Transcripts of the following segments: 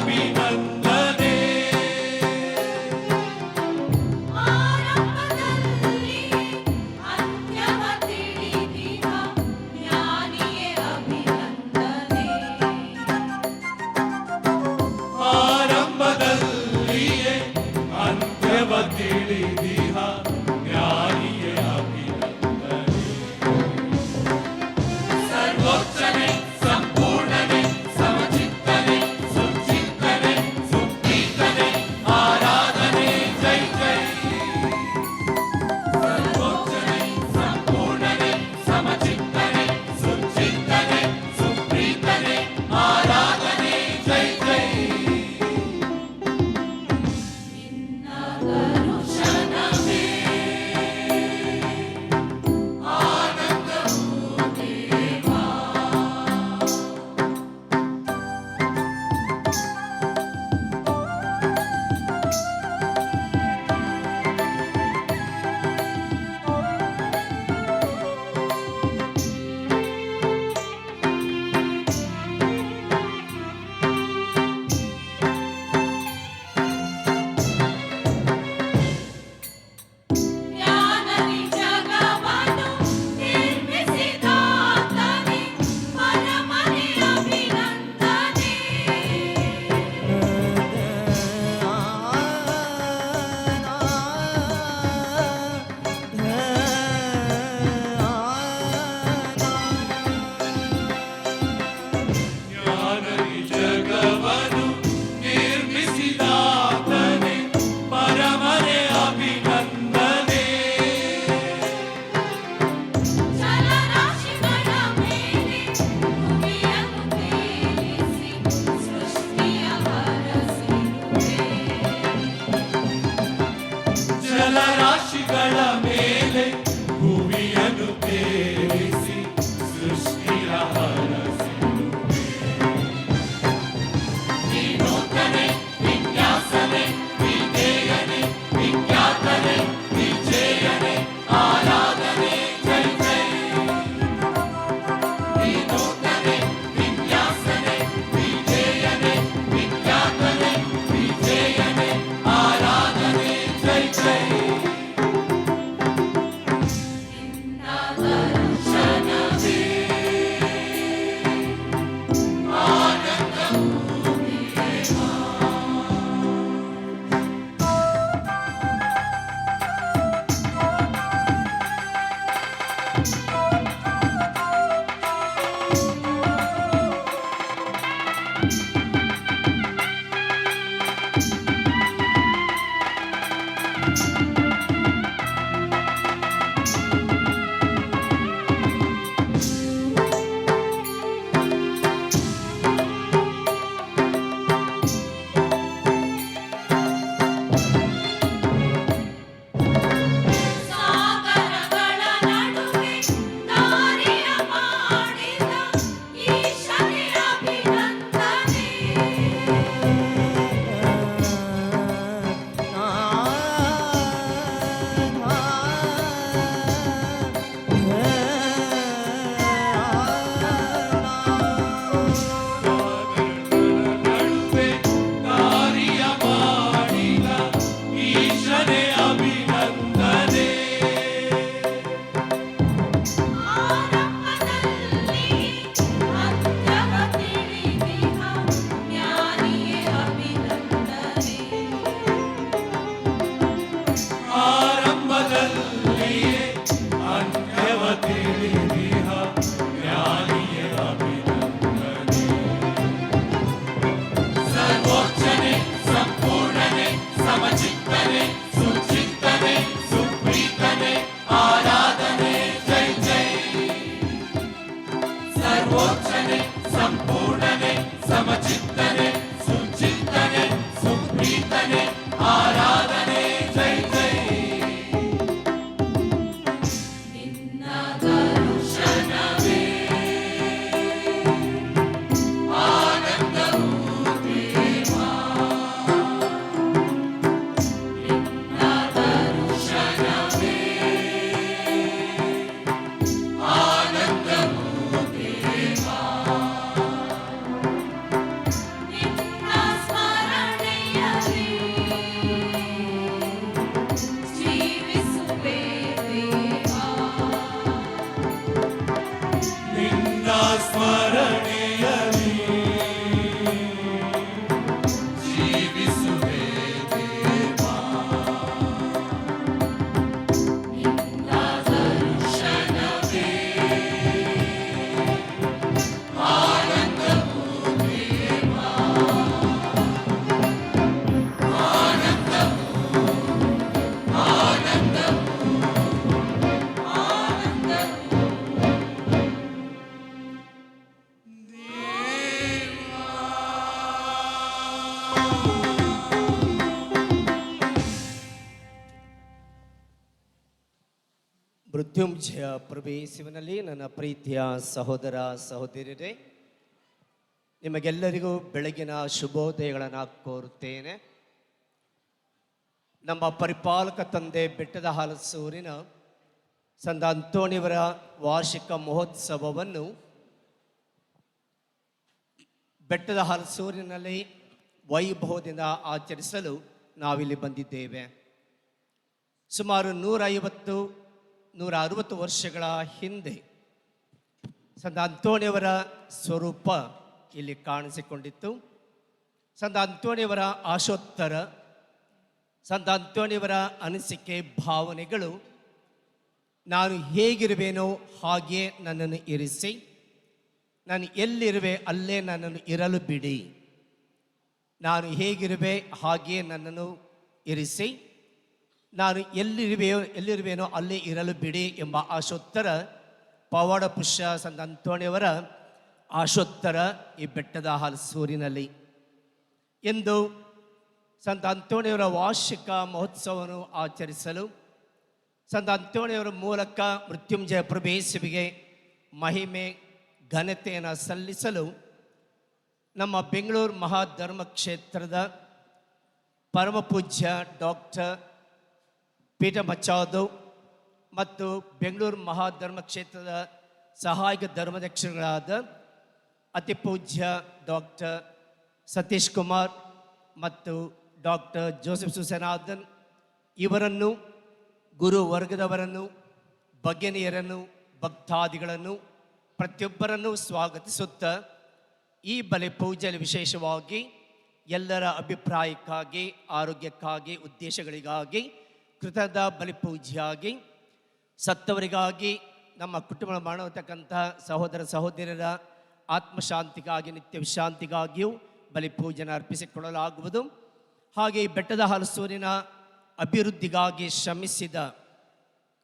ಅಭಿನಂದನೆ. ಆರಂಭದಲ್ಲಿ ಅಂತ್ಯವ ತಿಳಿದಿಹ ಜ್ಞಾನಿಯೇ ಅಭಿನಂದನೆ. ಆರಂಭದಲ್ಲಿಯೇ ಅಂತ್ಯವ ತಿಳಿದಿಹ ಜ್ಞಾನಿಯೇ ಅಭಿನಂದನೆ. ಸರ್ವೋಚ್ಚನೆ, ಸಂಪೂರ್ಣನೆ, ಸಮಚಿತ್ತನೆ, ಸುಚಿತ್ತನೆ, ಮೃತ್ಯುಂಜಯ ಪ್ರವೇಶಿವನಲ್ಲಿ ನನ್ನ ಪ್ರೀತಿಯ ಸಹೋದರ ಸಹೋದರಿಯರೇ, ನಿಮಗೆಲ್ಲರಿಗೂ ಬೆಳಗಿನ ಶುಭೋದಯಗಳನ್ನು ಕೋರುತ್ತೇನೆ. ನಮ್ಮ ಪರಿಪಾಲಕ ತಂದೆ ಬೆಟ್ಟದ ಹಲಸೂರಿನ ಸಂತ ಅಂತೋಣಿಯವರ ವಾರ್ಷಿಕ ಮಹೋತ್ಸವವನ್ನು ಬೆಟ್ಟದ ಹಲಸೂರಿನಲ್ಲಿ ವೈಭವದಿಂದ ಆಚರಿಸಲು ನಾವಿಲ್ಲಿ ಬಂದಿದ್ದೇವೆ. ಸುಮಾರು 150-160 ವರ್ಷಗಳ ಹಿಂದೆ ಸಂತ ಅಂತೋಣಿಯವರ ಸ್ವರೂಪ ಇಲ್ಲಿ ಕಾಣಿಸಿಕೊಂಡಿತ್ತು. ಸಂತ ಅಂತೋಣಿಯವರ ಆಶೋತ್ತರ, ಸಂತ ಅಂತೋಣಿಯವರ ಅನಿಸಿಕೆ, ಭಾವನೆಗಳು, ನಾನು ಹೇಗಿರುವೇನೋ ಹಾಗೆಯೇ ನನ್ನನ್ನು ಇರಿಸಿ, ನಾನು ಎಲ್ಲಿರುವೆ ಅಲ್ಲೇ ನನ್ನನ್ನು ಇರಲು ಬಿಡಿ, ನಾನು ಹೇಗಿರುವೆ ಹಾಗೆಯೇ ನನ್ನನ್ನು ಇರಿಸಿ, ನಾನು ಎಲ್ಲಿರುವೇನೋ ಅಲ್ಲೇ ಇರಲು ಬಿಡಿ ಎಂಬ ಆಶೋತ್ತರ ಪವಾಡ ಪುಷ್ಯ ಸಂತ ಅಂತೋಣಿಯವರ ಆಶೋತ್ತರ ಈ ಬೆಟ್ಟದ ಹಲಸೂರಿನಲ್ಲಿ. ಎಂದು ಸಂತ ಅಂತೋಣಿಯವರ ವಾರ್ಷಿಕ ಮಹೋತ್ಸವವನ್ನು ಆಚರಿಸಲು, ಸಂತ ಅಂತೋಣಿಯವರ ಮೂಲಕ ಮೃತ್ಯುಂಜಯ ಪ್ರಭೇಸುವಿಗೆ ಮಹಿಮೆ ಘನತೆಯನ್ನು ಸಲ್ಲಿಸಲು ನಮ್ಮ ಬೆಂಗಳೂರು ಮಹಾಧರ್ಮ ಕ್ಷೇತ್ರದ ಪರಮಪೂಜ್ಯ ಡಾಕ್ಟರ್ ಪೀಠ ಮಚ್ಚಾದು ಮತ್ತು ಬೆಂಗಳೂರು ಮಹಾಧರ್ಮ ಕ್ಷೇತ್ರದ ಸಹಾಯಕ ಧರ್ಮಾಧ್ಯಕ್ಷರುಗಳಾದ ಅತಿ ಪೂಜ್ಯ ಡಾಕ್ಟರ್ ಸತೀಶ್ ಕುಮಾರ್ ಮತ್ತು ಡಾಕ್ಟರ್ ಜೋಸೆಫ್ ಸುಸೇನಾದನ್ ಇವರನ್ನು, ಗುರು ವರ್ಗದವರನ್ನು, ಭಗಿನಿಯರನ್ನು, ಭಕ್ತಾದಿಗಳನ್ನು ಪ್ರತಿಯೊಬ್ಬರನ್ನು ಸ್ವಾಗತಿಸುತ್ತಾ, ಈ ಬಲಿ ಪೂಜೆಯಲ್ಲಿ ವಿಶೇಷವಾಗಿ ಎಲ್ಲರ ಅಭಿಪ್ರಾಯಕ್ಕಾಗಿ, ಆರೋಗ್ಯಕ್ಕಾಗಿ, ಉದ್ದೇಶಗಳಿಗಾಗಿ, ಕೃತಜ್ಞ ಬಲಿಪೂಜೆಯಾಗಿ, ಸತ್ತವರಿಗಾಗಿ, ನಮ್ಮ ಕುಟುಂಬ ಮಾಡುವತಕ್ಕಂಥ ಸಹೋದರ ಸಹೋದರರ ಆತ್ಮಶಾಂತಿಗಾಗಿ, ನಿತ್ಯ ವಿಶ್ರಾಂತಿಗಾಗಿಯೂ ಬಲಿಪೂಜೆಯನ್ನು ಅರ್ಪಿಸಿಕೊಳ್ಳಲಾಗುವುದು. ಹಾಗೆ ಈ ಬೆಟ್ಟದ ಹಲಸೂರಿನ ಅಭಿವೃದ್ಧಿಗಾಗಿ ಶ್ರಮಿಸಿದ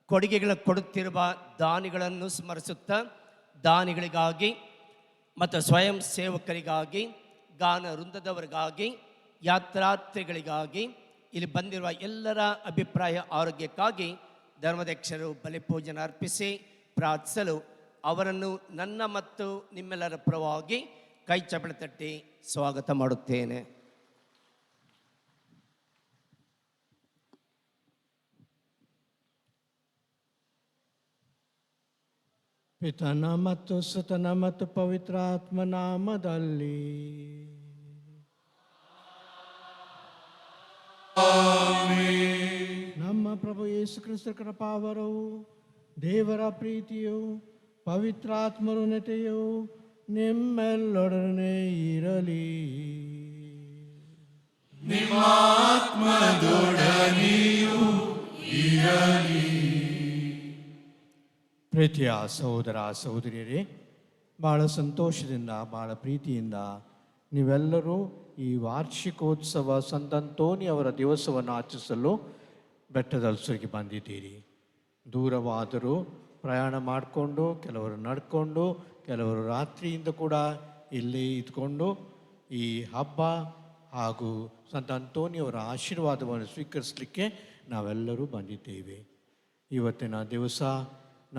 ಕೊಡುಗೆಗಳ ಕೊಡುತ್ತಿರುವ ದಾನಿಗಳನ್ನು ಸ್ಮರಿಸುತ್ತಾ, ದಾನಿಗಳಿಗಾಗಿ ಮತ್ತು ಸ್ವಯಂ ಸೇವಕರಿಗಾಗಿ, ಗಾನ ವೃಂದದವರಿಗಾಗಿ, ಯಾತ್ರಾರ್ಥಿಗಳಿಗಾಗಿ, ಇಲ್ಲಿ ಬಂದಿರುವ ಎಲ್ಲರ ಅಭಿಪ್ರಾಯ ಆರೋಗ್ಯಕ್ಕಾಗಿ ಧರ್ಮಾಧ್ಯಕ್ಷರು ಬಲಿಪೂಜೆಯನ್ನು ಅರ್ಪಿಸಿ ಪ್ರಾರ್ಥಿಸಲು ಅವರನ್ನು ನನ್ನ ಮತ್ತು ನಿಮ್ಮೆಲ್ಲರ ಪರವಾಗಿ ಕೈ ಚಪ್ಪಳೆ ತಟ್ಟಿ ಸ್ವಾಗತ ಮಾಡುತ್ತೇನೆ. ಪಿತನ ಮತ್ತು ಸುತನ ಮತ್ತು ಪವಿತ್ರಾತ್ಮ ನಾಮದಲ್ಲಿ ನಮ್ಮ ಪ್ರಭು ಯೇಸು ಕ್ರಿಸ್ತ ಕೃಪಾವರವು, ದೇವರ ಪ್ರೀತಿಯು, ಪವಿತ್ರಾತ್ಮರುನತೆಯು ನಿಮ್ಮೆಲ್ಲೊಡನೆ ಇರಲಿ. ನಿಮ್ಮಾತ್ಮದೊಡನೆಯೂ ಇರಲಿ. ಪ್ರೀತಿಯ ಸಹೋದರ ಸಹೋದರಿಯರೇ, ಭಾಳ ಸಂತೋಷದಿಂದ, ಭಾಳ ಪ್ರೀತಿಯಿಂದ ನೀವೆಲ್ಲರೂ ಈ ವಾರ್ಷಿಕೋತ್ಸವ ಸಂತ ಅಂತೋನಿ ಅವರ ದಿವಸವನ್ನು ಆಚರಿಸಲು ಬೆಟ್ಟದ ಹಲಸೂರಿಗೆ ಬಂದಿದ್ದೀರಿ. ದೂರವಾದರೂ ಪ್ರಯಾಣ ಮಾಡಿಕೊಂಡು, ಕೆಲವರು ನಡ್ಕೊಂಡು, ಕೆಲವರು ರಾತ್ರಿಯಿಂದ ಕೂಡ ಇಲ್ಲಿ ಇದ್ಕೊಂಡು ಈ ಹಬ್ಬ ಹಾಗೂ ಸಂತ ಅಂತೋನಿಯವರ ಆಶೀರ್ವಾದವನ್ನು ಸ್ವೀಕರಿಸಲಿಕ್ಕೆ ನಾವೆಲ್ಲರೂ ಬಂದಿದ್ದೇವೆ. ಇವತ್ತಿನ ದಿವಸ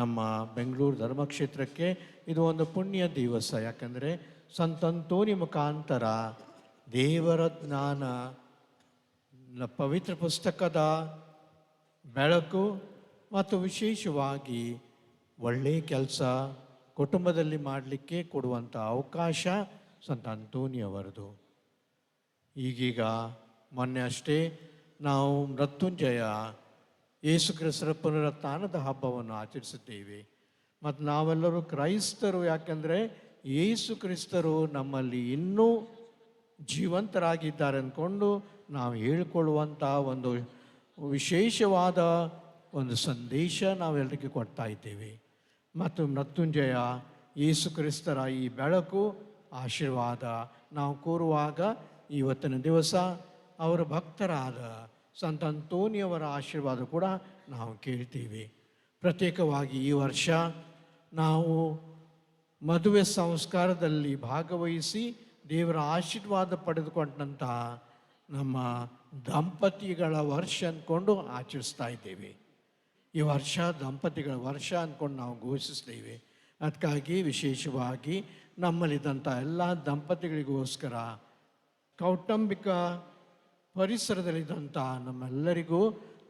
ನಮ್ಮ ಬೆಂಗಳೂರು ಧರ್ಮಕ್ಷೇತ್ರಕ್ಕೆ ಇದು ಒಂದು ಪುಣ್ಯ ದಿವಸ. ಯಾಕಂದರೆ ಸಂತ ಅಂತೋನಿ ಮುಖಾಂತರ ದೇವರ ಜ್ಞಾನ, ಪವಿತ್ರ ಪುಸ್ತಕದ ಬೆಳಕು ಮತ್ತು ವಿಶೇಷವಾಗಿ ಒಳ್ಳೆಯ ಕೆಲಸ ಕುಟುಂಬದಲ್ಲಿ ಮಾಡಲಿಕ್ಕೆ ಕೊಡುವಂಥ ಅವಕಾಶ ಸಂತ ಅಂತೋನಿಯವರದು. ಈಗೀಗ ಮೊನ್ನೆ ಅಷ್ಟೇ ನಾವು ಮೃತ್ಯುಂಜಯ ಯೇಸು ಕ್ರಿಸ್ತರ ಪುನರುತ್ಥಾನದ ಹಬ್ಬವನ್ನು ಆಚರಿಸಿದ್ದೇವೆ. ಮತ್ತು ನಾವೆಲ್ಲರೂ ಕ್ರೈಸ್ತರು. ಯಾಕಂದರೆ ಯೇಸು ಕ್ರಿಸ್ತರು ನಮ್ಮಲ್ಲಿ ಇನ್ನೂ ಜೀವಂತರಾಗಿದ್ದಾರೆ ಅಂದ್ಕೊಂಡು ನಾವು ಹೇಳಿಕೊಳ್ಳುವಂಥ ಒಂದು ವಿಶೇಷವಾದ ಒಂದು ಸಂದೇಶ ನಾವೆಲ್ಲರಿಗೆ ಕೊಡ್ತಾ ಇದ್ದೇವೆ. ಮತ್ತು ಮೃತ್ಯುಂಜಯ ಯೇಸು ಕ್ರಿಸ್ತರ ಈ ಬೆಳಕು, ಆಶೀರ್ವಾದ ನಾವು ಕೋರುವಾಗ ಇವತ್ತಿನ ದಿವಸ ಅವರ ಭಕ್ತರಾದ ಸಂತ ಅಂತೋನಿಯವರ ಆಶೀರ್ವಾದ ಕೂಡ ನಾವು ಕೇಳ್ತೀವಿ. ಪ್ರತ್ಯೇಕವಾಗಿ ಈ ವರ್ಷ ನಾವು ಮದುವೆ ಸಂಸ್ಕಾರದಲ್ಲಿ ಭಾಗವಹಿಸಿ ದೇವರ ಆಶೀರ್ವಾದ ಪಡೆದುಕೊಂಡಂತಹ ನಮ್ಮ ದಂಪತಿಗಳ ವರ್ಷ ಅಂದ್ಕೊಂಡು ಆಚರಿಸ್ತಾ ಇದ್ದೇವೆ. ಈ ವರ್ಷ ದಂಪತಿಗಳ ವರ್ಷ ಅಂದ್ಕೊಂಡು ನಾವು ಘೋಷಿಸ್ತೇವೆ. ಅದಕ್ಕಾಗಿ ವಿಶೇಷವಾಗಿ ನಮ್ಮಲ್ಲಿದ್ದಂಥ ಎಲ್ಲ ದಂಪತಿಗಳಿಗೋಸ್ಕರ ಕೌಟುಂಬಿಕ ಪರಿಸರದಲ್ಲಿದ್ದಂಥ ನಮ್ಮೆಲ್ಲರಿಗೂ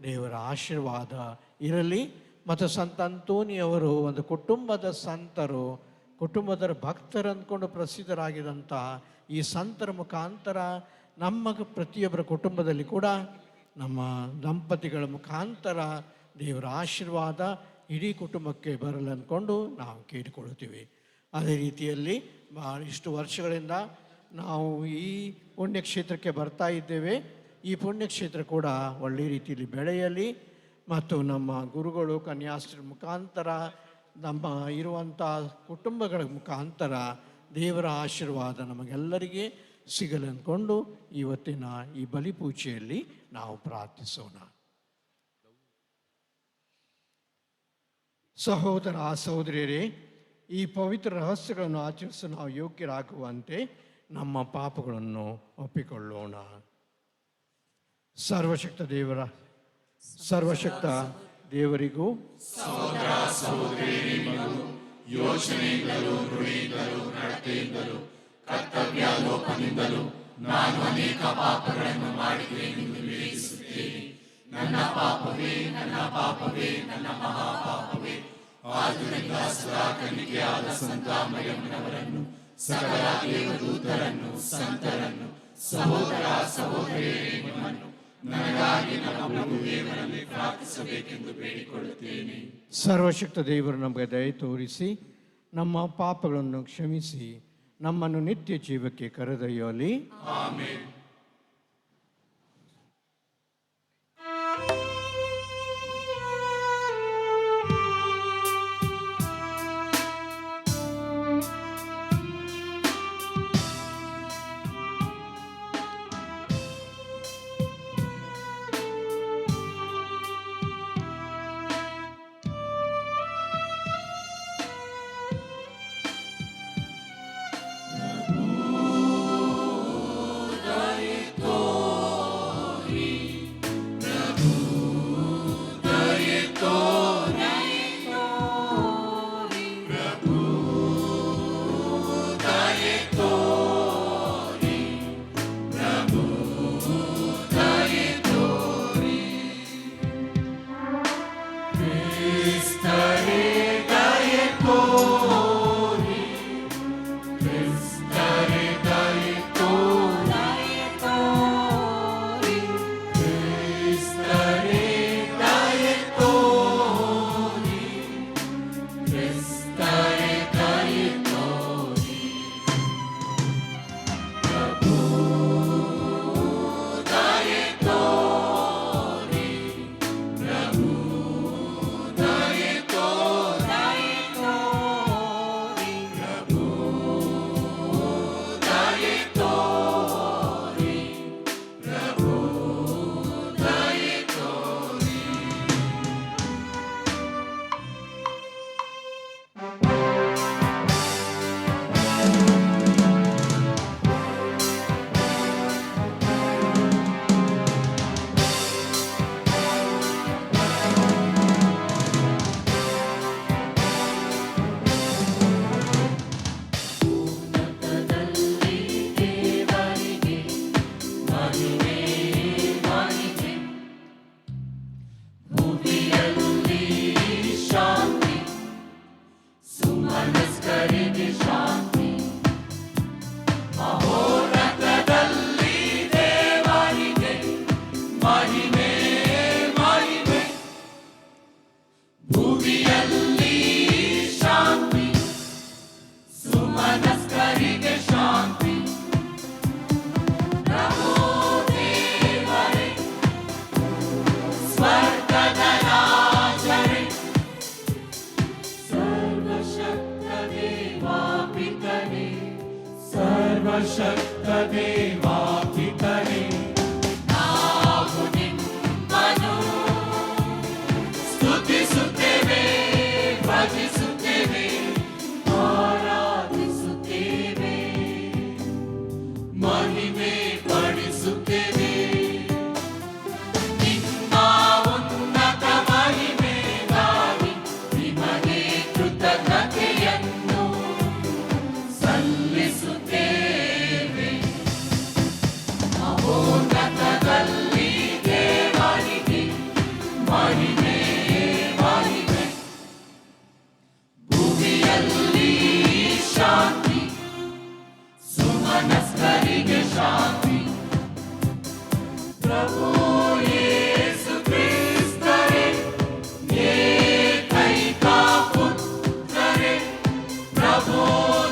ದೇವರ ಆಶೀರ್ವಾದ ಇರಲಿ. ಮತ್ತು ಸಂತ ಅಂತೋನಿಯವರು ಒಂದು ಕುಟುಂಬದ ಸಂತರು, ಕುಟುಂಬದ ಭಕ್ತರು ಅಂದ್ಕೊಂಡು ಪ್ರಸಿದ್ಧರಾಗಿದ್ದಂಥ ಈ ಸಂತರ ಮುಖಾಂತರ ನಮ್ಮ ಪ್ರತಿಯೊಬ್ಬರ ಕುಟುಂಬದಲ್ಲಿ ಕೂಡ ನಮ್ಮ ದಂಪತಿಗಳ ಮುಖಾಂತರ ದೇವರ ಆಶೀರ್ವಾದ ಇಡೀ ಕುಟುಂಬಕ್ಕೆ ಬರಲು ಅಂದ್ಕೊಂಡು ನಾವು ಕೇಳಿಕೊಳ್ಳುತ್ತೀವಿ. ಅದೇ ರೀತಿಯಲ್ಲಿ ಇಷ್ಟು ವರ್ಷಗಳಿಂದ ನಾವು ಈ ಪುಣ್ಯಕ್ಷೇತ್ರಕ್ಕೆ ಬರ್ತಾ ಇದ್ದೇವೆ. ಈ ಪುಣ್ಯಕ್ಷೇತ್ರ ಕೂಡ ಒಳ್ಳೆಯ ರೀತಿಯಲ್ಲಿ ಬೆಳೆಯಲಿ ಮತ್ತು ನಮ್ಮ ಗುರುಗಳು ಕನ್ಯಾಸ್ತ್ರೀ ಮುಖಾಂತರ ನಮ್ಮ ಇರುವಂಥ ಕುಟುಂಬಗಳ ಮುಖಾಂತರ ದೇವರ ಆಶೀರ್ವಾದ ನಮಗೆಲ್ಲರಿಗೆ ಸಿಗಲಿ ಅಂದ್ಕೊಂಡು ಇವತ್ತಿನ ಈ ಬಲಿಪೂಜೆಯಲ್ಲಿ ನಾವು ಪ್ರಾರ್ಥಿಸೋಣ. ಸಹೋದರ ಸಹೋದರಿಯರೇ, ಈ ಪವಿತ್ರ ರಹಸ್ಯಗಳನ್ನು ಆಚರಿಸಲು ನಾವು ಯೋಗ್ಯರಾಗುವಂತೆ ನಮ್ಮ ಪಾಪಗಳನ್ನು ಒಪ್ಪಿಕೊಳ್ಳೋಣ. ಸರ್ವಶಕ್ತ ದೇವರಿಗೂ ಸಹೋದರ ಸಹೋದರಿಯರಿಗೂ ಯೋಚನೆಯಿಂದಲೂ ನುಡಿಯಿಂದಲೂ ನಡತೆಯಿಂದಲೂ ಕರ್ತವ್ಯ ಲೋಪದಿಂದಲೂ ನಾನು ಅನೇಕ ಪಾಪಗಳನ್ನು ಮಾಡಿದ್ದೇನೆಂದು ವಿವೇಚಿಸುತ್ತೇನೆ. ನನ್ನ ಪಾಪವೇ ನನ್ನ ಪಾಪವೇ ನನ್ನ ಮಹಾಪಾಪವೇ. ಆದುದರಿಂದ ಸದಾ ಕನ್ನಿಕೆಯಾದ ಸಂತ ಮರಿಯಮ್ಮನವರನ್ನು, ಸಕಲ ದೇವದೂತರನ್ನು, ಸಂತರನ್ನು, ಸಹೋದರ ಸಹೋದರಿಯರೇ, ನಿಮ್ಮನ್ನು ನನಗಾಗಿ ನಮ್ಮ ಪ್ರಭು ದೇವರಲ್ಲಿ ಪ್ರಾರ್ಥಿಸಬೇಕೆಂದು ಬೇಡಿಕೊಳ್ಳುತ್ತೇನೆ. ಸರ್ವಶಕ್ತ ದೇವರು ನಮಗೆ ದಯೆ ತೋರಿಸಿ ನಮ್ಮ ಪಾಪಗಳನ್ನು ಕ್ಷಮಿಸಿ ನಮ್ಮನ್ನು ನಿತ್ಯ ಜೀವಕ್ಕೆ ಕರೆದೊಯ್ಯಲಿ. ಆಮೆನ್. ಸರ್ವಶಕ್ತ ದೇವಾ ಪಿತನೇ, ನಾವು ನಿನ್ನ ಪ್ರಭು ಯೇಸು ಕ್ರಿಸ್ತರೇ, ಏಕೈಕ ಪುತ್ರರೇ, ಪ್ರಭು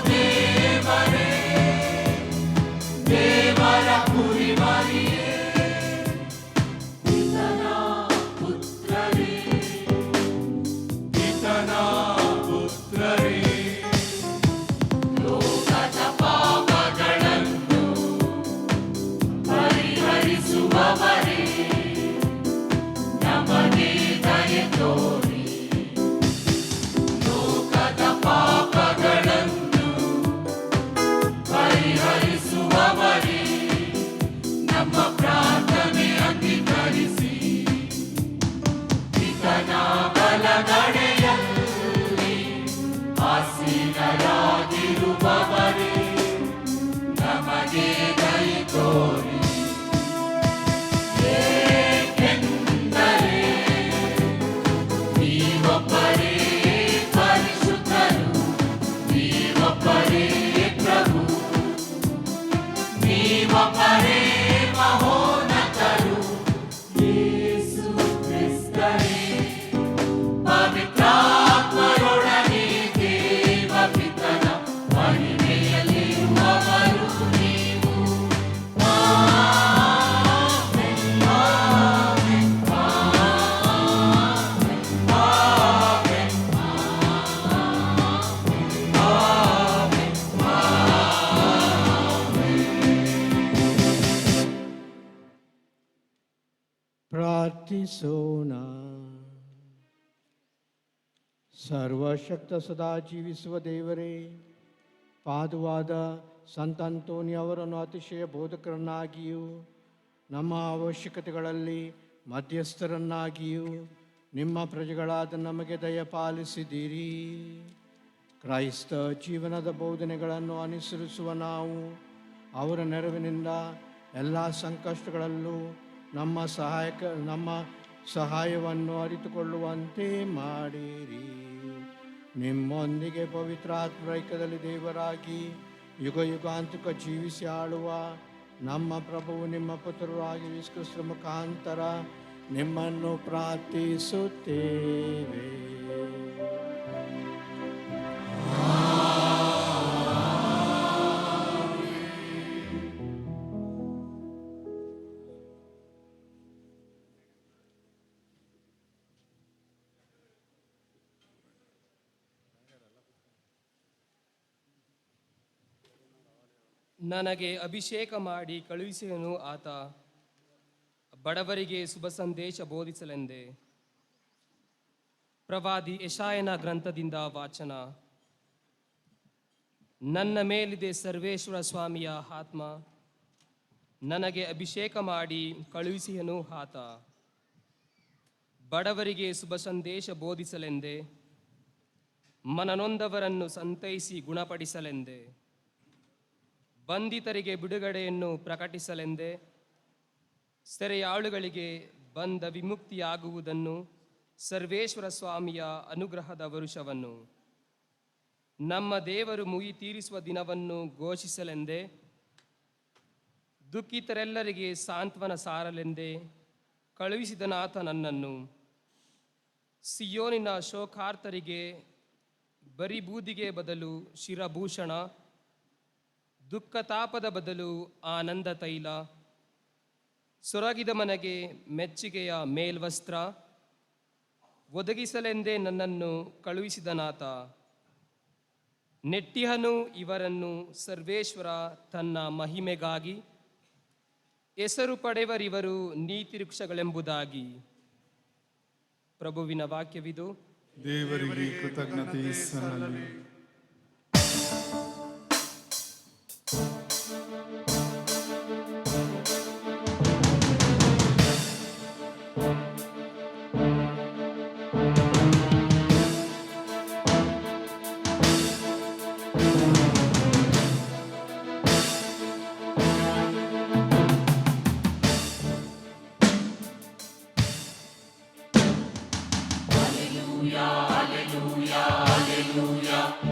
ದೇವರೇ, ದೇವರ ಕುರಿಮರಿಯೇ, ಪಿತನ ಪುತ್ರರೇ, ಪಿತನ ಪುತ್ರರೇ, ಲೋಕದ ಪಾಪಗಳನ್ನು ಪರಿಹರಿಸುವವರೇ, ನಮಗೆ ದಯೆ ತೋರಿ. ಲೋಕದ ಪಾಪಗಳನ್ನು ಪರಿಹರಿಸುವವರೇ, ನಮ್ಮ ಪ್ರಾರ್ಥನೆ ಅಂಗೀಕರಿಸಿ. ಪಿತನ ಬಲಗಡೆಯಲ್ಲಿ ಆಸೀನರಾಗಿರುವವರೇ, ನಮಗೆ ದಯೆ ತೋರಿ. ಏಕೆಂದರೆ ನೀವೊಬ್ಬರೇ ಪರಿಶುದ್ಧರು, ನೀವೊಬ್ಬರೇ ಪ್ರಭು, ನೀವೊಬ್ಬರೇ ಮಹೋನ್ನತರು, ಯೇಸು ಕ್ರಿಸ್ತರೇ. ಪವಿತ್ರಾತ್ಮರೊಡನೆ ದೇವ ಪಿತನ ಮಹಿಮೆಯಲ್ಲಿರುವವರು ನೀವು. ಆಮೆನ್, ಆಮೆನ್, ಆಮೆನ್, ಆಮೆನ್, ಪ್ರಾರ್ಥಿಸೋಣ. ಸರ್ವಶಕ್ತ ಸದಾ ಜೀವಿಸುವ ದೇವರೇ, ಪಾದುವಾದ ಸಂತ ಅಂತೋನಿ ಅವರನ್ನು ಅತಿಶಯ ಬೋಧಕರನ್ನಾಗಿಯೂ ನಮ್ಮ ಅವಶ್ಯಕತೆಗಳಲ್ಲಿ ಮಧ್ಯಸ್ಥರನ್ನಾಗಿಯೂ ನಿಮ್ಮ ಪ್ರಜೆಗಳಾದ ನಮಗೆ ದಯಪಾಲಿಸಿದ್ದೀರಿ. ಕ್ರೈಸ್ತ ಜೀವನದ ಬೋಧನೆಗಳನ್ನು ಅನುಸರಿಸುವ ನಾವು ಅವರ ನೆರವಿನಿಂದ ಎಲ್ಲ ಸಂಕಷ್ಟಗಳಲ್ಲೂ ನಮ್ಮ ಸಹಾಯವನ್ನು ಅರಿತುಕೊಳ್ಳುವಂತೆ ಮಾಡಿರಿ. ನಿಮ್ಮೊಂದಿಗೆ ಪವಿತ್ರಾತ್ಮೈಕ್ಯದಲ್ಲಿ ದೇವರಾಗಿ ಯುಗ ಯುಗಾಂತಕ ಜೀವಿಸಿ ಆಳುವ ನಮ್ಮ ಪ್ರಭುವು ನಿಮ್ಮ ಪುತ್ರರಾಗಿ ಯೇಸು ಕ್ರಿಸ್ತರ ಮುಖಾಂತರ ನಿಮ್ಮನ್ನು ಪ್ರಾರ್ಥಿಸುತ್ತೇವೆ. ನನಗೆ ಅಭಿಷೇಕ ಮಾಡಿ ಕಳುಹಿಸಿದನು ಆತ, ಬಡವರಿಗೆ ಶುಭ ಸಂದೇಶ ಬೋಧಿಸಲೆಂದೇ. ಪ್ರವಾದಿ ಯೆಶಾಯನ ಗ್ರಂಥದಿಂದ ವಾಚನ. ನನ್ನ ಮೇಲಿದೆ ಸರ್ವೇಶ್ವರ ಸ್ವಾಮಿಯ ಆತ್ಮ, ನನಗೆ ಅಭಿಷೇಕ ಮಾಡಿ ಕಳುಹಿಸಿದನು ಆತ, ಬಡವರಿಗೆ ಶುಭ ಸಂದೇಶ ಬೋಧಿಸಲೆಂದೇ, ಮನನೊಂದವರನ್ನು ಸಂತೈಸಿ ಗುಣಪಡಿಸಲೆಂದೇ, ಬಂಧಿತರಿಗೆ ಬಿಡುಗಡೆಯನ್ನು ಪ್ರಕಟಿಸಲೆಂದೇ, ಸೆರೆಯಾಳುಗಳಿಗೆ ಬಂದ ವಿಮುಕ್ತಿಯಾಗುವುದನ್ನು, ಸರ್ವೇಶ್ವರ ಸ್ವಾಮಿಯ ಅನುಗ್ರಹದ ವರುಷವನ್ನು, ನಮ್ಮ ದೇವರು ಮುಗಿ ತೀರಿಸುವ ದಿನವನ್ನು ಘೋಷಿಸಲೆಂದೇ, ದುಃಖಿತರೆಲ್ಲರಿಗೆ ಸಾಂತ್ವನ ಸಾರಲೆಂದೇ ಕಳುಹಿಸಿದನಾಥ ನನ್ನನ್ನು. ಸಿಯೋನಿನ ಶೋಕಾರ್ತರಿಗೆ ಬರಿಬೂದಿಗೆ ಬದಲು ಶಿರಭೂಷಣ, ದುಃಖತಾಪದ ಬದಲು ಆನಂದ ತೈಲ, ಸೊರಗಿದ ಮನೆಗೆ ಮೆಚ್ಚುಗೆಯ ಮೇಲ್ವಸ್ತ್ರ ಒದಗಿಸಲೆಂದೇ ನನ್ನನ್ನು ಕಳುಹಿಸಿದನಾತ. ನೆಟ್ಟಿಹನು ಇವರನ್ನು ಸರ್ವೇಶ್ವರ ತನ್ನ ಮಹಿಮೆಗಾಗಿ, ಹೆಸರು ಪಡೆವರಿವರು ನೀತಿವೃಕ್ಷಗಳೆಂಬುದಾಗಿ. ಪ್ರಭುವಿನ ವಾಕ್ಯವಿದು. ದೇವರಿಗೆ ಕೃತಜ್ಞತೆ ಸಲ್ಲಲಿ. Hallelujah, hallelujah, hallelujah.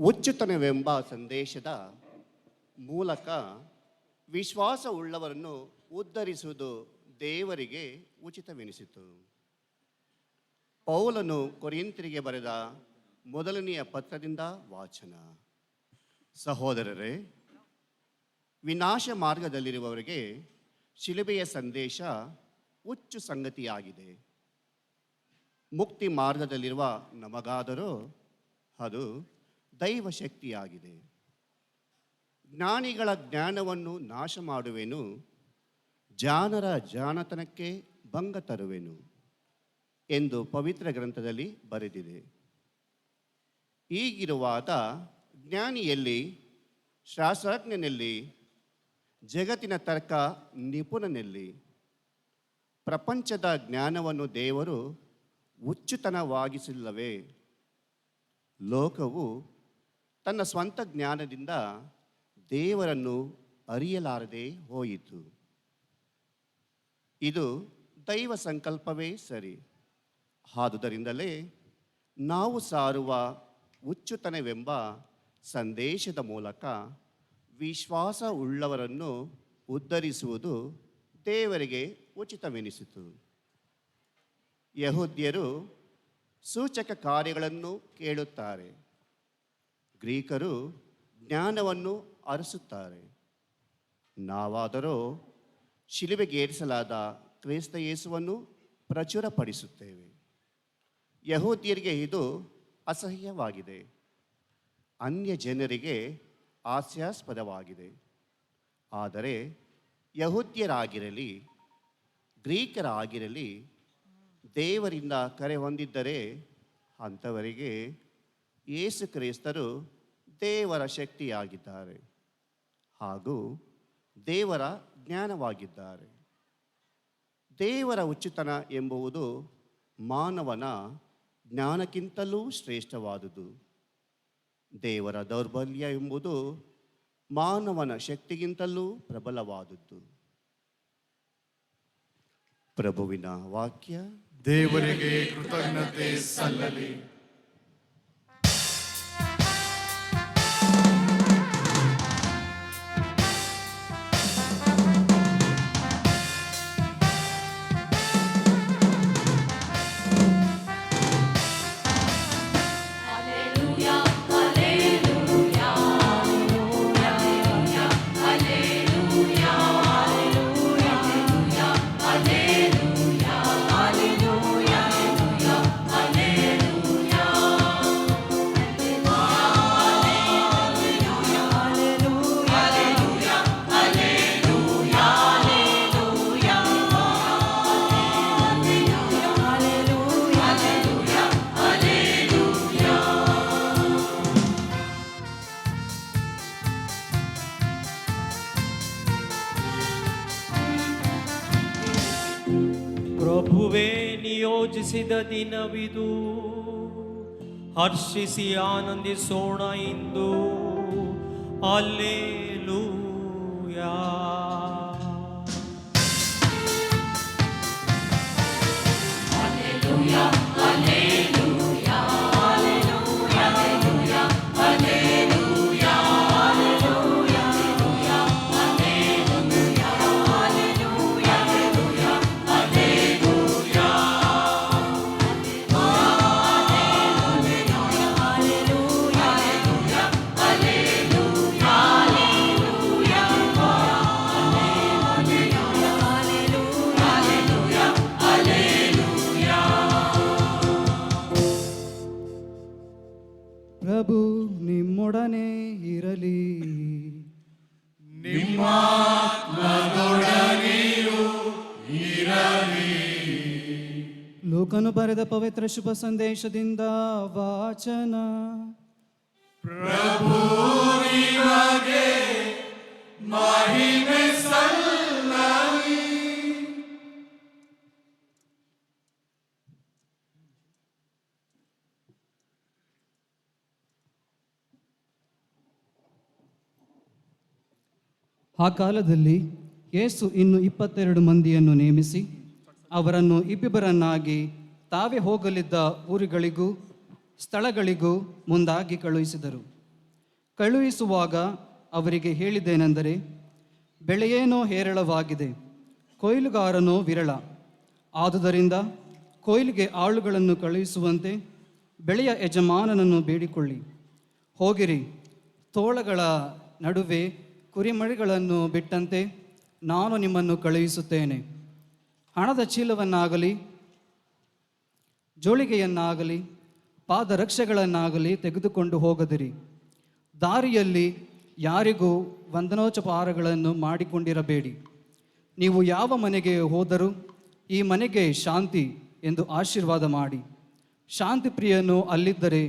ಹುಚ್ಚುತನವೆಂಬ ಸಂದೇಶದ ಮೂಲಕ ವಿಶ್ವಾಸವುಳ್ಳವರನ್ನು ಉದ್ಧರಿಸುವುದು ದೇವರಿಗೆ ಉಚಿತವೆನಿಸಿತು. ಪೌಲನು ಕೊರಿಂಥರಿಗೆ ಬರೆದ ಮೊದಲನೆಯ ಪತ್ರದಿಂದ ವಾಚನ. ಸಹೋದರರೇ, ವಿನಾಶ ಮಾರ್ಗದಲ್ಲಿರುವವರಿಗೆ ಶಿಲುಬೆಯ ಸಂದೇಶ ಹುಚ್ಚು ಸಂಗತಿಯಾಗಿದೆ. ಮುಕ್ತಿ ಮಾರ್ಗದಲ್ಲಿರುವ ನಮಗಾದರೂ ಅದು ದೈವ ಶಕ್ತಿಯಾಗಿದೆ. ಜ್ಞಾನಿಗಳ ಜ್ಞಾನವನ್ನು ನಾಶ ಮಾಡುವೆನು, ಜಾಣರ ಜಾಣತನಕ್ಕೆ ಭಂಗ ತರುವೆನು ಎಂದು ಪವಿತ್ರ ಗ್ರಂಥದಲ್ಲಿ ಬರೆದಿದೆ. ಹೀಗಿರುವಾಗ ಜ್ಞಾನಿಯಲ್ಲಿ, ಶಾಸ್ತ್ರಜ್ಞನಲ್ಲಿ, ಜಗತ್ತಿನ ತರ್ಕ ನಿಪುಣನಲ್ಲಿ ಪ್ರಪಂಚದ ಜ್ಞಾನವನ್ನು ದೇವರು ಹುಚ್ಚುತನವಾಗಿಸಿಲ್ಲವೇ? ಲೋಕವು ತನ್ನ ಸ್ವಂತ ಜ್ಞಾನದಿಂದ ದೇವರನ್ನು ಅರಿಯಲಾರದೆ ಹೋಯಿತು. ಇದು ದೈವ ಸಂಕಲ್ಪವೇ ಸರಿ. ಆದುದರಿಂದಲೇ ನಾವು ಸಾರುವ ಹುಚ್ಚುತನವೆಂಬ ಸಂದೇಶದ ಮೂಲಕ ವಿಶ್ವಾಸ ಉಳ್ಳವರನ್ನು ಉದ್ಧರಿಸುವುದು ದೇವರಿಗೆ ಉಚಿತವೆನಿಸಿತು. ಯಹೂದ್ಯರು ಸೂಚಕ ಕಾರ್ಯಗಳನ್ನು ಕೇಳುತ್ತಾರೆ, ಗ್ರೀಕರು ಜ್ಞಾನವನ್ನು ಅರಸುತ್ತಾರೆ. ನಾವಾದರೂ ಶಿಲುಬೆಗೇರಿಸಲಾದ ಕ್ರಿಸ್ತ ಯೇಸುವನ್ನು ಪ್ರಚುರಪಡಿಸುತ್ತೇವೆ. ಯಹೂದ್ಯರಿಗೆ ಇದು ಅಸಹ್ಯವಾಗಿದೆ, ಅನ್ಯ ಜನರಿಗೆ ಹಾಸ್ಯಾಸ್ಪದವಾಗಿದೆ. ಆದರೆ ಯಹೂದ್ಯರಾಗಿರಲಿ ಗ್ರೀಕರಾಗಿರಲಿ ದೇವರಿಂದ ಕರೆ ಹೊಂದಿದ್ದರೆ ಅಂಥವರಿಗೆ ಯೇಸು ಕ್ರಿಸ್ತರು ದೇವರ ಶಕ್ತಿಯಾಗಿದ್ದಾರೆ ಹಾಗೂ ದೇವರ ಜ್ಞಾನವಾಗಿದ್ದಾರೆ. ದೇವರ ಹುಚ್ಚುತನ ಎಂಬುದು ಮಾನವನ ಜ್ಞಾನಕ್ಕಿಂತಲೂ ಶ್ರೇಷ್ಠವಾದುದು. ದೇವರ ದೌರ್ಬಲ್ಯ ಎಂಬುದು ಮಾನವನ ಶಕ್ತಿಗಿಂತಲೂ ಪ್ರಬಲವಾದದ್ದು. ಪ್ರಭುವಿನ ವಾಕ್ಯ. ದೇವರಿಗೆ ಕೃತಜ್ಞತೆ ಸಲ್ಲಲಿ. ಪ್ರಭುವೇ ನಿಯೋಜಿಸಿದ ದಿನವಿದು, ಹರ್ಷಿಸಿ ಆನಂದಿಸೋಣ ಇಂದು. ಹಲ್ಲೆಲೂಯಾ. ಪ್ರಭು ನಿಮ್ಮೊಡನೆ ಇರಲಿ. ನಿಮ್ಮಾತ್ಮದೊಡನೆಯೂ ಇರಲಿ. ಲೂಕನು ಬರೆದ ಪವಿತ್ರ ಶುಭ ಸಂದೇಶದಿಂದ ವಾಚನ. ಪ್ರಭು ನಿಮಗೆ ಮಹಿಮೆ ಸಲ್ಲಲಿ. ಆ ಕಾಲದಲ್ಲಿ ಯೇಸು ಇನ್ನು 22 ಮಂದಿಯನ್ನು ನೇಮಿಸಿ ಅವರನ್ನು ಇಬ್ಬಿಬ್ಬರನ್ನಾಗಿ ತಾವೇ ಹೋಗಲಿದ್ದ ಊರುಗಳಿಗೂ ಸ್ಥಳಗಳಿಗೂ ಮುಂದಾಗಿ ಕಳುಹಿಸಿದರು. ಕಳುಹಿಸುವಾಗ ಅವರಿಗೆ ಹೇಳಿದ್ದೇನೆಂದರೆ, ಬೆಳೆಯೇನೋ ಹೇರಳವಾಗಿದೆ, ಕೊಯ್ಲುಗಾರನೋ ವಿರಳ. ಆದುದರಿಂದ ಕೊಯ್ಲಿಗೆ ಆಳುಗಳನ್ನು ಕಳುಹಿಸುವಂತೆ ಬೆಳೆಯ ಯಜಮಾನನನ್ನು ಬೇಡಿಕೊಳ್ಳಿ. ಹೋಗಿರಿ, ತೋಳಗಳ ನಡುವೆ ಕುರಿಮರಿಗಳನ್ನು ಬಿಟ್ಟಂತೆ ನಾನು ನಿಮ್ಮನ್ನು ಕಳುಹಿಸುತ್ತೇನೆ. ಹಣದ ಚೀಲವನ್ನಾಗಲಿ ಜೋಳಿಗೆಯನ್ನಾಗಲಿ ಪಾದರಕ್ಷೆಗಳನ್ನಾಗಲಿ ತೆಗೆದುಕೊಂಡು ಹೋಗದಿರಿ. ದಾರಿಯಲ್ಲಿ ಯಾರಿಗೂ ವಂದನೋಪಚಾರಗಳನ್ನು ಮಾಡಿಕೊಂಡಿರಬೇಡಿ. ನೀವು ಯಾವ ಮನೆಗೆ ಹೋದರೂ ಈ ಮನೆಗೆ ಶಾಂತಿ ಎಂದು ಆಶೀರ್ವಾದ ಮಾಡಿ. ಶಾಂತಿ ಪ್ರಿಯನು ಅಲ್ಲಿದ್ದರೆ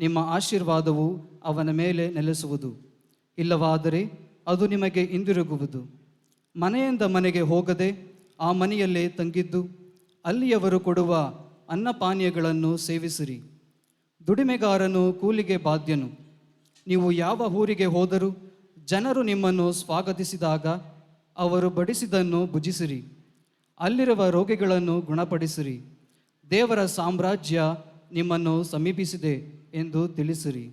ನಿಮ್ಮ ಆಶೀರ್ವಾದವು ಅವನ ಮೇಲೆ ನೆಲೆಸುವುದು, ಇಲ್ಲವಾದರೆ ಅದು ನಿಮಗೆ ಹಿಂದಿರುಗುವುದು. ಮನೆಯಿಂದ ಮನೆಗೆ ಹೋಗದೆ ಆ ಮನೆಯಲ್ಲೇ ತಂಗಿದ್ದು ಅಲ್ಲಿಯವರು ಕೊಡುವ ಅನ್ನಪಾನೀಯಗಳನ್ನು ಸೇವಿಸಿರಿ. ದುಡಿಮೆಗಾರನು ಕೂಲಿಗೆ ಬಾಧ್ಯನು. ನೀವು ಯಾವ ಊರಿಗೆ ಹೋದರೂ ಜನರು ನಿಮ್ಮನ್ನು ಸ್ವಾಗತಿಸಿದಾಗ ಅವರು ಬಡಿಸಿದ್ದನ್ನು ಭುಜಿಸಿರಿ. ಅಲ್ಲಿರುವ ರೋಗಿಗಳನ್ನು ಗುಣಪಡಿಸಿರಿ. ದೇವರ ಸಾಮ್ರಾಜ್ಯ ನಿಮ್ಮನ್ನು ಸಮೀಪಿಸಿದೆ ಎಂದು ತಿಳಿಸಿರಿ.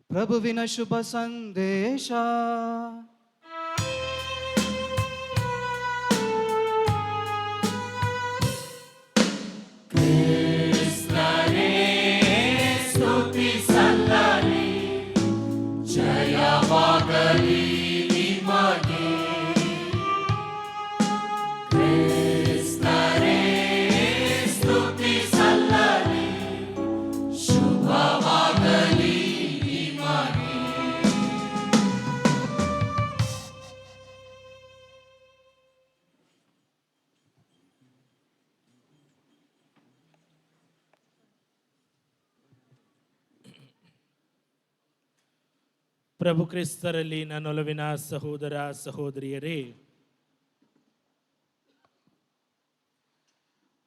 ಪ್ರಭುವಿನ ಶುಭ ಸಂದೇಶ. ಜಯವಾಗಲಿ ನಿಮಗೆ, ಕ್ರಿಸ್ತರೇ ಸ್ತುತಿ ಸಲ್ಲಲಿ, ಶುಭವಾಗಲಿ ನಿಮಗೆ. ಪ್ರಭು ಕ್ರಿಸ್ತರಲ್ಲಿ ನನ್ನೊಲವಿನ ಸಹೋದರ ಸಹೋದರಿಯರೇ,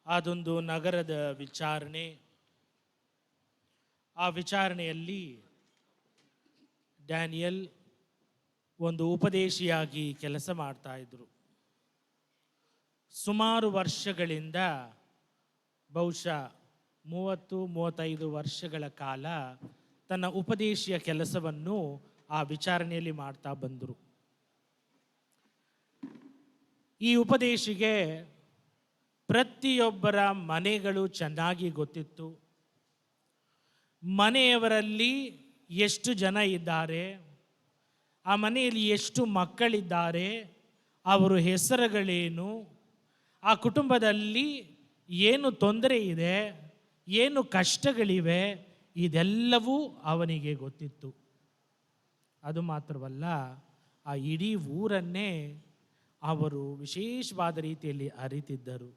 ಅದೊಂದು ನಗರದ ವಿಚಾರಣೆ. ಆ ವಿಚಾರಣೆಯಲ್ಲಿ ಡ್ಯಾನಿಯಲ್ ಒಂದು ಉಪದೇಶಿಯಾಗಿ ಕೆಲಸ ಮಾಡ್ತಾ ಇದ್ರು. ಸುಮಾರು ವರ್ಷಗಳಿಂದ, ಬಹುಶಃ 30-35 ವರ್ಷಗಳ ಕಾಲ ತನ್ನ ಉಪದೇಶಿಯ ಕೆಲಸವನ್ನು ಆ ವಿಚಾರಣೆಯಲ್ಲಿ ಮಾಡ್ತಾ ಬಂದರು. ಈ ಉಪದೇಶಿಗೆ ಪ್ರತಿಯೊಬ್ಬರ ಮನೆಗಳು ಚೆನ್ನಾಗಿ ಗೊತ್ತಿತ್ತು. ಮನೆಯವರಲ್ಲಿ ಎಷ್ಟು ಜನ ಇದ್ದಾರೆ, ಆ ಮನೆಯಲ್ಲಿ ಎಷ್ಟು ಮಕ್ಕಳಿದ್ದಾರೆ, ಅವರ ಹೆಸರುಗಳೇನು, ಆ ಕುಟುಂಬದಲ್ಲಿ ಏನು ತೊಂದರೆ ಇದೆ, ಏನು ಕಷ್ಟಗಳಿವೆ, ಇದೆಲ್ಲವೂ ಅವನಿಗೆ ಗೊತ್ತಿತ್ತು. ಅದು ಮಾತ್ರವಲ್ಲ, ಆ ಇಡೀ ಊರನ್ನೇ ಅವರು ವಿಶೇಷವಾದ ರೀತಿಯಲ್ಲಿ ಅರಿತಿದ್ದರು.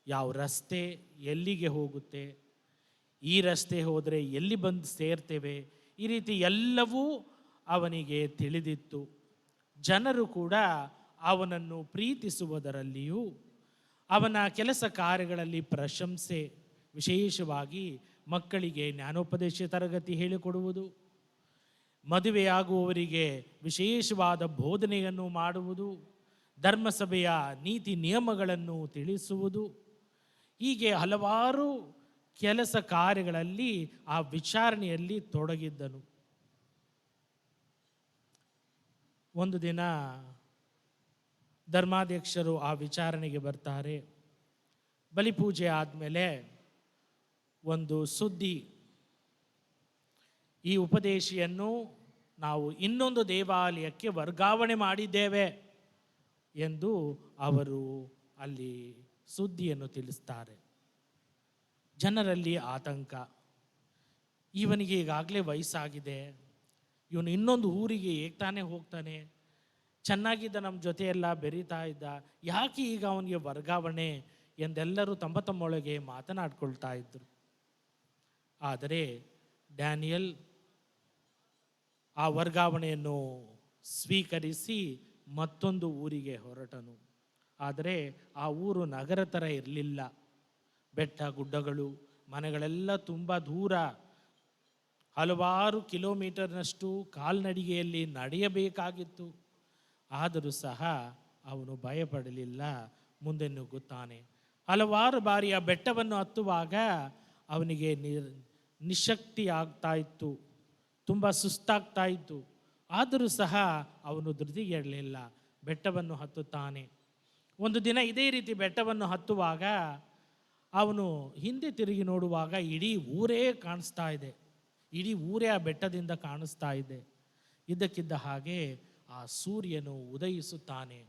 ಯಾವ ರಸ್ತೆ ಎಲ್ಲಿಗೆ ಹೋಗುತ್ತೆ, ಈ ರಸ್ತೆ ಹೋದರೆ ಎಲ್ಲಿ ಬಂದು ಸೇರ್ತೇವೆ, ಈ ರೀತಿ ಎಲ್ಲವೂ ಅವನಿಗೆ ತಿಳಿದಿತ್ತು. ಜನರು ಕೂಡ ಅವನನ್ನು ಪ್ರೀತಿಸುವುದರಲ್ಲಿಯೂ ಅವನ ಕೆಲಸ ಕಾರ್ಯಗಳಲ್ಲಿ ಪ್ರಶಂಸೆ, ವಿಶೇಷವಾಗಿ ಮಕ್ಕಳಿಗೆ ಜ್ಞಾನೋಪದೇಶ ತರಗತಿ ಹೇಳಿಕೊಡುವುದು, ಮದುವೆಯಾಗುವವರಿಗೆ ವಿಶೇಷವಾದ ಬೋಧನೆಯನ್ನು ಮಾಡುವುದು, ಧರ್ಮಸಭೆಯ ನೀತಿ ನಿಯಮಗಳನ್ನು ತಿಳಿಸುವುದು, ಹೀಗೆ ಹಲವಾರು ಕೆಲಸ ಕಾರ್ಯಗಳಲ್ಲಿ ಆ ವಿಚಾರಣೆಯಲ್ಲಿ ತೊಡಗಿದ್ದನು. ಒಂದು ದಿನ ಧರ್ಮಾಧ್ಯಕ್ಷರು ಆ ವಿಚಾರಣೆಗೆ ಬರ್ತಾರೆ. ಬಲಿಪೂಜೆ ಆದಮೇಲೆ ಒಂದು ಸುದ್ದಿ, ಈ ಉಪದೇಶಿಯನ್ನು ನಾವು ಇನ್ನೊಂದು ದೇವಾಲಯಕ್ಕೆ ವರ್ಗಾವಣೆ ಮಾಡಿದ್ದೇವೆ ಎಂದು ಅವರು ಅಲ್ಲಿ ಸುದ್ದಿಯನ್ನು ತಿಳಿಸ್ತಾರೆ. ಜನರಲ್ಲಿ ಆತಂಕ. ಇವನಿಗೆ ಈಗಾಗಲೇ ವಯಸ್ಸಾಗಿದೆ, ಇವನು ಇನ್ನೊಂದು ಊರಿಗೆ ಹೇಗೆ ತಾನೇ ಹೋಗ್ತಾನೆ, ಚೆನ್ನಾಗಿದ್ದ ನಮ್ಮ ಜೊತೆಯೆಲ್ಲ ಬೆರೀತಾ ಇದ್ದ, ಯಾಕೆ ಈಗ ಅವನಿಗೆ ವರ್ಗಾವಣೆ ಎಂದೆಲ್ಲರೂ ತಮ್ಮೊಳಗೆ ಮಾತನಾಡ್ಕೊಳ್ತಾ ಇದ್ದರು. ಆದರೆ ಡ್ಯಾನಿಯಲ್ ಆ ವರ್ಗಾವಣೆಯನ್ನು ಸ್ವೀಕರಿಸಿ ಮತ್ತೊಂದು ಊರಿಗೆ ಹೊರಟನು. ಆದರೆ ಆ ಊರು ನಗರ ಥರ ಇರಲಿಲ್ಲ. ಬೆಟ್ಟ ಗುಡ್ಡಗಳು, ಮನೆಗಳೆಲ್ಲ ತುಂಬ ದೂರ, ಹಲವಾರು ಕಿಲೋಮೀಟರ್ನಷ್ಟು ಕಾಲ್ನಡಿಗೆಯಲ್ಲಿ ನಡೆಯಬೇಕಾಗಿತ್ತು. ಆದರೂ ಸಹ ಅವನು ಭಯಪಡಲಿಲ್ಲ, ಮುಂದೆ ನುಗ್ಗುತ್ತಾನೆ. ಹಲವಾರು ಬಾರಿ ಆ ಬೆಟ್ಟವನ್ನು ಹತ್ತುವಾಗ ಅವನಿಗೆ ನಿಶಕ್ತಿ ಆಗ್ತಾ ಇತ್ತು. ತುಂಬ ಸುಸ್ತಾಗ್ತಾ ಇತ್ತು. ಆದರೂ ಸಹ ಅವನು ಧೃತಿಗೆಡಲಿಲ್ಲ, ಬೆಟ್ಟವನ್ನು ಹತ್ತುತ್ತಾನೆ. ಒಂದು ದಿನ ಇದೇ ರೀತಿ ಬೆಟ್ಟವನ್ನು ಹತ್ತುವಾಗ ಅವನು ಹಿಂದೆ ತಿರುಗಿ ನೋಡುವಾಗ ಇಡೀ ಊರೇ ಕಾಣಿಸ್ತಾ ಇದೆ. ಇಡೀ ಊರೇ ಆ ಬೆಟ್ಟದಿಂದ ಕಾಣಿಸ್ತಾ ಇದೆ. ಇದ್ದಕ್ಕಿದ್ದ ಹಾಗೆ ಆ ಸೂರ್ಯನು ಉದಯಿಸುತ್ತಾನೆ.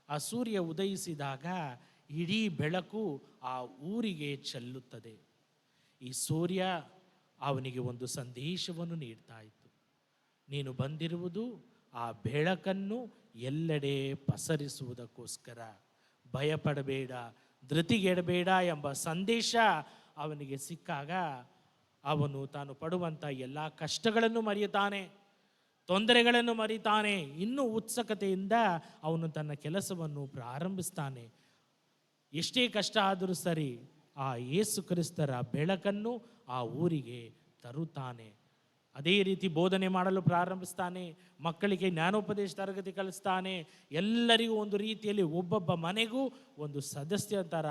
ಆ ಸೂರ್ಯ ಉದಯಿಸಿದಾಗ ಇಡೀ ಬೆಳಕು ಆ ಊರಿಗೆ ಚೆಲ್ಲುತ್ತದೆ. ಈ ಸೂರ್ಯ ಅವನಿಗೆ ಒಂದು ಸಂದೇಶವನ್ನು ನೀಡ್ತಾ ಇತ್ತು. ನೀನು ಬಂದಿರುವುದು ಆ ಬೆಳಕನ್ನು ಎಲ್ಲೆಡೆ ಪಸರಿಸುವುದಕ್ಕೋಸ್ಕರ. ಭಯಪಡಬೇಡ, ಧೃತಿಗೆಡಬೇಡ ಎಂಬ ಸಂದೇಶ ಅವನಿಗೆ ಸಿಕ್ಕಾಗ ಅವನು ತಾನು ಪಡುವಂಥ ಎಲ್ಲ ಕಷ್ಟಗಳನ್ನು ಮರೆಯುತ್ತಾನೆ, ತೊಂದರೆಗಳನ್ನು ಮರೀತಾನೆ. ಇನ್ನೂ ಉತ್ಸುಕತೆಯಿಂದ ಅವನು ತನ್ನ ಕೆಲಸವನ್ನು ಪ್ರಾರಂಭಿಸ್ತಾನೆ. ಎಷ್ಟೇ ಕಷ್ಟ ಆದರೂ ಸರಿ, ಆ ಯೇಸು ಕ್ರಿಸ್ತರ ಬೆಳಕನ್ನು ಆ ಊರಿಗೆ ತರುತ್ತಾನೆ. ಅದೇ ರೀತಿ ಬೋಧನೆ ಮಾಡಲು ಪ್ರಾರಂಭಿಸ್ತಾನೆ. ಮಕ್ಕಳಿಗೆ ಜ್ಞಾನೋಪದೇಶ ತರಗತಿ ಕಲಿಸ್ತಾನೆ. ಎಲ್ಲರಿಗೂ ಒಂದು ರೀತಿಯಲ್ಲಿ ಒಬ್ಬೊಬ್ಬ ಮನೆಗೂ ಒಂದು ಸದಸ್ಯ ಥರ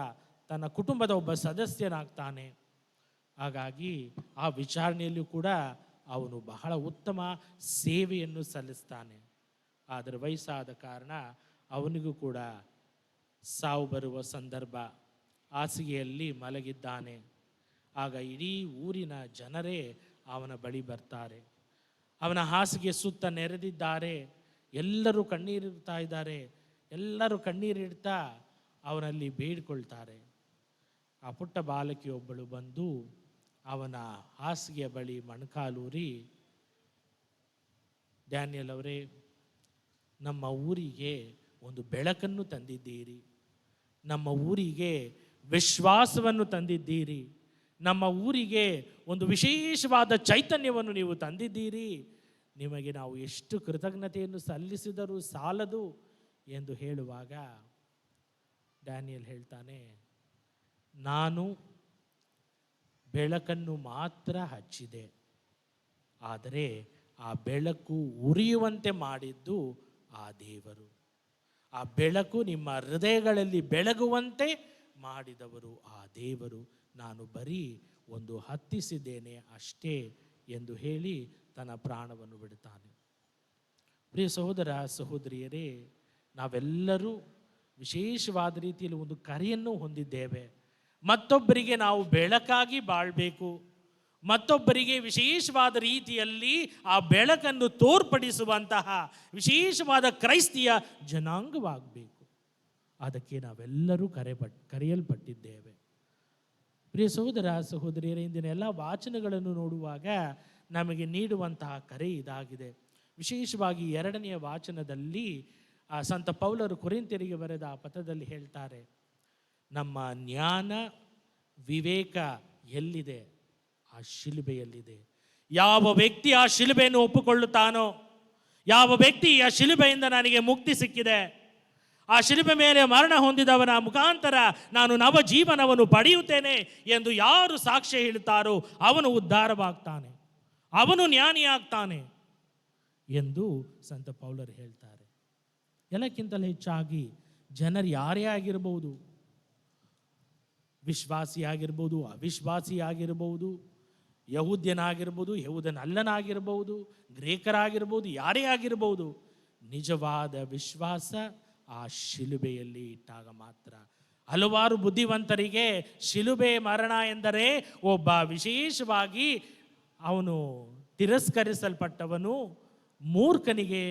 ತನ್ನ ಕುಟುಂಬದ ಒಬ್ಬ ಸದಸ್ಯನಾಗ್ತಾನೆ. ಹಾಗಾಗಿ ಆ ವಿಚಾರಣೆಯಲ್ಲೂ ಕೂಡ ಅವನು ಬಹಳ ಉತ್ತಮ ಸೇವೆಯನ್ನು ಸಲ್ಲಿಸ್ತಾನೆ. ಆದರೆ ವಯಸ್ಸಾದ ಕಾರಣ ಅವನಿಗೂ ಕೂಡ ಸಾವು ಬರುವ ಸಂದರ್ಭ. ಹಾಸಿಗೆಯಲ್ಲಿ ಮಲಗಿದ್ದಾನೆ. ಆಗ ಇಡೀ ಊರಿನ ಜನರೇ ಅವನ ಬಳಿ ಬರ್ತಾರೆ. ಅವನ ಹಾಸಿಗೆ ಸುತ್ತ ನೆರೆದಿದ್ದಾರೆ. ಎಲ್ಲರೂ ಕಣ್ಣೀರಿಡ್ತಾ ಇದ್ದಾರೆ. ಎಲ್ಲರೂ ಕಣ್ಣೀರಿಡ್ತಾ ಅವನಲ್ಲಿ ಬೇಡಿಕೊಳ್ತಾರೆ. ಆ ಪುಟ್ಟ ಬಾಲಕಿಯೊಬ್ಬಳು ಬಂದು ಅವನ ಹಾಸಿಗೆಯ ಬಳಿ ಮೊಣಕಾಲೂರಿ, ಡ್ಯಾನಿಯಲ್ ಅವರೇ, ನಮ್ಮ ಊರಿಗೆ ಒಂದು ಬೆಳಕನ್ನು ತಂದಿದ್ದೀರಿ, ನಮ್ಮ ಊರಿಗೆ ವಿಶ್ವಾಸವನ್ನು ತಂದಿದ್ದೀರಿ, ನಮ್ಮ ಊರಿಗೆ ಒಂದು ವಿಶೇಷವಾದ ಚೈತನ್ಯವನ್ನು ನೀವು ತಂದಿದ್ದೀರಿ, ನಿಮಗೆ ನಾವು ಎಷ್ಟು ಕೃತಜ್ಞತೆಯನ್ನು ಸಲ್ಲಿಸಿದರೂ ಸಾಲದು ಎಂದು ಹೇಳುವಾಗ ಡ್ಯಾನಿಯಲ್ ಹೇಳ್ತಾನೆ, ನಾನು ಬೆಳಕನ್ನು ಮಾತ್ರ ಹಚ್ಚಿದೆ, ಆದರೆ ಆ ಬೆಳಕು ಉರಿಯುವಂತೆ ಮಾಡಿದ್ದು ಆ ದೇವರು. ಆ ಬೆಳಕು ನಿಮ್ಮ ಹೃದಯಗಳಲ್ಲಿ ಬೆಳಗುವಂತೆ ಮಾಡಿದವರು ಆ ದೇವರು. ನಾನು ಬರೀ ಒಂದು ಹತ್ತಿಸಿದ್ದೇನೆ ಅಷ್ಟೇ ಎಂದು ಹೇಳಿ ತನ್ನ ಪ್ರಾಣವನ್ನು ಬಿಡುತ್ತಾನೆ. ಪ್ರಿಯ ಸಹೋದರ ಸಹೋದರಿಯರೇ, ನಾವೆಲ್ಲರೂ ವಿಶೇಷವಾದ ರೀತಿಯಲ್ಲಿ ಒಂದು ಕರೆಯನ್ನು ಹೊಂದಿದ್ದೇವೆ. ಮತ್ತೊಬ್ಬರಿಗೆ ನಾವು ಬೆಳಕಾಗಿ ಬಾಳಬೇಕು, ಮತ್ತೊಬ್ಬರಿಗೆ ವಿಶೇಷವಾದ ರೀತಿಯಲ್ಲಿ ಆ ಬೆಳಕನ್ನು ತೋರ್ಪಡಿಸುವಂತಹ ವಿಶೇಷವಾದ ಕ್ರೈಸ್ತಿಯ ಜನಾಂಗವಾಗಬೇಕು. ಅದಕ್ಕೆ ನಾವೆಲ್ಲರೂ ಕರೆಯಲ್ಪಟ್ಟಿದ್ದೇವೆ. ಪ್ರಿಯ ಸಹೋದರ ಸಹೋದರಿಯರ, ಇಂದಿನ ಎಲ್ಲ ವಾಚನಗಳನ್ನು ನೋಡುವಾಗ ನಮಗೆ ನೀಡುವಂತಹ ಕರೆ ಇದಾಗಿದೆ. ವಿಶೇಷವಾಗಿ 2ನೇ ವಾಚನದಲ್ಲಿ ಸಂತ ಪೌಲರು ಕೊರಿಂಥ್ಯರಿಗೆ ಬರೆದ ಆ ಪತ್ರದಲ್ಲಿ ಹೇಳ್ತಾರೆ, ನಮ್ಮ ಜ್ಞಾನ ವಿವೇಕ ಎಲ್ಲಿದೆ? ಆ ಶಿಲುಬೆಯಲ್ಲಿದೆ. ಯಾವ ವ್ಯಕ್ತಿ ಆ ಶಿಲುಬೆಯನ್ನು ಒಪ್ಪಿಕೊಳ್ಳುತ್ತಾನೋ, ಯಾವ ವ್ಯಕ್ತಿ ಆ ಶಿಲುಬೆಯಿಂದ ನನಗೆ ಮುಕ್ತಿ ಸಿಕ್ಕಿದೆ, ಆ ಶಿಲುಬೆ ಮೇಲೆ ಮರಣ ಹೊಂದಿದವನ ಮುಖಾಂತರ ನಾನು ನವ ಜೀವನವನ್ನು ಪಡೆಯುತ್ತೇನೆ ಎಂದು ಯಾರು ಸಾಕ್ಷ್ಯ ಹೇಳುತ್ತಾರೋ ಅವನು ಉದ್ಧಾರವಾಗ್ತಾನೆ, ಅವನು ಜ್ಞಾನಿಯಾಗ್ತಾನೆ ಎಂದು ಸಂತ ಪೌಲರು ಹೇಳ್ತಾರೆ. ಎಲ್ಲಕ್ಕಿಂತಲೂ ಹೆಚ್ಚಾಗಿ ಜನರು ಯಾರೇ ಆಗಿರಬಹುದು, ವಿಶ್ವಾಸಿಯಾಗಿರ್ಬೋದು, ಅವಿಶ್ವಾಸಿಯಾಗಿರ್ಬೋದು, ಯಹೂದ್ಯನಾಗಿರ್ಬೋದು, ಯಹೂದನಲ್ಲನಾಗಿರ್ಬೋದು, ಗ್ರೇಕರಾಗಿರ್ಬೋದು, ಯಾರೇ ಆಗಿರ್ಬೋದು, ನಿಜವಾದ ವಿಶ್ವಾಸ ಆ ಶಿಲುಬೆಯಲ್ಲಿ ಇಟ್ಟಾಗ ಮಾತ್ರ. ಹಲವಾರು ಬುದ್ಧಿವಂತರಿಗೆ ಶಿಲುಬೆ ಮರಣ ಎಂದರೆ ಒಬ್ಬ ವಿಶೇಷವಾಗಿ ಅವನು ತಿರಸ್ಕರಿಸಲ್ಪಟ್ಟವನು, ಮೂರ್ಖನಿಗೆ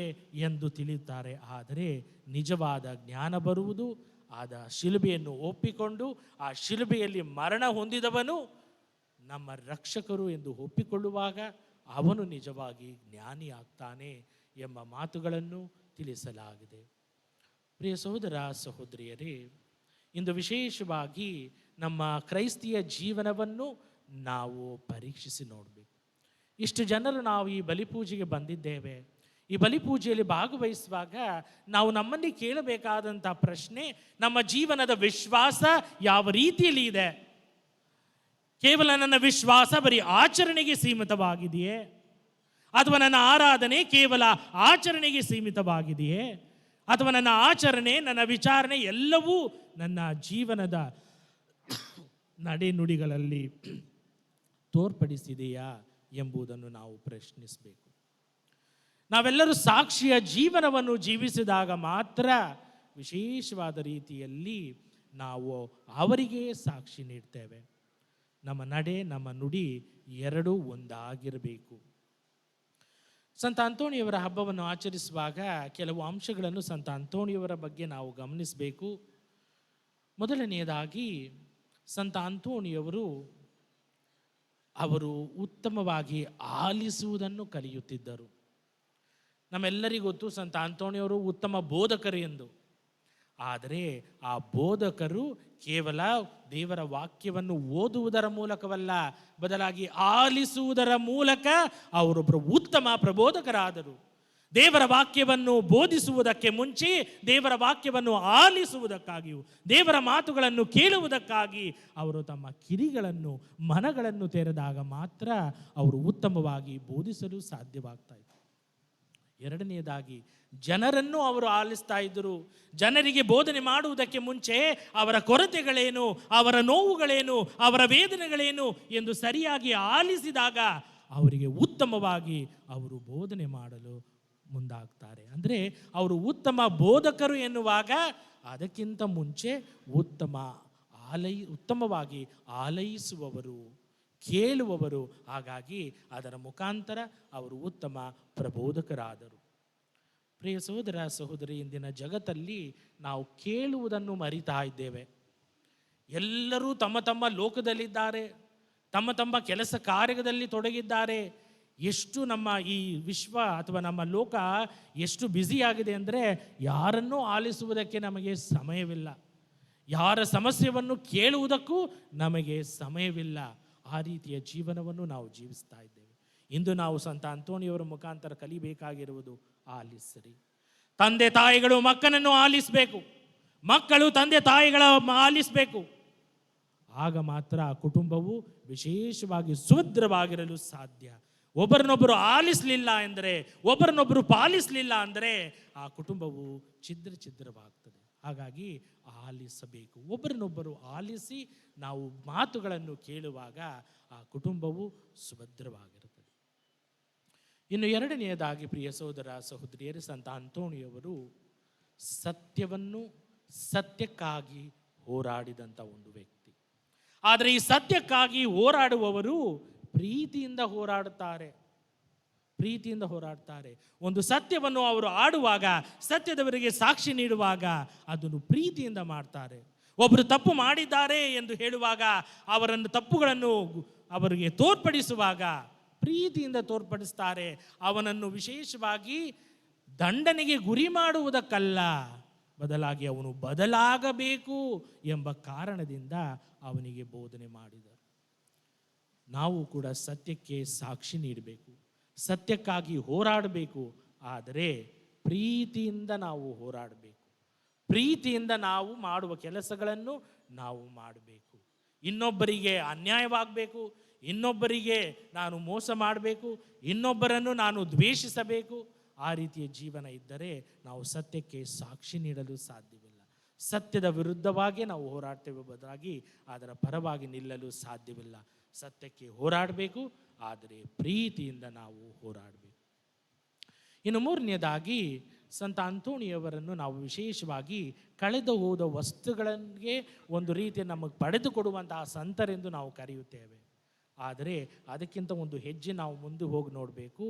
ಎಂದು ತಿಳಿಯುತ್ತಾರೆ. ಆದರೆ ನಿಜವಾದ ಜ್ಞಾನ ಬರುವುದು ಆದ ಶಿಲುಬೆಯನ್ನು ಒಪ್ಪಿಕೊಂಡು ಆ ಶಿಲುಬೆಯಲ್ಲಿ ಮರಣ ಹೊಂದಿದವನು ನಮ್ಮ ರಕ್ಷಕರು ಎಂದು ಒಪ್ಪಿಕೊಳ್ಳುವಾಗ ಅವನು ನಿಜವಾಗಿ ಜ್ಞಾನಿಯಾಗ್ತಾನೆ ಎಂಬ ಮಾತುಗಳನ್ನು ತಿಳಿಸಲಾಗಿದೆ. ಪ್ರಿಯ ಸಹೋದರ ಸಹೋದರಿಯರೇ, ಇಂದು ವಿಶೇಷವಾಗಿ ನಮ್ಮ ಕ್ರೈಸ್ತಿಯ ಜೀವನವನ್ನು ನಾವು ಪರೀಕ್ಷಿಸಿ ನೋಡಬೇಕು. ಇಷ್ಟು ಜನರು ನಾವು ಈ ಬಲಿಪೂಜೆಗೆ ಬಂದಿದ್ದೇವೆ. ಈ ಬಲಿಪೂಜೆಯಲ್ಲಿ ಭಾಗವಹಿಸುವಾಗ ನಾವು ನಮ್ಮನ್ನೇ ಕೇಳಬೇಕಾದಂಥ ಪ್ರಶ್ನೆ, ನಮ್ಮ ಜೀವನದ ವಿಶ್ವಾಸ ಯಾವ ರೀತಿಯಲ್ಲಿ ಇದೆ? ಕೇವಲ ನನ್ನ ವಿಶ್ವಾಸ ಬರೀ ಆಚರಣೆಗೆ ಸೀಮಿತವಾಗಿದೆಯೇ? ಅಥವಾ ನನ್ನ ಆರಾಧನೆ ಕೇವಲ ಆಚರಣೆಗೆ ಸೀಮಿತವಾಗಿದೆಯೇ? ಅಥವಾ ನನ್ನ ಆಚರಣೆ, ನನ್ನ ವಿಚಾರಣೆ ಎಲ್ಲವೂ ನನ್ನ ಜೀವನದ ನಡೆನುಡಿಗಳಲ್ಲಿ ತೋರ್ಪಡಿಸಿದೆಯಾ ಎಂಬುದನ್ನು ನಾವು ಪ್ರಶ್ನಿಸಬೇಕು. ನಾವೆಲ್ಲರೂ ಸಾಕ್ಷಿಯ ಜೀವನವನ್ನು ಜೀವಿಸಿದಾಗ ಮಾತ್ರ ವಿಶೇಷವಾದ ರೀತಿಯಲ್ಲಿ ನಾವು ಅವರಿಗೆ ಸಾಕ್ಷಿ ನೀಡ್ತೇವೆ. ನಮ್ಮ ನಡೆ, ನಮ್ಮ ನುಡಿ ಎರಡೂ ಒಂದಾಗಿರಬೇಕು. ಸಂತ ಅಂತೋಣಿಯವರ ಹಬ್ಬವನ್ನು ಆಚರಿಸುವಾಗ ಕೆಲವು ಅಂಶಗಳನ್ನು ಸಂತ ಅಂತೋಣಿಯವರ ಬಗ್ಗೆ ನಾವು ಗಮನಿಸಬೇಕು. ಮೊದಲನೆಯದಾಗಿ ಸಂತ ಅಂತೋಣಿಯವರು ಉತ್ತಮವಾಗಿ ಆಲಿಸುವುದನ್ನು ಕಲಿಯುತ್ತಿದ್ದರು. ನಮ್ಮೆಲ್ಲರಿಗೂ ಗೊತ್ತು ಸಂತ ಅಂತೋಣಿಯವರು ಉತ್ತಮ ಬೋಧಕರು ಎಂದು. ಆದರೆ ಆ ಬೋಧಕರು ಕೇವಲ ದೇವರ ವಾಕ್ಯವನ್ನು ಓದುವುದರ ಮೂಲಕವಲ್ಲ, ಬದಲಾಗಿ ಆಲಿಸುವುದರ ಮೂಲಕ ಅವರೊಬ್ಬರು ಉತ್ತಮ ಪ್ರಬೋಧಕರಾದರು. ದೇವರ ವಾಕ್ಯವನ್ನು ಬೋಧಿಸುವುದಕ್ಕೆ ಮುಂಚೆ ದೇವರ ವಾಕ್ಯವನ್ನು ಆಲಿಸುವುದಕ್ಕಾಗಿಯೂ ದೇವರ ಮಾತುಗಳನ್ನು ಕೇಳುವುದಕ್ಕಾಗಿ ಅವರು ತಮ್ಮ ಕಿವಿಗಳನ್ನು ಮನಗಳನ್ನು ತೆರೆದಾಗ ಮಾತ್ರ ಅವರು ಉತ್ತಮವಾಗಿ ಬೋಧಿಸಲು ಸಾಧ್ಯವಾಗ್ತಾ ಇತ್ತು. ಎರಡನೆಯದಾಗಿ ಜನರನ್ನು ಅವರು ಆಲಿಸ್ತಾ ಇದ್ದರು. ಜನರಿಗೆ ಬೋಧನೆ ಮಾಡುವುದಕ್ಕೆ ಮುಂಚೆ ಅವರ ಕೊರತೆಗಳೇನು, ಅವರ ನೋವುಗಳೇನು, ಅವರ ವೇದನೆಗಳೇನು ಎಂದು ಸರಿಯಾಗಿ ಆಲಿಸಿದಾಗ ಅವರಿಗೆ ಉತ್ತಮವಾಗಿ ಅವರು ಬೋಧನೆ ಮಾಡಲು ಮುಂದಾಗ್ತಾರೆ. ಅಂದರೆ ಅವರು ಉತ್ತಮ ಬೋಧಕರು ಎನ್ನುವಾಗ ಅದಕ್ಕಿಂತ ಮುಂಚೆ ಉತ್ತಮವಾಗಿ ಆಲೈಸುವವರು, ಕೇಳುವವರು. ಹಾಗಾಗಿ ಅದರ ಮುಖಾಂತರ ಅವರು ಉತ್ತಮ ಪ್ರಬೋಧಕರಾದರು. ಪ್ರಿಯ ಸಹೋದರ ಸಹೋದರಿ, ಇಂದಿನ ಜಗತ್ತಲ್ಲಿ ನಾವು ಕೇಳುವುದನ್ನು ಮರಿತಾ ಇದ್ದೇವೆ. ಎಲ್ಲರೂ ತಮ್ಮ ತಮ್ಮ ಲೋಕದಲ್ಲಿದ್ದಾರೆ, ತಮ್ಮ ತಮ್ಮ ಕೆಲಸ ಕಾರ್ಯದಲ್ಲಿ ತೊಡಗಿದ್ದಾರೆ. ಎಷ್ಟು ನಮ್ಮ ಈ ವಿಶ್ವ ಅಥವಾ ನಮ್ಮ ಲೋಕ ಎಷ್ಟು ಬ್ಯುಸಿಯಾಗಿದೆ ಅಂದರೆ ಯಾರನ್ನೂ ಆಲಿಸುವುದಕ್ಕೆ ನಮಗೆ ಸಮಯವಿಲ್ಲ, ಯಾರ ಸಮಸ್ಯೆಯನ್ನು ಕೇಳುವುದಕ್ಕೂ ನಮಗೆ ಸಮಯವಿಲ್ಲ. ಆ ರೀತಿಯ ಜೀವನವನ್ನು ನಾವು ಜೀವಿಸ್ತಾ ಇದ್ದೇವೆ. ಇಂದು ನಾವು ಸಂತ ಅಂತೋಣಿಯವರ ಮುಖಾಂತರ ಕಲಿಬೇಕಾಗಿರುವುದು ಆಲಿಸಿರಿ. ತಂದೆ ತಾಯಿಗಳು ಮಕ್ಕಳನ್ನು ಆಲಿಸಬೇಕು, ಮಕ್ಕಳು ತಂದೆ ತಾಯಿಗಳ ಆಲಿಸಬೇಕು. ಆಗ ಮಾತ್ರ ಆ ಕುಟುಂಬವು ವಿಶೇಷವಾಗಿ ಸುಭದ್ರವಾಗಿರಲು ಸಾಧ್ಯ. ಒಬ್ಬರನ್ನೊಬ್ಬರು ಆಲಿಸಲಿಲ್ಲ ಎಂದರೆ, ಒಬ್ಬರನ್ನೊಬ್ಬರು ಪಾಲಿಸಲಿಲ್ಲ ಅಂದರೆ ಆ ಕುಟುಂಬವು ಛಿದ್ರವಾಗ್ತದೆ. ಹಾಗಾಗಿ ಆಲಿಸಬೇಕು. ಒಬ್ಬರನ್ನೊಬ್ಬರು ಆಲಿಸಿ ನಾವು ಮಾತುಗಳನ್ನು ಕೇಳುವಾಗ ಆ ಕುಟುಂಬವು ಸುಭದ್ರವಾಗಿರುತ್ತದೆ. ಇನ್ನು ಎರಡನೆಯದಾಗಿ ಪ್ರಿಯ ಸಹೋದರ ಸಹೋದರಿಯರೇ, ಸಂತ ಅಂತೋಣಿಯವರು ಸತ್ಯವನ್ನು ಸತ್ಯಕ್ಕಾಗಿ ಹೋರಾಡಿದಂಥ ಒಂದು ವ್ಯಕ್ತಿ. ಆದರೆ ಈ ಸತ್ಯಕ್ಕಾಗಿ ಹೋರಾಡುವವರು ಪ್ರೀತಿಯಿಂದ ಹೋರಾಡ್ತಾರೆ. ಒಂದು ಸತ್ಯವನ್ನು ಅವರು ಆಡುವಾಗ, ಸತ್ಯದವರಿಗೆ ಸಾಕ್ಷಿ ನೀಡುವಾಗ ಅದನ್ನು ಪ್ರೀತಿಯಿಂದ ಮಾಡ್ತಾರೆ. ಒಬ್ಬರು ತಪ್ಪು ಮಾಡಿದ್ದಾರೆ ಎಂದು ಹೇಳುವಾಗ ಅವರನ್ನು ತಪ್ಪುಗಳನ್ನು ಅವರಿಗೆ ತೋರ್ಪಡಿಸುವಾಗ ಪ್ರೀತಿಯಿಂದ ತೋರ್ಪಡಿಸ್ತಾರೆ. ಅವನನ್ನು ವಿಶೇಷವಾಗಿ ದಂಡನೆಗೆ ಗುರಿ ಮಾಡುವುದಕ್ಕಲ್ಲ, ಬದಲಾಗಿ ಅವನು ಬದಲಾಗಬೇಕು ಎಂಬ ಕಾರಣದಿಂದ ಅವನಿಗೆ ಬೋಧನೆ ಮಾಡಿದರು. ನಾವು ಕೂಡ ಸತ್ಯಕ್ಕೆ ಸಾಕ್ಷಿ ನೀಡಬೇಕು, ಸತ್ಯಕ್ಕಾಗಿ ಹೋರಾಡಬೇಕು. ಆದರೆ ಪ್ರೀತಿಯಿಂದ ನಾವು ಹೋರಾಡಬೇಕು, ಪ್ರೀತಿಯಿಂದ ನಾವು ಮಾಡುವ ಕೆಲಸಗಳನ್ನು ನಾವು ಮಾಡಬೇಕು. ಇನ್ನೊಬ್ಬರಿಗೆ ಅನ್ಯಾಯವಾಗಬೇಕು, ಇನ್ನೊಬ್ಬರಿಗೆ ನಾನು ಮೋಸ ಮಾಡಬೇಕು, ಇನ್ನೊಬ್ಬರನ್ನು ನಾನು ದ್ವೇಷಿಸಬೇಕು, ಆ ರೀತಿಯ ಜೀವನ ಇದ್ದರೆ ನಾವು ಸತ್ಯಕ್ಕೆ ಸಾಕ್ಷಿ ನೀಡಲು ಸಾಧ್ಯವಿಲ್ಲ. ಸತ್ಯದ ವಿರುದ್ಧವಾಗಿ ನಾವು ಹೋರಾಡ್ತೇವೆ, ಬದಲಾಗಿ ಅದರ ಪರವಾಗಿ ನಿಲ್ಲಲು ಸಾಧ್ಯವಿಲ್ಲ. ಸತ್ಯಕ್ಕೆ ಹೋರಾಡಬೇಕು, ಆದರೆ ಪ್ರೀತಿಯಿಂದ ನಾವು ಹೋರಾಡಬೇಕು. ಇನ್ನು ಮೂರನೆಯದಾಗಿ ಸಂತ ಅಂತೋಣಿಯವರನ್ನು ನಾವು ವಿಶೇಷವಾಗಿ ಕಳೆದು ಹೋದ ವಸ್ತುಗಳಿಗೆ ಒಂದು ರೀತಿ ನಮಗೆ ಪಡೆದುಕೊಡುವಂತಹ ಸಂತರೆಂದು ನಾವು ಕರೆಯುತ್ತೇವೆ. ಆದರೆ ಅದಕ್ಕಿಂತ ಒಂದು ಹೆಜ್ಜೆ ನಾವು ಮುಂದೆ ಹೋಗಿ ನೋಡಬೇಕು.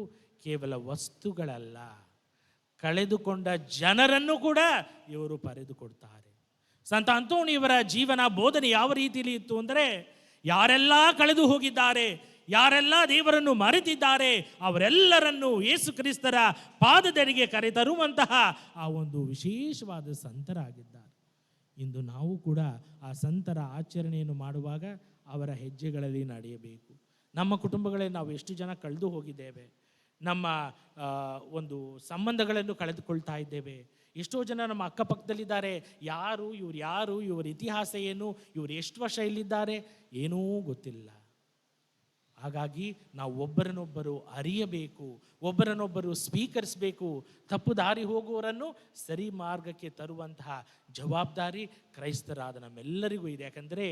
ಕೇವಲ ವಸ್ತುಗಳಲ್ಲ, ಕಳೆದುಕೊಂಡ ಜನರನ್ನು ಕೂಡ ಇವರು ಪಡೆದುಕೊಡ್ತಾರೆ. ಸಂತ ಅಂತೋಣಿಯವರ ಜೀವನ ಬೋಧನೆ ಯಾವ ರೀತಿಯಲ್ಲಿ ಇತ್ತು ಅಂದರೆ, ಯಾರೆಲ್ಲ ಕಳೆದು ಹೋಗಿದ್ದಾರೆ, ಯಾರೆಲ್ಲ ದೇವರನ್ನು ಮರೆತಿದ್ದಾರೆ, ಅವರೆಲ್ಲರನ್ನು ಯೇಸು ಕ್ರಿಸ್ತರ ಪಾದದಡಿಗೆ ಕರೆತರುವಂತಹ ಆ ಒಂದು ವಿಶೇಷವಾದ ಸಂತರಾಗಿದ್ದಾರೆ. ಇಂದು ನಾವು ಕೂಡ ಆ ಸಂತರ ಆಚರಣೆಯನ್ನು ಮಾಡುವಾಗ ಅವರ ಹೆಜ್ಜೆಗಳಲ್ಲಿ ನಡೆಯಬೇಕು. ನಮ್ಮ ಕುಟುಂಬಗಳಲ್ಲಿ ನಾವು ಎಷ್ಟು ಜನ ಕಳೆದು ಹೋಗಿದ್ದೇವೆ, ನಮ್ಮ ಒಂದು ಸಂಬಂಧಗಳನ್ನು ಕಳೆದುಕೊಳ್ತಾ ಇದ್ದೇವೆ. ಎಷ್ಟೋ ಜನ ನಮ್ಮ ಅಕ್ಕಪಕ್ಕದಲ್ಲಿದ್ದಾರೆ, ಇವರ ಇತಿಹಾಸ ಏನು, ಇವರು ಎಷ್ಟು ವರ್ಷ ಇಲ್ಲಿದ್ದಾರೆ ಏನೂ ಗೊತ್ತಿಲ್ಲ. ಹಾಗಾಗಿ ನಾವು ಒಬ್ಬರನ್ನೊಬ್ಬರು ಅರಿಯಬೇಕು, ಒಬ್ಬರನ್ನೊಬ್ಬರು ಸ್ವೀಕರಿಸಬೇಕು. ತಪ್ಪು ದಾರಿ ಹೋಗುವವರನ್ನು ಸರಿ ಮಾರ್ಗಕ್ಕೆ ತರುವಂತಹ ಜವಾಬ್ದಾರಿ ಕ್ರೈಸ್ತರಾದ ನಮ್ಮೆಲ್ಲರಿಗೂ ಇದೆ. ಯಾಕಂದರೆ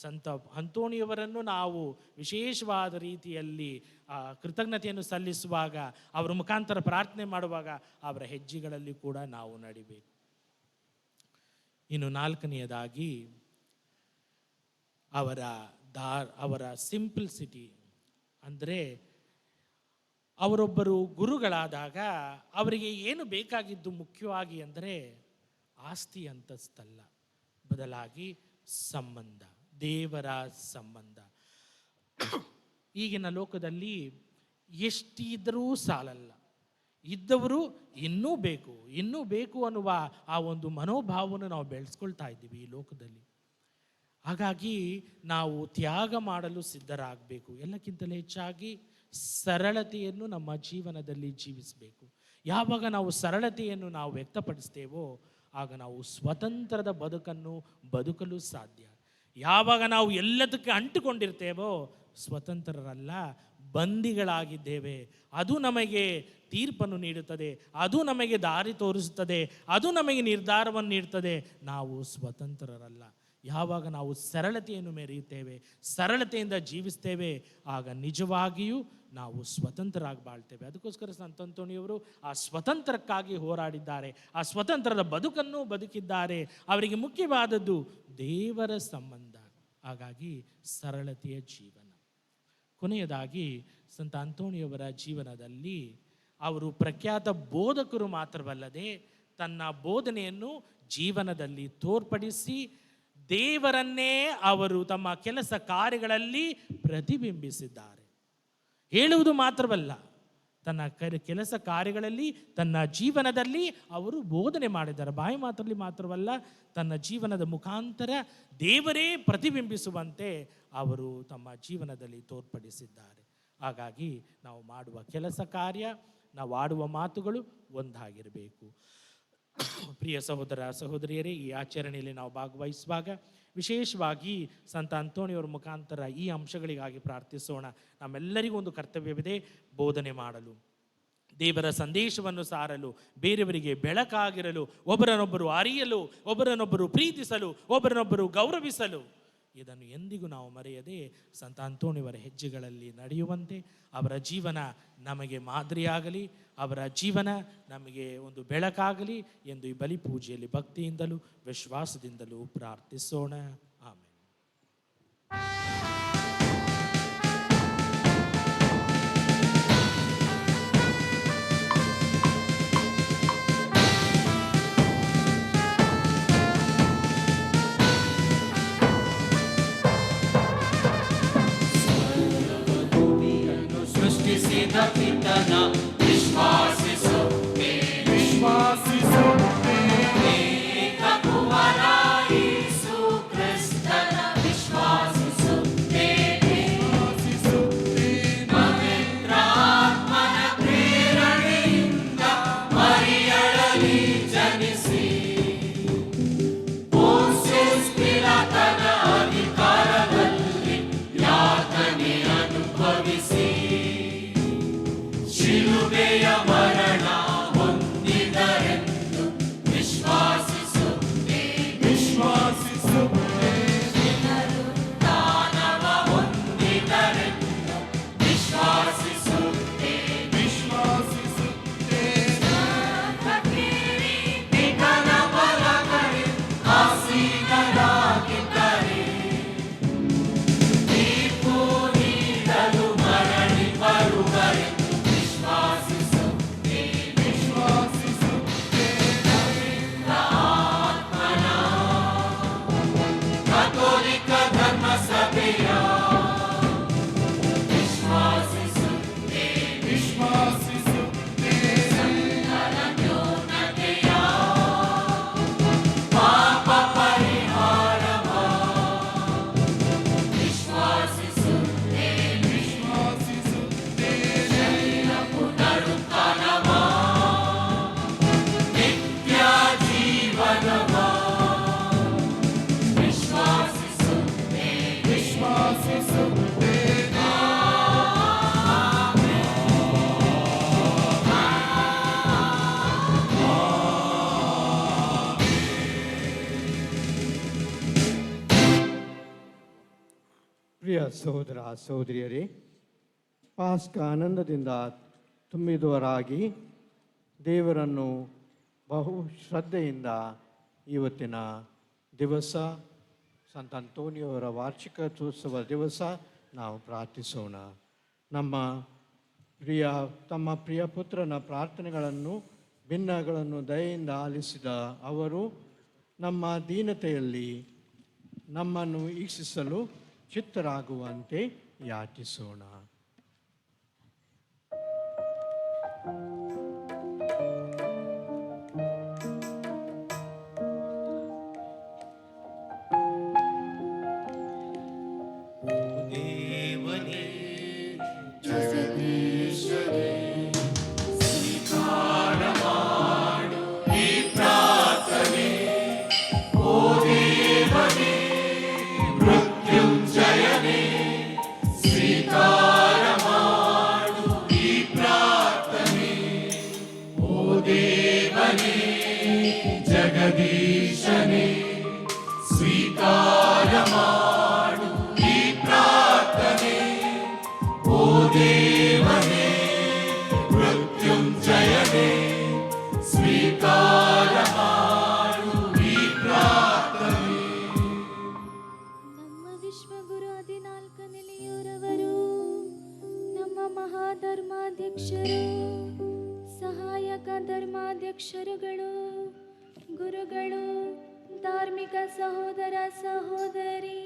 ಸಂತ ಅಂತೋಣಿಯವರನ್ನು ನಾವು ವಿಶೇಷವಾದ ರೀತಿಯಲ್ಲಿ ಕೃತಜ್ಞತೆಯನ್ನು ಸಲ್ಲಿಸುವಾಗ, ಅವರ ಮುಖಾಂತರ ಪ್ರಾರ್ಥನೆ ಮಾಡುವಾಗ ಅವರ ಹೆಜ್ಜೆಗಳಲ್ಲಿ ಕೂಡ ನಾವು ನಡಿಬೇಕು. ಇನ್ನು ನಾಲ್ಕನೆಯದಾಗಿ ಅವರ ಸಿಂಪಲ್ಸಿಟಿ, ಅಂದರೆ ಅವರೊಬ್ಬರು ಗುರುಗಳಾದಾಗ ಅವರಿಗೆ ಏನು ಬೇಕಾಗಿದ್ದು ಮುಖ್ಯವಾಗಿ ಅಂದರೆ ಆಸ್ತಿ ಅಂತಸ್ತಲ್ಲ, ಬದಲಾಗಿ ಸಂಬಂಧ, ದೇವರ ಸಂಬಂಧ. ಈಗಿನ ಲೋಕದಲ್ಲಿ ಎಷ್ಟಿದ್ದರೂ ಸಾಲಲ್ಲ, ಇದ್ದವರು ಇನ್ನೂ ಬೇಕು ಅನ್ನುವ ಆ ಒಂದು ಮನೋಭಾವವನ್ನು ನಾವು ಬೆಳೆಸ್ಕೊಳ್ತಾ ಇದ್ದೀವಿ ಈ ಲೋಕದಲ್ಲಿ. ಹಾಗಾಗಿ ನಾವು ತ್ಯಾಗ ಮಾಡಲು ಸಿದ್ಧರಾಗಬೇಕು. ಎಲ್ಲಕ್ಕಿಂತಲೂ ಹೆಚ್ಚಾಗಿ ಸರಳತೆಯನ್ನು ನಮ್ಮ ಜೀವನದಲ್ಲಿ ಜೀವಿಸಬೇಕು. ಯಾವಾಗ ನಾವು ಸರಳತೆಯನ್ನು ನಾವು ವ್ಯಕ್ತಪಡಿಸ್ತೇವೋ ಆಗ ನಾವು ಸ್ವತಂತ್ರದ ಬದುಕನ್ನು ಬದುಕಲು ಸಾಧ್ಯ. ಯಾವಾಗ ನಾವು ಎಲ್ಲದಕ್ಕೆ ಅಂಟುಕೊಂಡಿರ್ತೇವೋ ಸ್ವತಂತ್ರರಲ್ಲ, ಬಂದಿಗಳಾಗಿದ್ದೇವೆ. ಅದು ನಮಗೆ ತೀರ್ಪನ್ನು ನೀಡುತ್ತದೆ, ಅದು ನಮಗೆ ದಾರಿ ತೋರಿಸುತ್ತದೆ, ಅದು ನಮಗೆ ನಿರ್ಧಾರವನ್ನು ನೀಡುತ್ತದೆ. ನಾವು ಸ್ವತಂತ್ರರಲ್ಲ. ಯಾವಾಗ ನಾವು ಸರಳತೆಯನ್ನು ಮೆರೆಯುತ್ತೇವೆ, ಸರಳತೆಯಿಂದ ಜೀವಿಸ್ತೇವೆ, ಆಗ ನಿಜವಾಗಿಯೂ ನಾವು ಸ್ವತಂತ್ರರಾಗಿ ಬಾಳ್ತೇವೆ. ಅದಕ್ಕೋಸ್ಕರ ಸಂತ ಅಂತೋಣಿಯವರು ಆ ಸ್ವತಂತ್ರಕ್ಕಾಗಿ ಹೋರಾಡಿದ್ದಾರೆ, ಆ ಸ್ವತಂತ್ರದ ಬದುಕನ್ನು ಬದುಕಿದ್ದಾರೆ. ಅವರಿಗೆ ಮುಖ್ಯವಾದದ್ದು ದೇವರ ಸಂಬಂಧ, ಹಾಗಾಗಿ ಸರಳತೆಯ ಜೀವನ. ಕೊನೆಯದಾಗಿ ಸಂತ ಅಂತೋಣಿಯವರ ಜೀವನದಲ್ಲಿ ಅವರು ಪ್ರಖ್ಯಾತ ಬೋಧಕರು ಮಾತ್ರವಲ್ಲದೆ ತನ್ನ ಬೋಧನೆಯನ್ನು ಜೀವನದಲ್ಲಿ ತೋರ್ಪಡಿಸಿ ದೇವರನ್ನೇ ಅವರು ತಮ್ಮ ಕೆಲಸ ಕಾರ್ಯಗಳಲ್ಲಿ ಪ್ರತಿಬಿಂಬಿಸಿದ್ದಾರೆ. ಹೇಳುವುದು ಮಾತ್ರವಲ್ಲ, ತನ್ನ ಕೆಲಸ ಕಾರ್ಯಗಳಲ್ಲಿ, ತನ್ನ ಜೀವನದಲ್ಲಿ ಅವರು ಬೋಧನೆ ಮಾಡಿದ್ದಾರೆ. ಬಾಯಿ ಮಾತ್ರದಲ್ಲಿ ಮಾತ್ರವಲ್ಲ, ತನ್ನ ಜೀವನದ ಮುಖಾಂತರ ದೇವರೇ ಪ್ರತಿಬಿಂಬಿಸುವಂತೆ ಅವರು ತಮ್ಮ ಜೀವನದಲ್ಲಿ ತೋರ್ಪಡಿಸಿದ್ದಾರೆ. ಹಾಗಾಗಿ ನಾವು ಮಾಡುವ ಕೆಲಸ ಕಾರ್ಯ, ನಾವು ಆಡುವ ಮಾತುಗಳು ಒಂದಾಗಿರಬೇಕು. ಪ್ರಿಯ ಸಹೋದರ ಸಹೋದರಿಯರೇ, ಈ ಆಚರಣೆಯಲ್ಲಿ ನಾವು ಭಾಗವಹಿಸುವಾಗ ವಿಶೇಷವಾಗಿ ಸಂತ ಅಂತೋಣಿಯವರ ಮುಖಾಂತರ ಈ ಅಂಶಗಳಿಗಾಗಿ ಪ್ರಾರ್ಥಿಸೋಣ. ನಮ್ಮೆಲ್ಲರಿಗೂ ಒಂದು ಕರ್ತವ್ಯವಿದೆ, ಬೋಧನೆ ಮಾಡಲು, ದೇವರ ಸಂದೇಶವನ್ನು ಸಾರಲು, ಬೇರೆಯವರಿಗೆ ಬೆಳಕಾಗಿರಲು, ಒಬ್ಬರನ್ನೊಬ್ಬರು ಅರಿಯಲು, ಒಬ್ಬರನ್ನೊಬ್ಬರು ಪ್ರೀತಿಸಲು, ಒಬ್ಬರನ್ನೊಬ್ಬರು ಗೌರವಿಸಲು. ಇದನ್ನು ಎಂದಿಗೂ ನಾವು ಮರೆಯದೆ ಸಂತ ಅಂತೋಣಿಯವರ ಹೆಜ್ಜೆಗಳಲ್ಲಿ ನಡೆಯುವಂತೆ ಅವರ ಜೀವನ ನಮಗೆ ಮಾದರಿಯಾಗಲಿ, ಅವರ ಜೀವನ ನಮಗೆ ಒಂದು ಬೆಳಕಾಗಲಿ ಎಂದು ಈ ಬಲಿ ಪೂಜೆಯಲ್ಲಿ ಭಕ್ತಿಯಿಂದಲೂ ವಿಶ್ವಾಸದಿಂದಲೂ ಪ್ರಾರ್ಥಿಸೋಣ. ಆಮೆನ್. ಸೃಷ್ಟಿಸಿದ ಪಿತನ ವಿಶ್ವಾಸಿಸುತ್ತೇನೆ, ಏಕಕುಮಾರ ಯೇಸು ಕ್ರಿಸ್ತನ ವಿಶ್ವಾಸಿಸುತ್ತೇನೆ, ಪವಿತ್ರ ಆತ್ಮನ ಪ್ರೇರಣೆಯಿಂದ ಮರಿಯಳಲಿ ಜನಿಸಿ ಪೋನ್ಸಿಯಸ್ ಪಿಲಾತನ ಅಧಿಕಾರದಲ್ಲಿ ಯಾತನೆ ಅನುಭವಿಸಿ ಶಿಲುಬೆಯ ಮರಣ ಹೊಂದಿದರೆ ಸಹೋದರ ಸಹೋದರಿಯರೇ, ಪಾಸ್ಕ ಆನಂದದಿಂದ ತುಂಬಿದವರಾಗಿ ದೇವರನ್ನು ಬಹು ಶ್ರದ್ಧೆಯಿಂದ ಇವತ್ತಿನ ದಿವಸ ಸಂತ ಅಂತೋನಿಯವರ ವಾರ್ಷಿಕೋತ್ಸವ ದಿವಸ ನಾವು ಪ್ರಾರ್ಥಿಸೋಣ. ತಮ್ಮ ಪ್ರಿಯ ಪುತ್ರನ ಪ್ರಾರ್ಥನೆಗಳನ್ನು ಭಿನ್ನಗಳನ್ನು ದಯೆಯಿಂದ ಆಲಿಸಿದ ಅವರು ನಮ್ಮ ದೀನತೆಯಲ್ಲಿ ನಮ್ಮನ್ನು ಈಕ್ಷಿಸಲು ಚಿತ್ತರಾಗುವಂತೆ ಯಾಚಿಸೋಣ. ಜಗದೀಶನೇ ಸ್ವೀಕಾರ ಮಾಡು ಈ ಪ್ರಾರ್ಥನೆ. ಓ ದೇವನೇ ಮೃತ್ಯುಂಜಯನೇ ಸ್ವೀಕಾರ ಮಾಡು ಈ ಪ್ರಾರ್ಥನೆ. ನಮ್ಮ ವಿಶ್ವಗುರು 14ನೆಲೆಯವರವರು ನಮ್ಮ ಮಹಾಧರ್ಮಾಧ್ಯಕ್ಷರು, ಸಹಾಯಕ ಧರ್ಮಾಧ್ಯಕ್ಷರುಗಳು, ಗುರುಗಳು, ಧಾರ್ಮಿಕ ಸಹೋದರ ಸಹೋದರಿಯರು,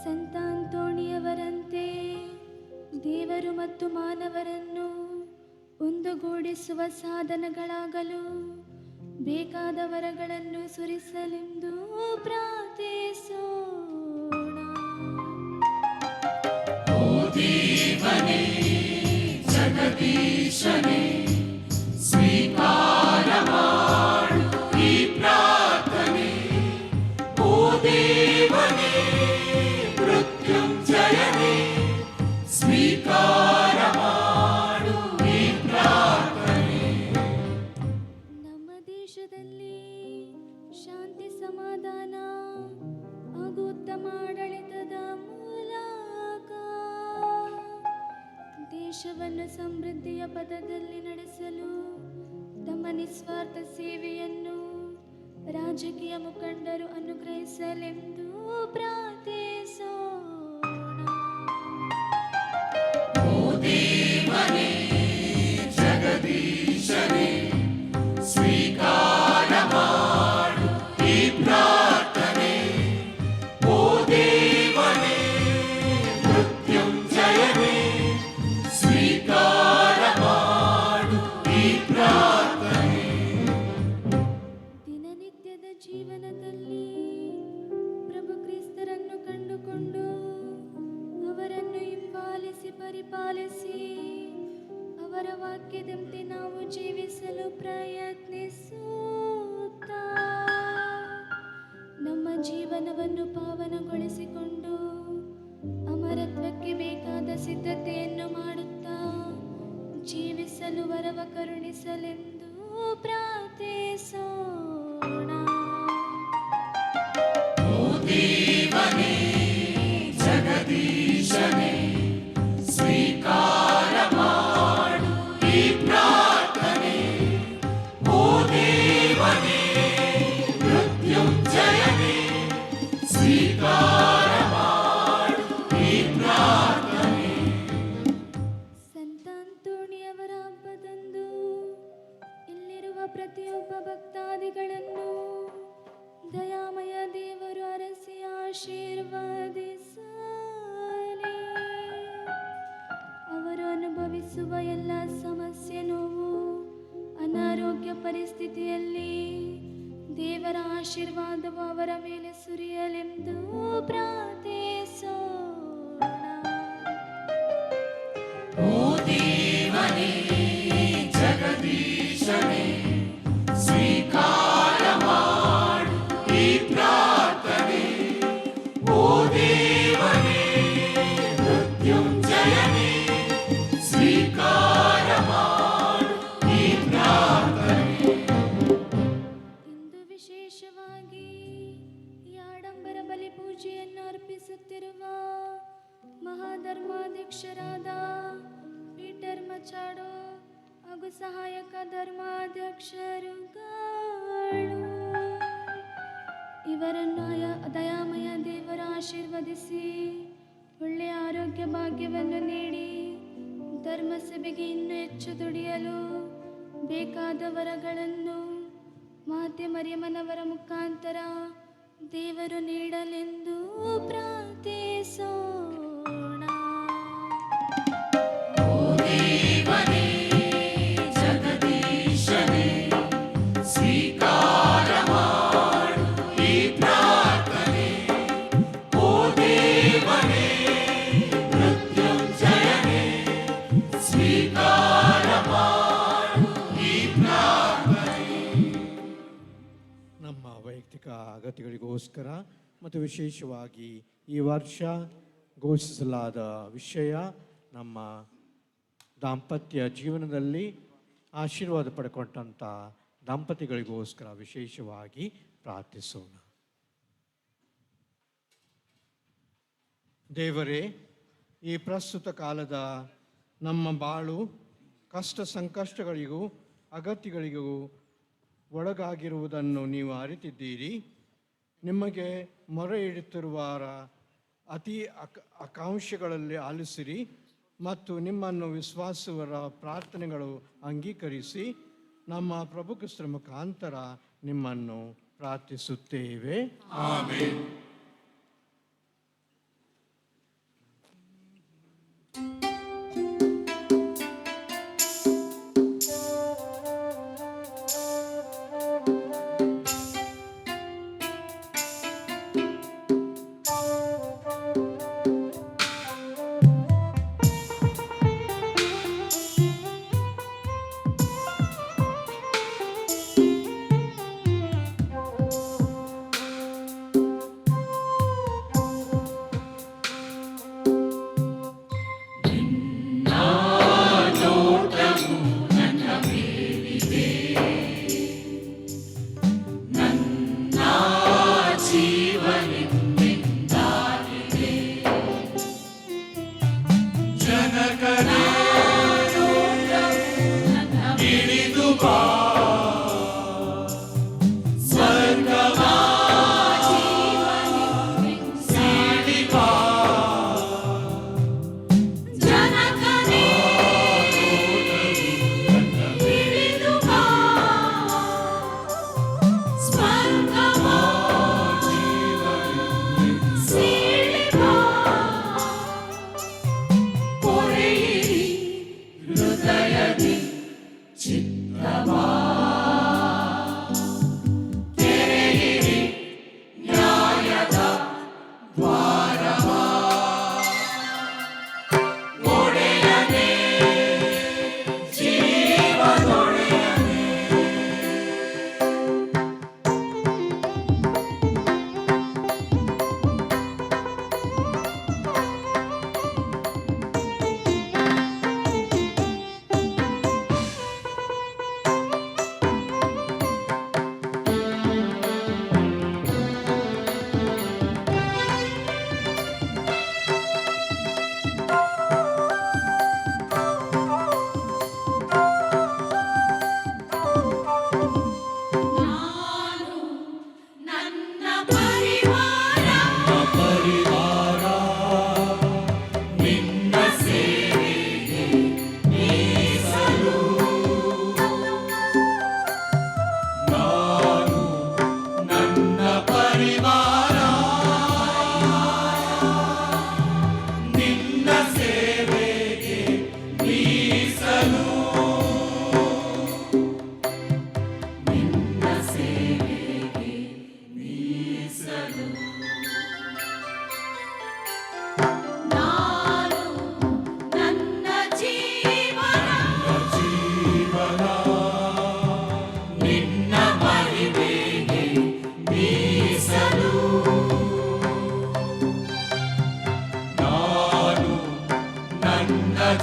ಸಂತ ಅಂತೋಣಿಯವರಂತೆ ದೇವರು ಮತ್ತು ಮಾನವರನ್ನು ಒಂದುಗೂಡಿಸುವ ಸಾಧನಗಳಾಗಲು ಬೇಕಾದ ವರಗಳನ್ನು ಸುರಿಸಲೆಂದು ಪ್ರಾರ್ಥಿಸೋಣ. ಓ ದೇವನೇ ಜಗದೀಶನೇ ಸ್ವೀಕಾರ ಮಾಡು ಈ ಪ್ರಾರ್ಥನೆ. ಓ ದೇವನೇ ಮೃತ್ಯುಂಜಯನೇ ಸ್ವೀಕಾರ ಮಾಡು ಈ ಪ್ರಾರ್ಥನೆ. ನಮ್ಮ ದೇಶದಲ್ಲಿ ಶಾಂತಿ ಸಮಾಧಾನ ಹಾಗೂ ಉತ್ತಮ ಆಡಳಿತದ ಮೂಲಕ ದೇಶವನ್ನು ಸಮೃದ್ಧಿಯ ಪಥದಲ್ಲಿ ನಡೆಸಲು ತಮ್ಮ ನಿಸ್ವಾರ್ಥ ಸೇವೆಯನ್ನು ರಾಜಕೀಯ ಮುಖಂಡರು ಅನುಗ್ರಹಿಸಲೆಂದು ಪ್ರಾರ್ಥಿಸೋಣ. ಓ ದೇವನೇ ಜಗದೀಶನೇ ಸ್ವೀಕಾರ ಮಾಡು ಈ ಪ್ರಾರ್ಥನೆ. ಓ ದೇವನೇ ಮೃತ್ಯುಂಜಯನೇ ಸ್ವೀಕಾರ ಮಾಡು ಈ ಪ್ರಾರ್ಥನೆ. ದಿನನಿತ್ಯದ ಜೀವನದಲ್ಲಿ ಪ್ರಭು ಕ್ರಿಸ್ತರನ್ನು ಕಂಡುಕೊಂಡು ಅವರನ್ನು ಹಿಂಬಾಲಿಸಿ ಪರಿಪಾಲಿಸಿ ಅವರ ವಾಕ್ಯದಂತೆ ನಾವು ಜೀವಿಸಲು ಪ್ರಯತ್ನಿಸುತ್ತಾ ನಮ್ಮ ಜೀವನವನ್ನು ಪಾವನಗೊಳಿಸಿಕೊಂಡು ಅಮರತ್ವಕ್ಕೆ ಬೇಕಾದ ಸಿದ್ಧತೆಯನ್ನು ಮಾಡುತ್ತಾ ಜೀವಿಸಲು ವರವ ಕರುಣಿಸಲೆಂದು ಪ್ರಾರ್ಥಿಸೋಣ. ಓ ದೇವನೇ ಜಗದೀಶನೇ ಸ್ವೀಕಾರ ಮಾಡು ಈ ಪ್ರಾರ್ಥನೆ. ಓ ದೇವನೇ ಮೃತ್ಯುಂಜಯನೇ ಸ್ವೀಕಾರ ಮಾಡು ಈ ಪ್ರಾರ್ಥನೆ. ಸಂತ ಅಂತೋಣಿಯವರ ಹಬ್ಬದಂದು ಇಲ್ಲಿರುವ ಪ್ರತಿಯೊಬ್ಬ ಭಕ್ತಾದಿಗಳನ್ನು ದಯಾಮಯ ದೇವರು ಅರಸಿ ಆಶೀರ್ವದಿಸಲಿ. ಅವರು ಅನುಭವಿಸುವ ಎಲ್ಲ ಸಮಸ್ಯೆ, ನೋವು, ಅನಾರೋಗ್ಯ ಪರಿಸ್ಥಿತಿಯಲ್ಲಿ ದೇವರ ಆಶೀರ್ವಾದವು ಅವರ ಮೇಲೆ ಸುರಿಯಲೆಂದು ಪ್ರಾರ್ಥಿಸೋಣ. ಓ ದೇವನೇ ಜಗದೀಶನೇ ಸ್ವೀಕಾರ ಮಾಡು ಈ ಪ್ರಾರ್ಥನೆ. ಓ ದೇವನೇ ಮೃತ್ಯುಂಜಯನೇ ಸ್ವೀಕಾರ ಮಾಡು ಈ ಪ್ರಾರ್ಥನೆ. ಇಂದು ವಿಶೇಷವಾಗಿ ಈ ಆಡಂಬರ ಬಲಿ ಪೂಜೆಯ ಧರ್ಮಾಧ್ಯಕ್ಷರಾದ ಪೀಟರ್ ಮಚಾಡೋ ಹಾಗೂ ಸಹಾಯಕ ಧರ್ಮಾಧ್ಯಕ್ಷರುಗಳು ಇವರನ್ನು ದಯಾಮಯ ದೇವರ ಆಶೀರ್ವದಿಸಿ ಒಳ್ಳೆಯ ಆರೋಗ್ಯ ಭಾಗ್ಯವನ್ನು ನೀಡಿ ಧರ್ಮಸಭೆಗೆ ಇನ್ನೂ ಹೆಚ್ಚು ದುಡಿಯಲು ಬೇಕಾದ ವರಗಳನ್ನು ಮಾತೆ ಮರಿಯಮ್ಮನವರ ಮುಖಾಂತರ ದೇವರು ನೀಡಲೆಂದು ಪ್ರಾರ್ಥಿಸೋಣ. ದೇವನೇ ಜಗದೀಶನೇ ಸ್ವೀಕಾರ ಮಾಡು ಈ ಪ್ರಾರ್ಥನೆ. ಓ ದೇವನೇ ಮೃತ್ಯುಂಜಯನೇ ಸ್ವೀಕಾರ ಮಾಡು ಈ ಪ್ರಾರ್ಥನೆ. ನಮ್ಮ ವೈಯಕ್ತಿಕ ಅಗತ್ಯಗಳಿಗೋಸ್ಕರ ಮತ್ತು ವಿಶೇಷವಾಗಿ ಈ ವರ್ಷ ಘೋಷಿಸಲಾದ ವಿಷಯ ನಮ್ಮ ದಾಂಪತ್ಯ ಜೀವನದಲ್ಲಿ ಆಶೀರ್ವಾದ ಪಡ್ಕೊಂಡಂಥ ದಂಪತಿಗಳಿಗೋಸ್ಕರ ವಿಶೇಷವಾಗಿ ಪ್ರಾರ್ಥಿಸೋಣ. ದೇವರೇ, ಈ ಪ್ರಸ್ತುತ ಕಾಲದ ನಮ್ಮ ಬಾಳು ಕಷ್ಟ ಸಂಕಷ್ಟಗಳಿಗೂ ಅಗತ್ಯಗಳಿಗೂ ಒಳಗಾಗಿರುವುದನ್ನು ನೀವು ಅರಿತಿದ್ದೀರಿ. ನಿಮಗೆ ಮೊರೆ ಇಡುತ್ತಿರುವವರ ಅತಿ ಆಕಾಂಕ್ಷೆಗಳಲ್ಲಿ ಆಲಿಸಿರಿ ಮತ್ತು ನಿಮ್ಮನ್ನು ವಿಶ್ವಾಸುವರ ಪ್ರಾರ್ಥನೆಗಳು ಅಂಗೀಕರಿಸಿ ನಮ್ಮ ಪ್ರಭು ಕ್ರಿಸ್ತರ ಮುಖಾಂತರ ನಿಮ್ಮನ್ನು ಪ್ರಾರ್ಥಿಸುತ್ತೇವೆ. ಆಮೆನ್.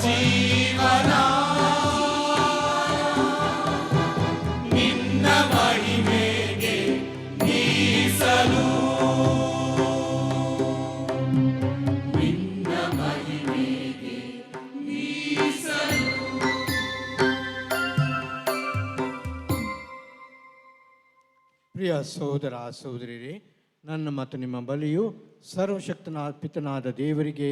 ಜೀವನ ನಿನ್ನ ಮಹಿಮೆಗೆ ಮೀಸಲು ನಿನ್ನ ಮಹಿಮೆ ಪ್ರಿಯ ಸಹೋದರ ಸಹೋದರಿಯರೇ, ನನ್ನ ಮತ್ತು ನಿಮ್ಮ ಬಲಿಯು ಸರ್ವಶಕ್ತನ ಪಿತನಾದ ದೇವರಿಗೆ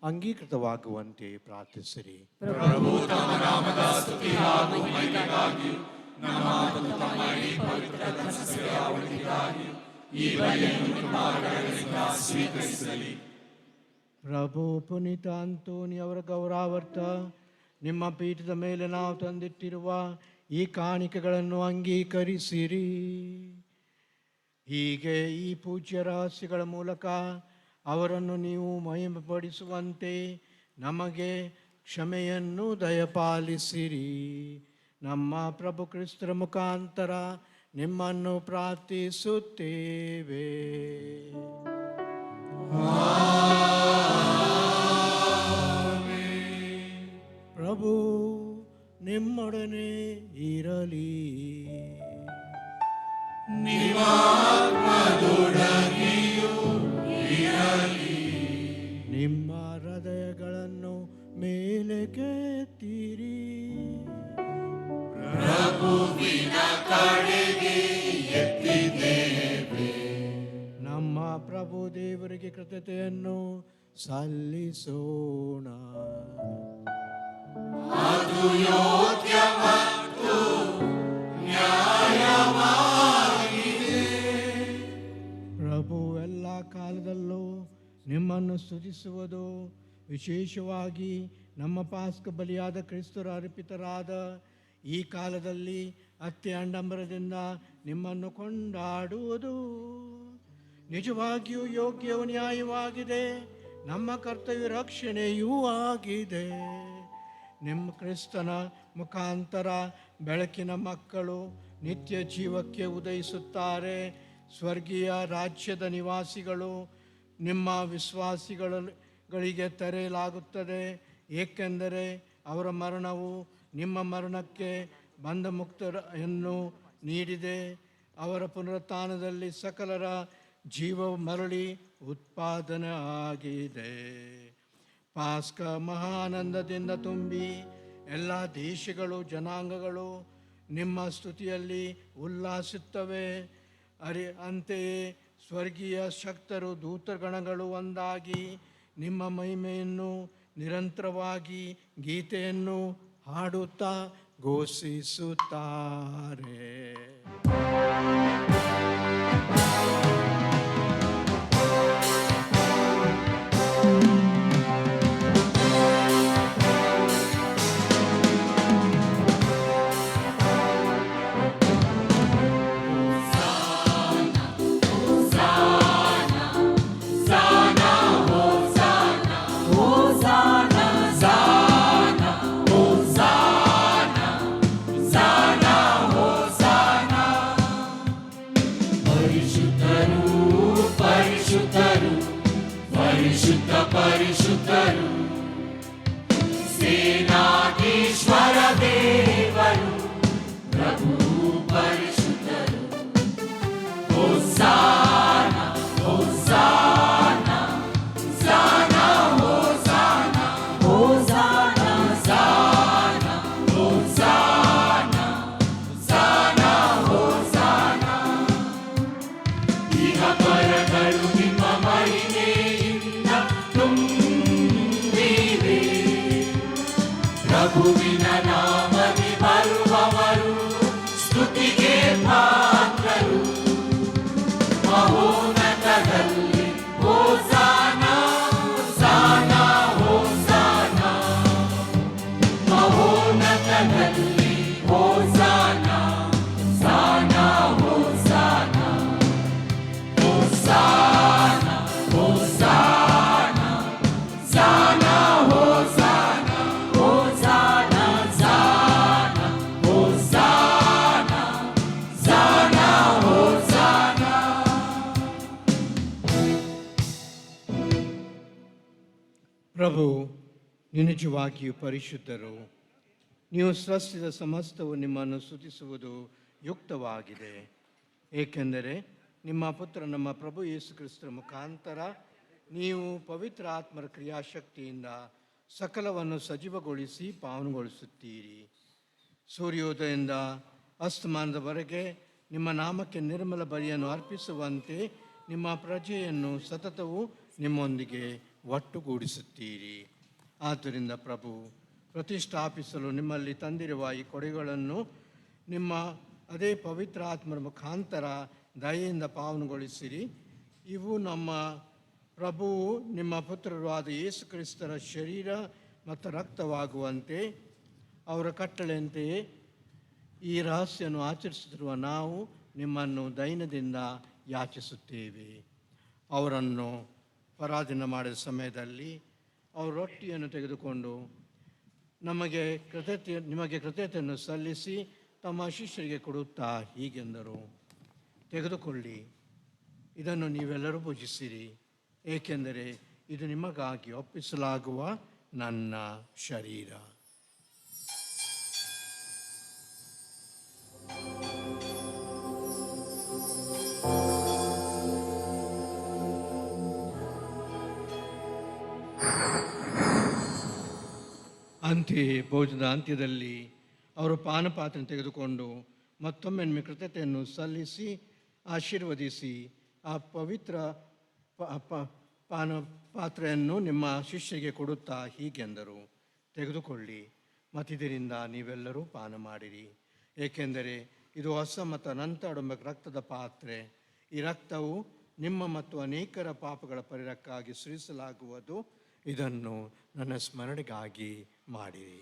ಅಂಗೀಕೃತವಾಗುವಂತೆ ಪ್ರಾರ್ಥಿಸಿರಿ. ಪ್ರಭು ತಮ್ಮ ನಾಮದ ಸ್ತುತಿ ಹಾಗೂ ಮಹಿಮೆಗಾಗಿ ನಮ್ಮ ಮತ್ತು ತಮ್ಮ ಈ ಪವಿತ್ರ ಧರ್ಮಸಭೆಯಾಗಿ ಈ ಬಲಿಯನ್ನು ನಿಮ್ಮ ಕರಗಳಿಂದ ಸ್ವೀಕರಿಸಲಿ. ಪ್ರಭು ಪುನೀತ ಅಂತೋನಿ ಅವರ ಗೌರವಾರ್ಥ ನಿಮ್ಮ ಪೀಠದ ಮೇಲೆ ನಾವು ತಂದಿಟ್ಟಿರುವ ಈ ಕಾಣಿಕೆಗಳನ್ನು ಅಂಗೀಕರಿಸಿರಿ. ಹೀಗೆ ಈ ಪೂಜ್ಯ ರಹಸ್ಯಗಳ ಮೂಲಕ ಅವರನ್ನು ನೀವು ಮಹಿಮೆಪಡಿಸುವಂತೆ ನಮಗೆ ಕ್ಷಮೆಯನ್ನು ದಯಪಾಲಿಸಿರಿ. ನಮ್ಮ ಪ್ರಭು ಕ್ರಿಸ್ತರ ಮುಖಾಂತರ ನಿಮ್ಮನ್ನು ಪ್ರಾರ್ಥಿಸುತ್ತೇವೆ. ಪ್ರಭು ನಿಮ್ಮೊಡನೆ ಇರಲಿ. ನಿಮ್ಮ ಹೃದಯಗಳನ್ನು ಮೇಲಕ್ಕೆತ್ತಿರಿ. ನಮ್ಮ ಪ್ರಭು ದೇವರಿಗೆ ಕೃತಜ್ಞತೆಯನ್ನು ಸಲ್ಲಿಸೋಣ. ಪ್ರಭು ಎಲ್ಲ ಕಾಲದಲ್ಲೂ ನಿಮ್ಮನ್ನು ಸ್ತುತಿಸುವುದು, ವಿಶೇಷವಾಗಿ ನಮ್ಮ ಪಾಸ್ಕ ಬಲಿಯಾದ ಕ್ರಿಸ್ತರ ಅರ್ಪಿತರಾದ ಈ ಕಾಲದಲ್ಲಿ ಅತ್ಯಂಡಂಬರದಿಂದ ನಿಮ್ಮನ್ನು ಕೊಂಡಾಡುವುದು ನಿಜವಾಗಿಯೂ ಯೋಗ್ಯವೂ ನ್ಯಾಯವಾಗಿದೆ, ನಮ್ಮ ಕರ್ತವ್ಯ ರಕ್ಷಣೆಯೂ ಆಗಿದೆ. ನಿಮ್ಮ ಕ್ರಿಸ್ತನ ಮುಖಾಂತರ ಬೆಳಕಿನ ಮಕ್ಕಳು ನಿತ್ಯ ಜೀವಕ್ಕೆ ಉದಯಿಸುತ್ತಾರೆ. ಸ್ವರ್ಗೀಯ ರಾಜ್ಯದ ನಿವಾಸಿಗಳು ನಿಮ್ಮ ವಿಶ್ವಾಸಿಗಳಿಗೆ ತೆರೆಯಲಾಗುತ್ತದೆ, ಏಕೆಂದರೆ ಅವರ ಮರಣವು ನಿಮ್ಮ ಮರಣಕ್ಕೆ ಬಂಧ ಮುಕ್ತರನ್ನು ನೀಡಿದೆ. ಅವರ ಪುನರುತ್ಥಾನದಲ್ಲಿ ಸಕಲರ ಜೀವ ಮರಳಿ ಉತ್ಪಾದನೆ ಆಗಿದೆ. ಪಾಸ್ಕ ಮಹಾನಂದದಿಂದ ತುಂಬಿ ಎಲ್ಲ ದೇಶಗಳು ಜನಾಂಗಗಳು ನಿಮ್ಮ ಸ್ತುತಿಯಲ್ಲಿ ಉಲ್ಲಾಸಿಸುತ್ತವೆ. ಅಂತೆಯೇ ಸ್ವರ್ಗೀಯ ಶಕ್ತರು ದೂತಗಣಗಳು ಒಂದಾಗಿ ನಿಮ್ಮ ಮಹಿಮೆಯನ್ನು ನಿರಂತರವಾಗಿ ಗೀತೆಯನ್ನು ಹಾಡುತ್ತಾ ಘೋಷಿಸುತ್ತಾರೆ. ಪರಿಶುದ್ಧರು ಸೇನಾಧೀಶ್ವರ ದೇವರು ಪ್ರಭು ಪರಿಶುದ್ಧರು. ಹೋಸಾನ ಹೋಸಾನ ಸಾನ ಹೋಸಾನ ಹೋಸಾನ ಸಾನ ಹೋಸಾನ ಸಾನ ಹೋಸಾನ. ಇಹ ಪರಗಳು ನಿಮ್ಮ ಮಹಿಮೆಯಿಂದ ತುಂಬಿವೆ. ಪ್ರಭುವಿನ ನಾಮದಿ ಬರುವವರು ಸ್ತುತಿಗೆ ಪಾತ್ರರು. ಮಹೋನ್ನತದಲ್ಲಿ ಹೋಸಾನ ಹೋಸಾನ ಹೋಸಾನ. ಮಹೋನ್ನತದಲ್ಲಿ ಹೋಸಾನ ಸಾನ ಹೋಸಾನ. ಹೋಸಾನ ಹೋಸಾನ ಸಾನ ಹೋಸಾನ. ಹೋಸಾನ ಸಾನ ಹೋಸಾನ ಸಾನ ಹೋಸಾನ. ಪ್ರಭು ನಿಜವಾಗಿಯೂ ಪರಿಶುದ್ಧರು. ನೀವು ಸೃಷ್ಟಿಸಿದ ಸಮಸ್ತವು ನಿಮ್ಮನ್ನು ಸ್ತುತಿಸುವುದು ಯುಕ್ತವಾಗಿದೆ, ಏಕೆಂದರೆ ನಿಮ್ಮ ಪುತ್ರ ನಮ್ಮ ಪ್ರಭು ಯೇಸು ಕ್ರಿಸ್ತರ ಮುಖಾಂತರ ನೀವು ಪವಿತ್ರ ಆತ್ಮರ ಕ್ರಿಯಾಶಕ್ತಿಯಿಂದ ಸಕಲವನ್ನು ಸಜೀವಗೊಳಿಸಿ ಪಾವನಗೊಳಿಸುತ್ತೀರಿ. ಸೂರ್ಯೋದಯದಿಂದ ಅಸ್ತಮಾನದವರೆಗೆ ನಿಮ್ಮ ನಾಮಕ್ಕೆ ನಿರ್ಮಲ ಬಲಿಯನ್ನು ಅರ್ಪಿಸುವಂತೆ ನಿಮ್ಮ ಪ್ರಜೆಯನ್ನು ಸತತವೂ ನಿಮ್ಮೊಂದಿಗೆ ಒಟ್ಟುಗೂಡಿಸುತ್ತೀರಿ. ಆದ್ದರಿಂದ ಪ್ರಭು, ಪ್ರತಿಷ್ಠಾಪಿಸಲು ನಿಮ್ಮಲ್ಲಿ ತಂದಿರುವ ಈ ಕೊಡೆಗಳನ್ನು ನಿಮ್ಮ ಅದೇ ಪವಿತ್ರ ಆತ್ಮರ ಮುಖಾಂತರ ದಯೆಯಿಂದ ಪಾವನಗೊಳಿಸಿರಿ. ಇವು ನಮ್ಮ ಪ್ರಭುವು ನಿಮ್ಮ ಪುತ್ರರು ಆದ ಯೇಸು ಕ್ರಿಸ್ತರ ಶರೀರ ಮತ್ತು ರಕ್ತವಾಗುವಂತೆ ಅವರ ಕಟ್ಟಳೆಯಂತೆಯೇ ಈ ರಹಸ್ಯವನ್ನು ಆಚರಿಸುತ್ತಿರುವ ನಾವು ನಿಮ್ಮನ್ನು ದೈನದಿಂದ ಯಾಚಿಸುತ್ತೇವೆ. ಅವರನ್ನು ಪರಾಧೀನ ಮಾಡಿದ ಸಮಯದಲ್ಲಿ ಅವರು ರೊಟ್ಟಿಯನ್ನು ತೆಗೆದುಕೊಂಡು ನಿಮಗೆ ಕೃತಜ್ಞತೆಯನ್ನು ಸಲ್ಲಿಸಿ ತಮ್ಮ ಶಿಷ್ಯರಿಗೆ ಕೊಡುತ್ತಾ ಹೀಗೆಂದರು, ತೆಗೆದುಕೊಳ್ಳಿ, ಇದನ್ನು ನೀವೆಲ್ಲರೂ ಭುಜಿಸಿರಿ, ಏಕೆಂದರೆ ಇದು ನಿಮಗಾಗಿ ಒಪ್ಪಿಸಲಾಗುವ ನನ್ನ ಶರೀರ. ಅಂತೆಯೇ ಭೋಜನದ ಅಂತ್ಯದಲ್ಲಿ ಅವರು ಪಾನಪಾತ್ರೆ ತೆಗೆದುಕೊಂಡು ಮತ್ತೊಮ್ಮೆ ನಿಮಗೆ ಕೃತಜ್ಞತೆಯನ್ನು ಸಲ್ಲಿಸಿ ಆಶೀರ್ವದಿಸಿ ಆ ಪವಿತ್ರ ಪಾನಪಾತ್ರೆಯನ್ನು ನಿಮ್ಮ ಶಿಷ್ಯರಿಗೆ ಕೊಡುತ್ತಾ ಹೀಗೆಂದರು, ತೆಗೆದುಕೊಳ್ಳಿ, ಮತ್ತಿದರಿಂದ ನೀವೆಲ್ಲರೂ ಪಾನ ಮಾಡಿರಿ, ಏಕೆಂದರೆ ಇದು ಹೊಸ ಮತ್ತು ಅನಂತ ಒಡಂಬಡಿಕೆ ರಕ್ತದ ಪಾತ್ರೆ. ಈ ರಕ್ತವು ನಿಮ್ಮ ಮತ್ತು ಅನೇಕರ ಪಾಪಗಳ ಪರಿಹಾರಕ್ಕಾಗಿ ಸುರಿಸಲಾಗುವುದು. ಇದನ್ನು ನನ್ನ ಸ್ಮರಣೆಗಾಗಿ ಮಾಡಿರಿ.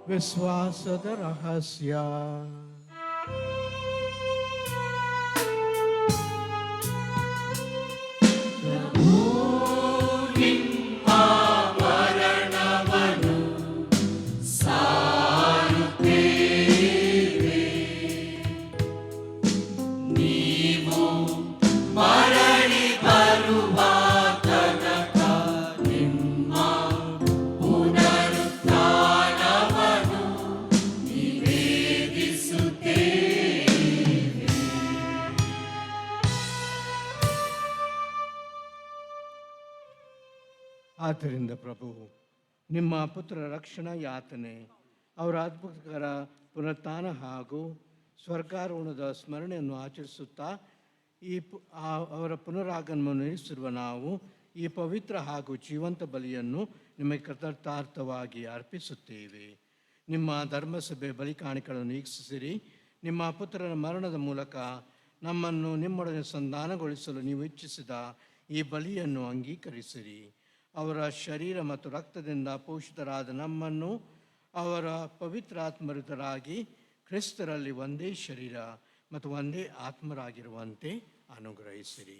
ವಿಶ್ವಾಸದ ರಹಸ್ಯ. ಆದ್ದರಿಂದ ಪ್ರಭು, ನಿಮ್ಮ ಪುತ್ರರ ರಕ್ಷಣಾ ಯಾತನೆ, ಅವರ ಅದ್ಭುತಕರ ಪುನರುತ್ಥಾನ ಹಾಗೂ ಸ್ವರ್ಗಾರೋಹಣದ ಸ್ಮರಣೆಯನ್ನು ಆಚರಿಸುತ್ತಾ ಅವರ ಪುನರಾಗಮನವನ್ನು ನಿಲ್ಲಿಸಿರುವ ನಾವು ಈ ಪವಿತ್ರ ಹಾಗೂ ಜೀವಂತ ಬಲಿಯನ್ನು ನಿಮಗೆ ಕೃತಾರ್ಥವಾಗಿ ಅರ್ಪಿಸುತ್ತೇವೆ. ನಿಮ್ಮ ಧರ್ಮಸಭೆ ಬಲಿ ಕಾಣಿಕೆಗಳನ್ನು ವೀಕ್ಷಿಸಿರಿ. ನಿಮ್ಮ ಪುತ್ರರ ಮರಣದ ಮೂಲಕ ನಮ್ಮನ್ನು ನಿಮ್ಮೊಡನೆ ಸಂಧಾನಗೊಳಿಸಲು ನೀವು ಇಚ್ಛಿಸಿದ ಈ ಬಲಿಯನ್ನು ಅಂಗೀಕರಿಸಿರಿ. ಅವರ ಶರೀರ ಮತ್ತು ರಕ್ತದಿಂದ ಪೋಷಿತರಾದ ನಮ್ಮನ್ನು ಅವರ ಪವಿತ್ರಾತ್ಮರಿತರಾಗಿ ಕ್ರಿಸ್ತರಲ್ಲಿ ಒಂದೇ ಶರೀರ ಮತ್ತು ಒಂದೇ ಆತ್ಮರಾಗಿರುವಂತೆ ಅನುಗ್ರಹಿಸಿರಿ.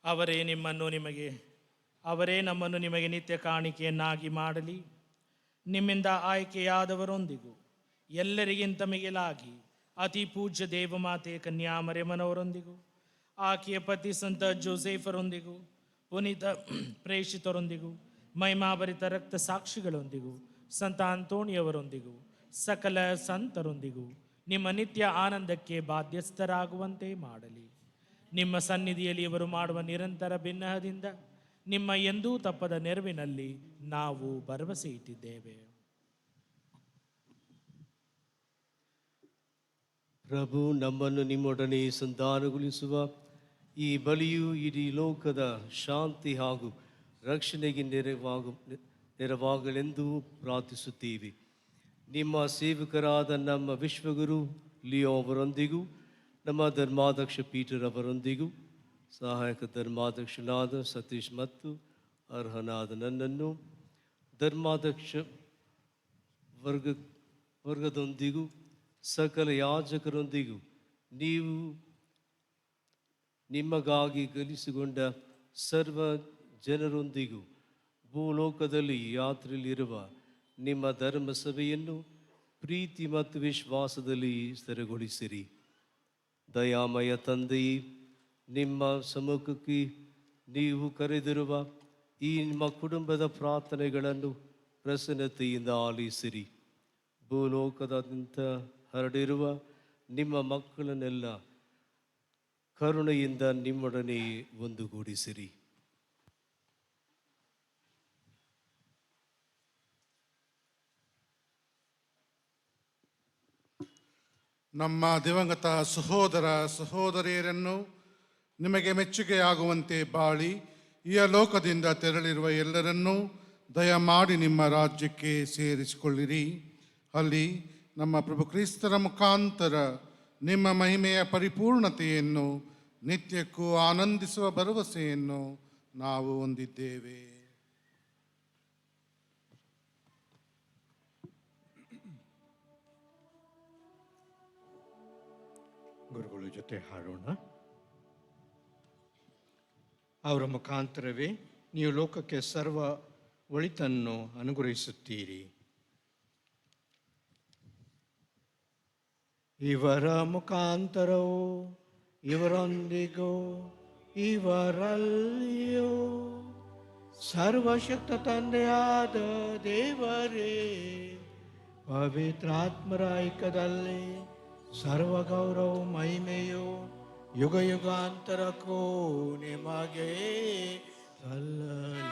ಅವರೇ ನಮ್ಮನ್ನು ನಿಮಗೆ ನಿತ್ಯ ಕಾಣಿಕೆಯನ್ನಾಗಿ ಮಾಡಲಿ. ನಿಮ್ಮಿಂದ ಆಯ್ಕೆಯಾದವರೊಂದಿಗೂ ಎಲ್ಲರಿಗಿಂತ ಮಿಗಿಲಾಗಿ ಅತಿ ಪೂಜ್ಯ ದೇವಮಾತೆ ಕನ್ಯಾಮರಿಯಮ್ಮನವರೊಂದಿಗೂ ಆಕೆಯ ಪತಿ ಸಂತ ಜೋಸೆಫರೊಂದಿಗೂ ಪುನೀತ ಪ್ರೇಷಿತರೊಂದಿಗೂ ಮಹಿಮಾಭರಿತ ರಕ್ತ ಸಾಕ್ಷಿಗಳೊಂದಿಗೂ ಸಂತ ಅಂತೋಣಿಯವರೊಂದಿಗೂ ಸಕಲ ಸಂತರೊಂದಿಗೂ ನಿಮ್ಮ ನಿತ್ಯ ಆನಂದಕ್ಕೆ ಬಾಧ್ಯಸ್ಥರಾಗುವಂತೆ ಮಾಡಲಿ. ನಿಮ್ಮ ಸನ್ನಿಧಿಯಲ್ಲಿ ಇವರು ಮಾಡುವ ನಿರಂತರ ಬಿನ್ನಹದಿಂದ ನಿಮ್ಮ ಎಂದೂ ತಪ್ಪದ ನೆರವಿನಲ್ಲಿ ನಾವು ಭರವಸೆ ಇಟ್ಟಿದ್ದೇವೆ. ಪ್ರಭು, ನಮ್ಮನ್ನು ನಿಮ್ಮೊಡನೆ ಸಂಧಾನಗೊಳಿಸುವ ಈ ಬಲಿಯು ಇಡೀ ಲೋಕದ ಶಾಂತಿ ಹಾಗೂ ರಕ್ಷಣೆಗೆ ನೆರವಾಗಲೆಂದು ಪ್ರಾರ್ಥಿಸುತ್ತೀವಿ. ನಿಮ್ಮ ಸೇವಕರಾದ ನಮ್ಮ ವಿಶ್ವಗುರು ಲಿಯೋ ಅವರೊಂದಿಗೂ ನಮ್ಮ ಧರ್ಮಾಧ್ಯಕ್ಷ ಪೀಟರ್ ಅವರೊಂದಿಗೂ ಸಹಾಯಕ ಧರ್ಮಾಧ್ಯಕ್ಷನಾದ ಸತೀಶ್ ಮತ್ತು ಅರ್ಹನಾದ ನನ್ನನ್ನು ಧರ್ಮಾಧ್ಯಕ್ಷ ವರ್ಗದೊಂದಿಗೂ ಸಕಲ ಯಾಜಕರೊಂದಿಗೂ ನೀವು ನಿಮಗಾಗಿ ಗಳಿಸಿಕೊಂಡ ಸರ್ವ ಜನರೊಂದಿಗೂ ಭೂಲೋಕದಲ್ಲಿ ಯಾತ್ರೆಯಲ್ಲಿರುವ ನಿಮ್ಮ ಧರ್ಮಸಭೆಯನ್ನು ಪ್ರೀತಿ ಮತ್ತು ವಿಶ್ವಾಸದಲ್ಲಿ ಸ್ಥಿರಗೊಳಿಸಿರಿ. ದಯಾಮಯ ತಂದೆಯೇ, ನಿಮ್ಮ ಸಮ್ಮುಖಕ್ಕೆ ನೀವು ಕರೆದಿರುವ ಈ ನಿಮ್ಮ ಕುಟುಂಬದ ಪ್ರಾರ್ಥನೆಗಳನ್ನು ಪ್ರಸನ್ನತೆಯಿಂದ ಆಲಿಸಿರಿ. ಭೂಲೋಕದಾದ್ಯಂತ ಹರಡಿರುವ ನಿಮ್ಮ ಮಕ್ಕಳನ್ನೆಲ್ಲ ಕರುಣೆಯಿಂದ ನಿಮ್ಮೊಡನೆ ಒಂದುಗೂಡಿಸಿರಿ. ನಮ್ಮ ದಿವಂಗತ ಸಹೋದರ ಸಹೋದರಿಯರನ್ನು ನಿಮಗೆ ಮೆಚ್ಚುಗೆಯಾಗುವಂತೆ ಬಾಳಿ ಈ ಲೋಕದಿಂದ ತೆರಳಿರುವ ಎಲ್ಲರನ್ನೂ ದಯಮಾಡಿ ನಿಮ್ಮ ರಾಜ್ಯಕ್ಕೆ ಸೇರಿಸಿಕೊಳ್ಳಿರಿ. ಅಲ್ಲಿ ನಮ್ಮ ಪ್ರಭು ಕ್ರಿಸ್ತರ ಮುಖಾಂತರ ನಿಮ್ಮ ಮಹಿಮೆಯ ಪರಿಪೂರ್ಣತೆಯನ್ನು ನಿತ್ಯಕ್ಕೂ ಆನಂದಿಸುವ ಭರವಸೆಯನ್ನು ನಾವು ಹೊಂದಿದ್ದೇವೆ. ಗುರುಗಳ ಜೊತೆ ಹಾಡೋಣ. ಅವರ ಮುಖಾಂತರವೇ ನೀವು ಲೋಕಕ್ಕೆ ಸರ್ವ ಒಳಿತನ್ನು ಅನುಗ್ರಹಿಸುತ್ತೀರಿ. ಇವರ ಮುಖಾಂತರವೂ ಇವರೊಂದಿಗೂ ಇವರಲ್ಲಿಯೂ ಸರ್ವಶಕ್ತ ತಂದೆಯಾದ ದೇವರೇ, ಪವಿತ್ರಾತ್ಮರ ಐಕ್ಯದಲ್ಲಿ ಸರ್ವ ಗೌರವ ಮಹಿಮೆಯು ಯುಗ ಯುಗಾಂತರಕ್ಕೂ ನಿಮಗೆ ಸಲ್ಲಲಿ.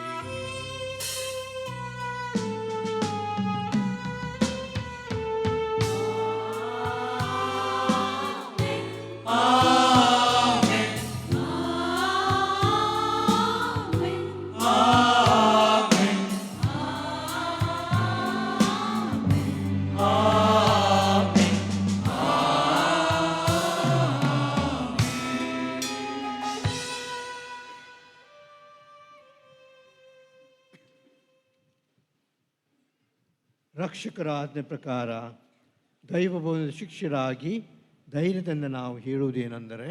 ರಕ್ಷಕರ ಆಜ್ಞೆ ಪ್ರಕಾರ ದೈವಬೋಧದ ಶಿಷ್ಯರಾಗಿ ಧೈರ್ಯದಿಂದ ನಾವು ಹೇಳುವುದೇನೆಂದರೆ,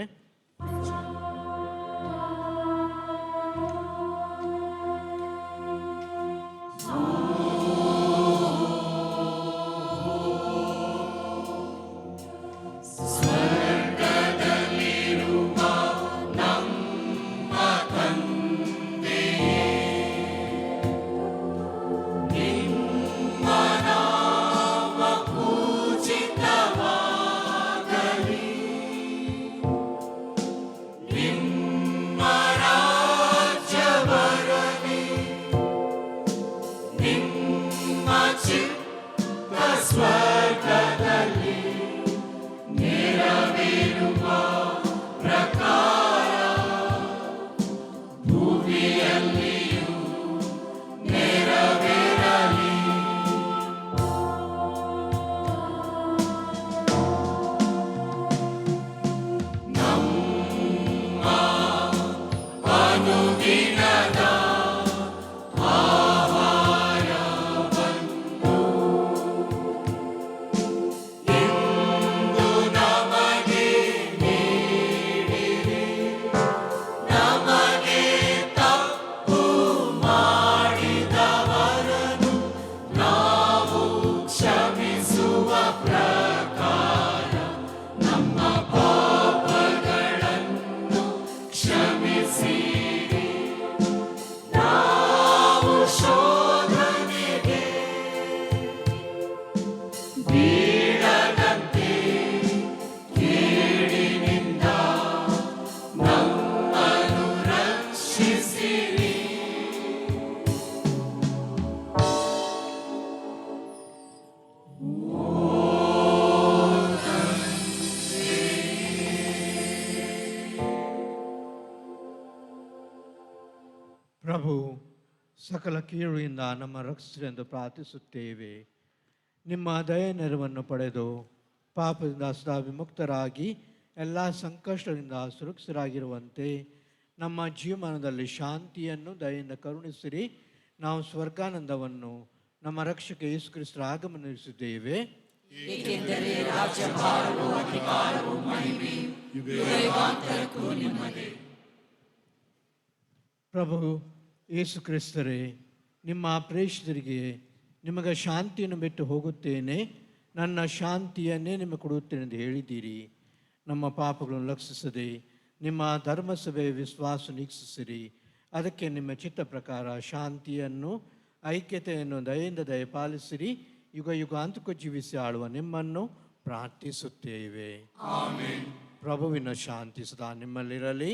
ಪ್ರಭು ಸಕಲ ಕೀಳುವಿಂದ ನಮ್ಮ ರಕ್ಷಿಸಲೆಂದು ಪ್ರಾರ್ಥಿಸುತ್ತೇವೆ. ನಿಮ್ಮ ದಯ ನೆರವನ್ನು ಪಡೆದು ಪಾಪದಿಂದ ಸದಾ ವಿಮುಕ್ತರಾಗಿ ಎಲ್ಲ ಸಂಕಷ್ಟದಿಂದ ಸುರಕ್ಷಿತರಾಗಿರುವಂತೆ ನಮ್ಮ ಜೀವಮಾನದಲ್ಲಿ ಶಾಂತಿಯನ್ನು ದಯೆಯಿಂದ ಕರುಣಿಸಿರಿ. ನಾವು ಸ್ವರ್ಗಾನಂದವನ್ನು ನಮ್ಮ ರಕ್ಷಕ ಯೇಸು ಕ್ರಿಸ್ತರ ಆಗಮನಿಸಿದ್ದೇವೆ. ಏಕೆಂದರೆ ರಾಜ್ಯಭಾರವೂ ಅಧಿಕಾರವೂ ಮಹಿಮೆಯೂ ಯುಗಾಂತರಕ್ಕೂ ನಿಮ್ಮದೇ. ಪ್ರಭು ಯೇಸು ಕ್ರಿಸ್ತರೇ, ನಿಮ್ಮ ಪ್ರೇಷಿತರಿಗೆ ನಿಮಗೆ ಶಾಂತಿಯನ್ನು ಬಿಟ್ಟು ಹೋಗುತ್ತೇನೆ, ನನ್ನ ಶಾಂತಿಯನ್ನೇ ನಿಮಗೆ ಕೊಡುತ್ತೇನೆ ಎಂದು ಹೇಳಿದ್ದೀರಿ. ನಮ್ಮ ಪಾಪಗಳನ್ನು ಲಕ್ಷಿಸದೆ ನಿಮ್ಮ ಧರ್ಮಸಭೆಯ ವಿಶ್ವಾಸ ನೀಕ್ಷಿಸಿರಿ. ಅದಕ್ಕೆ ನಿಮ್ಮ ಚಿತ್ತ ಪ್ರಕಾರ ಶಾಂತಿಯನ್ನು ಐಕ್ಯತೆಯನ್ನು ದಯೆಯಿಂದ ದಯಪಾಲಿಸಿರಿ. ಯುಗ ಯುಗಾಂತಕ್ಕೂ ಜೀವಿಸಿ ಆಳುವ ನಿಮ್ಮನ್ನು ಪ್ರಾರ್ಥಿಸುತ್ತೇವೆ. ಪ್ರಭುವಿನ ಶಾಂತಿ ಸದಾ ನಿಮ್ಮಲ್ಲಿರಲಿ.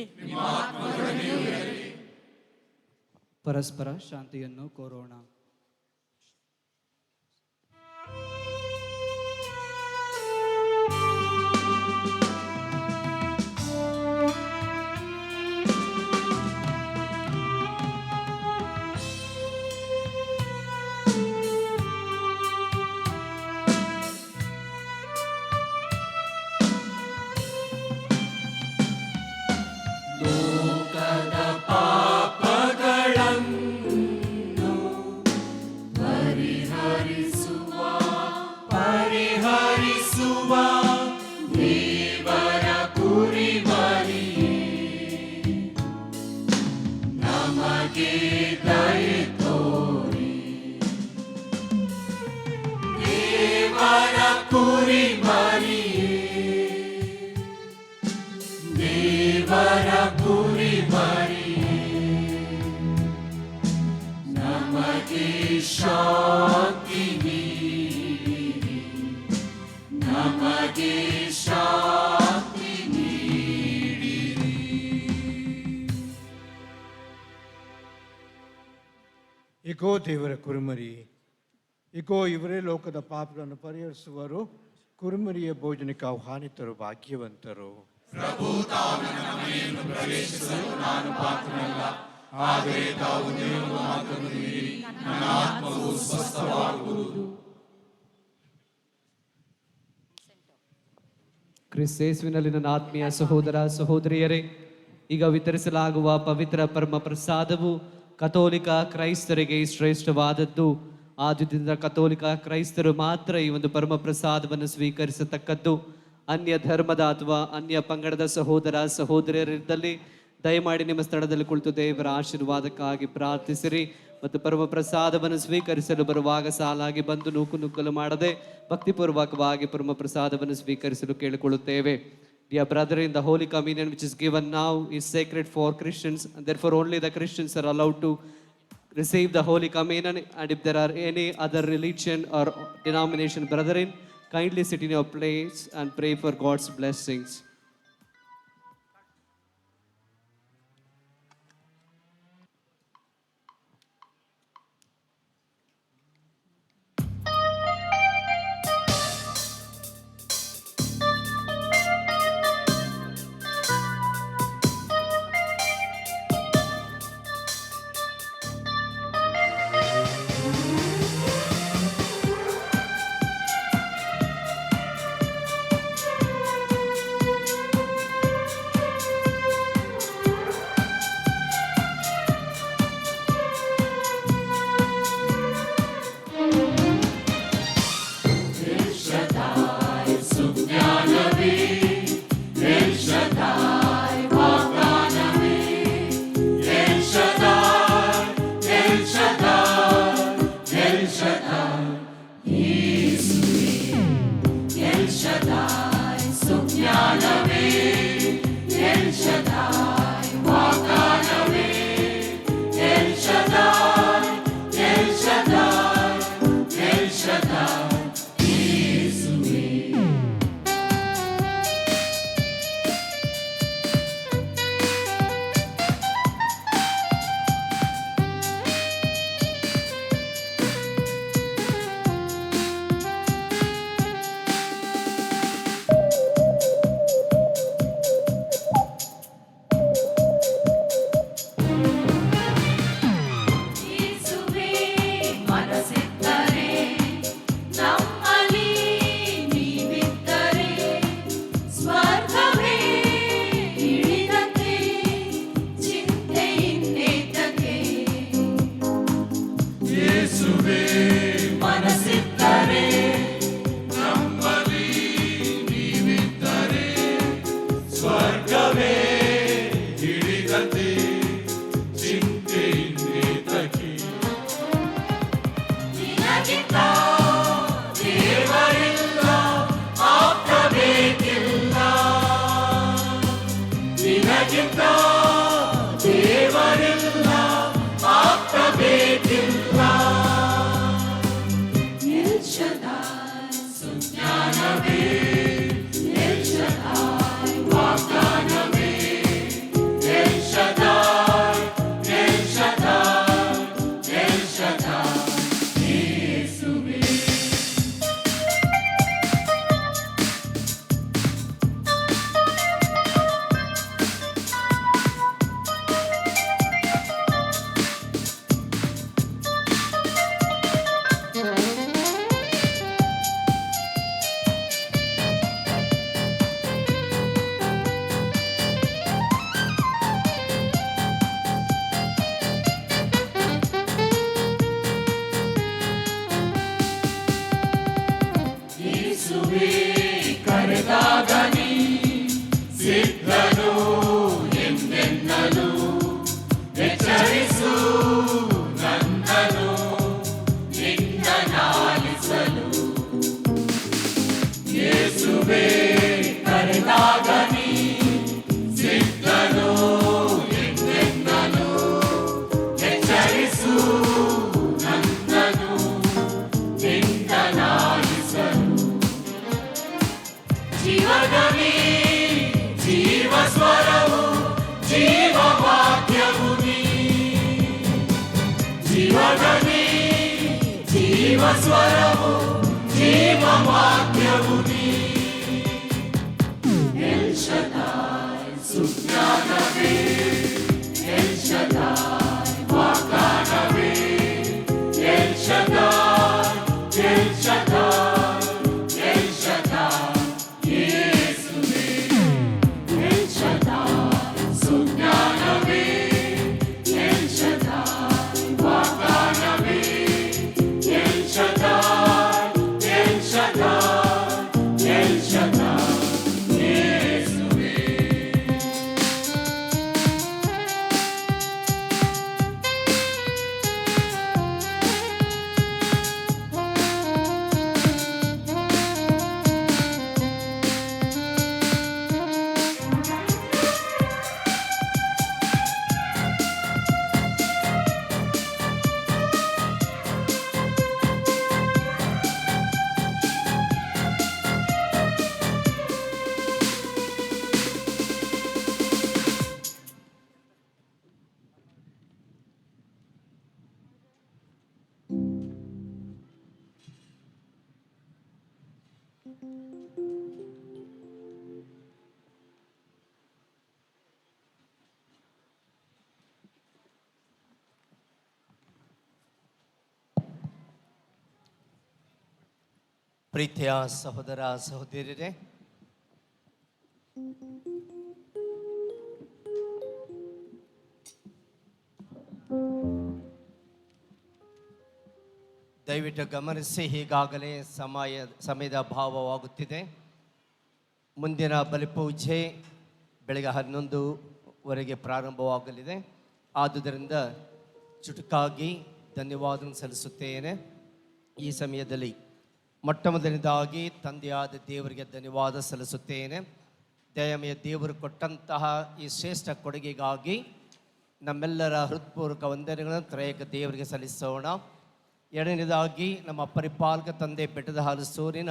ಪರಸ್ಪರ ಶಾಂತಿಯನ್ನು ಕೋರೋಣ. ಇಗೋ ದೇವರ ಕುರುಮರಿ, ಇಗೋ ಇವರೇ ಲೋಕದ ಪಾಪಗಳನ್ನು ಪರಿಹರಿಸುವರು. ಕುರುಮರಿಯ ಭೋಜನಕ್ಕೆ ಆಹ್ವಾನಿತರು ಭಾಗ್ಯವಂತರು. ಪ್ರಭು ತಾವು ನನ್ನ ಮನೆಯನ್ನು ಪ್ರವೇಶಿಸಲು ನಾನು ಪಾತ್ರನಲ್ಲ, ಆದರೆ ತಾವು ದೇವರ ಮಾತನ್ನು ಮೀರಿ ನನ್ನ ಆತ್ಮವು ಸ್ವಸ್ಥವಾಗುವುದು. ಕ್ರಿಸ್ತೇಸುವಿನಲ್ಲಿ ನನ್ನ ಆತ್ಮೀಯ ಸಹೋದರ ಸಹೋದರಿಯರೇ, ಈಗ ವಿತರಿಸಲಾಗುವ ಪವಿತ್ರ ಪರಮ ಪ್ರಸಾದವು ಕಥೋಲಿಕ ಕ್ರೈಸ್ತರಿಗೆ ಶ್ರೇಷ್ಠವಾದದ್ದು. ಆದ್ಯದಿಂದ ಕಥೋಲಿಕ ಕ್ರೈಸ್ತರು ಮಾತ್ರ ಈ ಒಂದು ಪರಮ ಪ್ರಸಾದವನ್ನು ಸ್ವೀಕರಿಸತಕ್ಕದ್ದು. ಅನ್ಯ ಧರ್ಮದ ಅಥವಾ ಅನ್ಯ ಪಂಗಡದ ಸಹೋದರ ಸಹೋದರಿಯರಿದ್ದಲ್ಲಿ ದಯಮಾಡಿ ನಿಮ್ಮ ಸ್ಥಳದಲ್ಲಿ ಕುಳಿತು ದೇವರ ಆಶೀರ್ವಾದಕ್ಕಾಗಿ ಪ್ರಾರ್ಥಿಸಿರಿ. ಮತ್ತು ಪರಮ ಪ್ರಸಾದವನ್ನು ಸ್ವೀಕರಿಸಲು ಬರುವಾಗ ಸಾಲಾಗಿ ಬಂದು ನೂಕಲು ಮಾಡದೆ ಭಕ್ತಿಪೂರ್ವಕವಾಗಿ ಪರಮ ಪ್ರಸಾದವನ್ನು ಸ್ವೀಕರಿಸಲು ಕೇಳಿಕೊಳ್ಳುತ್ತೇವೆ. Dear brother, in the Holy Communion which is given now is sacred for Christians, and therefore only the Christians are allowed to receive the Holy Communion. And if there are any other religion or denomination brethren, kindly sit in your place and pray for God's blessings. ಸ್ವರವು ಜೀವವಾಕ್ಯವು ನೀ El Shaddai ಸುಜ್ಞಾನವೇ El Shaddai ವಾಗ್ದಾನವೇ El Shaddai El Shaddai El Shaddai ಯೇಸುವೇ El Shaddai ಸುಜ್ಞಾನವೇ El Shaddai ವಾಗ್ದಾನವೇ El Shaddai El Shaddai El Shaddai ಯೇಸುವೇ ಪ್ರೀತಿಯ ಸಹೋದರ ಸಹೋದರಿಯರೇ, ದಯವಿಟ್ಟು ಗಮನಿಸಿ, ಈಗಾಗಲೇ ಸಮಯದ ಅಭಾವವಾಗುತ್ತಿದೆ. ಮುಂದಿನ ಬಲಿಪೂಜೆ ಬೆಳಗ್ಗೆ 11ವರೆಗೆ ಪ್ರಾರಂಭವಾಗಲಿದೆ. ಆದುದರಿಂದ ಚುಟುಕಾಗಿ ಧನ್ಯವಾದ ಸಲ್ಲಿಸುತ್ತೇನೆ. ಈ ಸಮಯದಲ್ಲಿ ಮೊಟ್ಟ ಮೊದಲನೇದಾಗಿ ತಂದೆಯಾದ ದೇವರಿಗೆ ಧನ್ಯವಾದ ಸಲ್ಲಿಸುತ್ತೇನೆ. ದಯಮಯ ದೇವರು ಕೊಟ್ಟಂತಹ ಈ ಶ್ರೇಷ್ಠ ಕೊಡುಗೆಗಾಗಿ ನಮ್ಮೆಲ್ಲರ ಹೃತ್ಪೂರ್ವಕ ವಂದನೆಗಳನ್ನು ತ್ರಯೇಕ ದೇವರಿಗೆ ಸಲ್ಲಿಸೋಣ. ಎರಡನೇದಾಗಿ ನಮ್ಮ ಪರಿಪಾಲಕ ತಂದೆ ಬೆಟ್ಟದ ಹಲಸೂರಿನ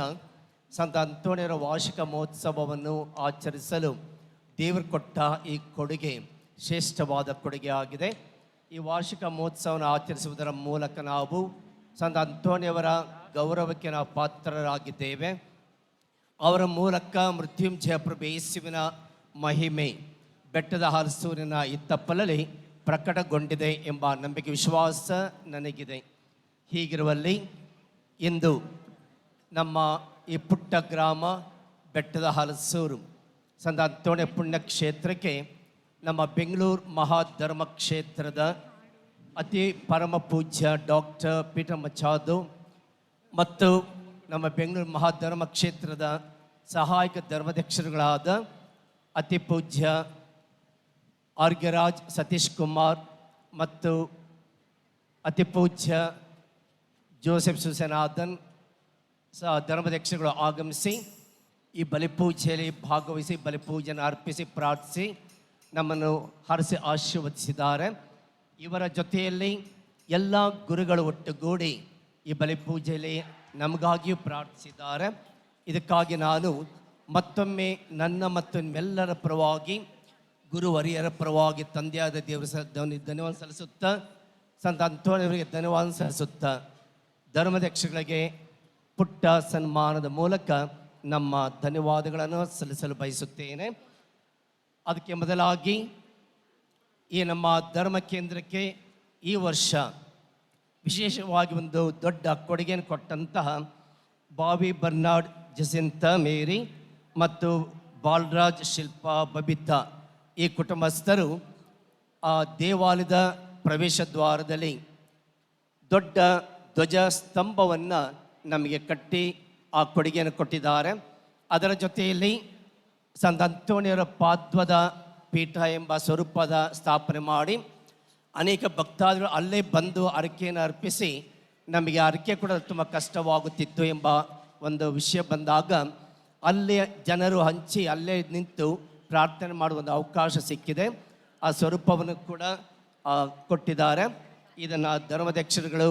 ಸಂತ ಅಂತೋಣಿಯವರ ವಾರ್ಷಿಕ ಮಹೋತ್ಸವವನ್ನು ಆಚರಿಸಲು ದೇವರು ಕೊಟ್ಟ ಈ ಕೊಡುಗೆ ಶ್ರೇಷ್ಠವಾದ ಕೊಡುಗೆ ಆಗಿದೆ. ಈ ವಾರ್ಷಿಕ ಮಹೋತ್ಸವವನ್ನು ಆಚರಿಸುವುದರ ಮೂಲಕ ನಾವು ಸಂತ ಅಂತೋಣಿಯವರ ಗೌರವಕ್ಕೆ ನಾವು ಪಾತ್ರರಾಗಿದ್ದೇವೆ. ಅವರ ಮೂಲಕ ಮೃತ್ಯುಂಜಯ ಪ್ರಭು ಯೇಸುವಿನ ಮಹಿಮೆ ಬೆಟ್ಟದ ಹಲಸೂರಿನ ಈ ತಪ್ಪಲಲ್ಲಿ ಪ್ರಕಟಗೊಂಡಿದೆ ಎಂಬ ನಂಬಿಕೆ ವಿಶ್ವಾಸ ನನಗಿದೆ. ಹೀಗಿರುವಲ್ಲಿ ಇಂದು ನಮ್ಮ ಈ ಪುಟ್ಟ ಗ್ರಾಮ ಬೆಟ್ಟದ ಹಲಸೂರು ಸಂತ ಅಂತೋಣಿ ಪುಣ್ಯಕ್ಷೇತ್ರಕ್ಕೆ ನಮ್ಮ ಬೆಂಗಳೂರು ಮಹಾಧರ್ಮ ಕ್ಷೇತ್ರದ ಅತಿ ಪರಮ ಪೂಜ್ಯ ಡಾಕ್ಟರ್ ಪೀಟರ್ ಮಚಾದು ಮತ್ತು ನಮ್ಮ ಬೆಂಗಳೂರು ಮಹಾಧರ್ಮ ಕ್ಷೇತ್ರದ ಸಹಾಯಕ ಧರ್ಮಾಧ್ಯಕ್ಷರುಗಳಾದ ಅತಿ ಪೂಜ್ಯ ಆರ್ಗ್ಯರಾಜ್ ಸತೀಶ್ ಕುಮಾರ್ ಮತ್ತು ಅತಿ ಪೂಜ್ಯ ಜೋಸೆಫ್ ಸುಸೇನಾದನ್ ಧರ್ಮಾಧ್ಯಕ್ಷರುಗಳು ಆಗಮಿಸಿ ಈ ಬಲಿಪೂಜೆಯಲ್ಲಿ ಭಾಗವಹಿಸಿ ಬಲಿಪೂಜೆಯನ್ನು ಅರ್ಪಿಸಿ ಪ್ರಾರ್ಥಿಸಿ ನಮ್ಮನ್ನು ಹರಸಿ ಆಶೀರ್ವದಿಸಿದ್ದಾರೆ. ಇವರ ಜೊತೆಯಲ್ಲಿ ಎಲ್ಲ ಗುರುಗಳು ಒಟ್ಟುಗೂಡಿ ಈ ಬಲಿಪೂಜೆಯಲ್ಲಿ ನಮಗಾಗಿಯೂ ಪ್ರಾರ್ಥಿಸಿದ್ದಾರೆ. ಇದಕ್ಕಾಗಿ ನಾನು ಮತ್ತೊಮ್ಮೆ ನನ್ನ ಮತ್ತು ನಿಮ್ಮೆಲ್ಲರ ಪರವಾಗಿ ಗುರುವರಿಯರ ಪರವಾಗಿ ತಂದೆಯಾದ ದೇವರ ಧನ್ಯವಾದ ಸಲ್ಲಿಸುತ್ತಾ, ಸಂತ ಅಂತೋಣಿಯವರಿಗೆ ಧನ್ಯವಾದ ಸಲ್ಲಿಸುತ್ತಾ, ಧರ್ಮಾಧ್ಯಕ್ಷಗಳಿಗೆ ಪುಟ್ಟ ಸನ್ಮಾನದ ಮೂಲಕ ನಮ್ಮ ಧನ್ಯವಾದಗಳನ್ನು ಸಲ್ಲಿಸಲು ಬಯಸುತ್ತೇನೆ. ಅದಕ್ಕೆ ಮೊದಲಾಗಿ ಈ ನಮ್ಮ ಧರ್ಮ ಕೇಂದ್ರಕ್ಕೆ ಈ ವರ್ಷ ವಿಶೇಷವಾಗಿ ಒಂದು ದೊಡ್ಡ ಕೊಡುಗೆಯನ್ನು ಕೊಟ್ಟಂತಹ ಬಾವಿ ಬರ್ನಾರ್ಡ್ ಜಸಿಂತ ಮೇರಿ ಮತ್ತು ಬಾಲರಾಜ್ ಶಿಲ್ಪಾ ಬಬಿತಾ ಈ ಕುಟುಂಬಸ್ಥರು ಆ ದೇವಾಲಯದ ಪ್ರವೇಶ ದ್ವಾರದಲ್ಲಿ ದೊಡ್ಡ ಧ್ವಜ ಸ್ತಂಭವನ್ನು ನಮಗೆ ಕಟ್ಟಿ ಆ ಕೊಡುಗೆಯನ್ನು ಕೊಟ್ಟಿದ್ದಾರೆ. ಅದರ ಜೊತೆಯಲ್ಲಿ ಸಂತ ಅಂತೋಣಿಯವರ ಪಾದ್ವದ ಪೀಠ ಎಂಬ ಸ್ವರೂಪದ ಸ್ಥಾಪನೆ ಮಾಡಿ ಅನೇಕ ಭಕ್ತಾದಿಗಳು ಅಲ್ಲೇ ಬಂದು ಹರಕೆಯನ್ನು ಅರ್ಪಿಸಿ ನಮಗೆ ಹರಕೆ ಕೂಡ ತುಂಬ ಕಷ್ಟವಾಗುತ್ತಿತ್ತು ಎಂಬ ಒಂದು ವಿಷಯ ಬಂದಾಗ ಅಲ್ಲೇ ಜನರು ಹಂಚಿ ಅಲ್ಲೇ ನಿಂತು ಪ್ರಾರ್ಥನೆ ಮಾಡುವ ಒಂದು ಅವಕಾಶ ಸಿಕ್ಕಿದೆ. ಆ ಸ್ವರೂಪವನ್ನು ಕೂಡ ಕೊಟ್ಟಿದ್ದಾರೆ. ಇದನ್ನು ಧರ್ಮಾಧ್ಯಕ್ಷರುಗಳು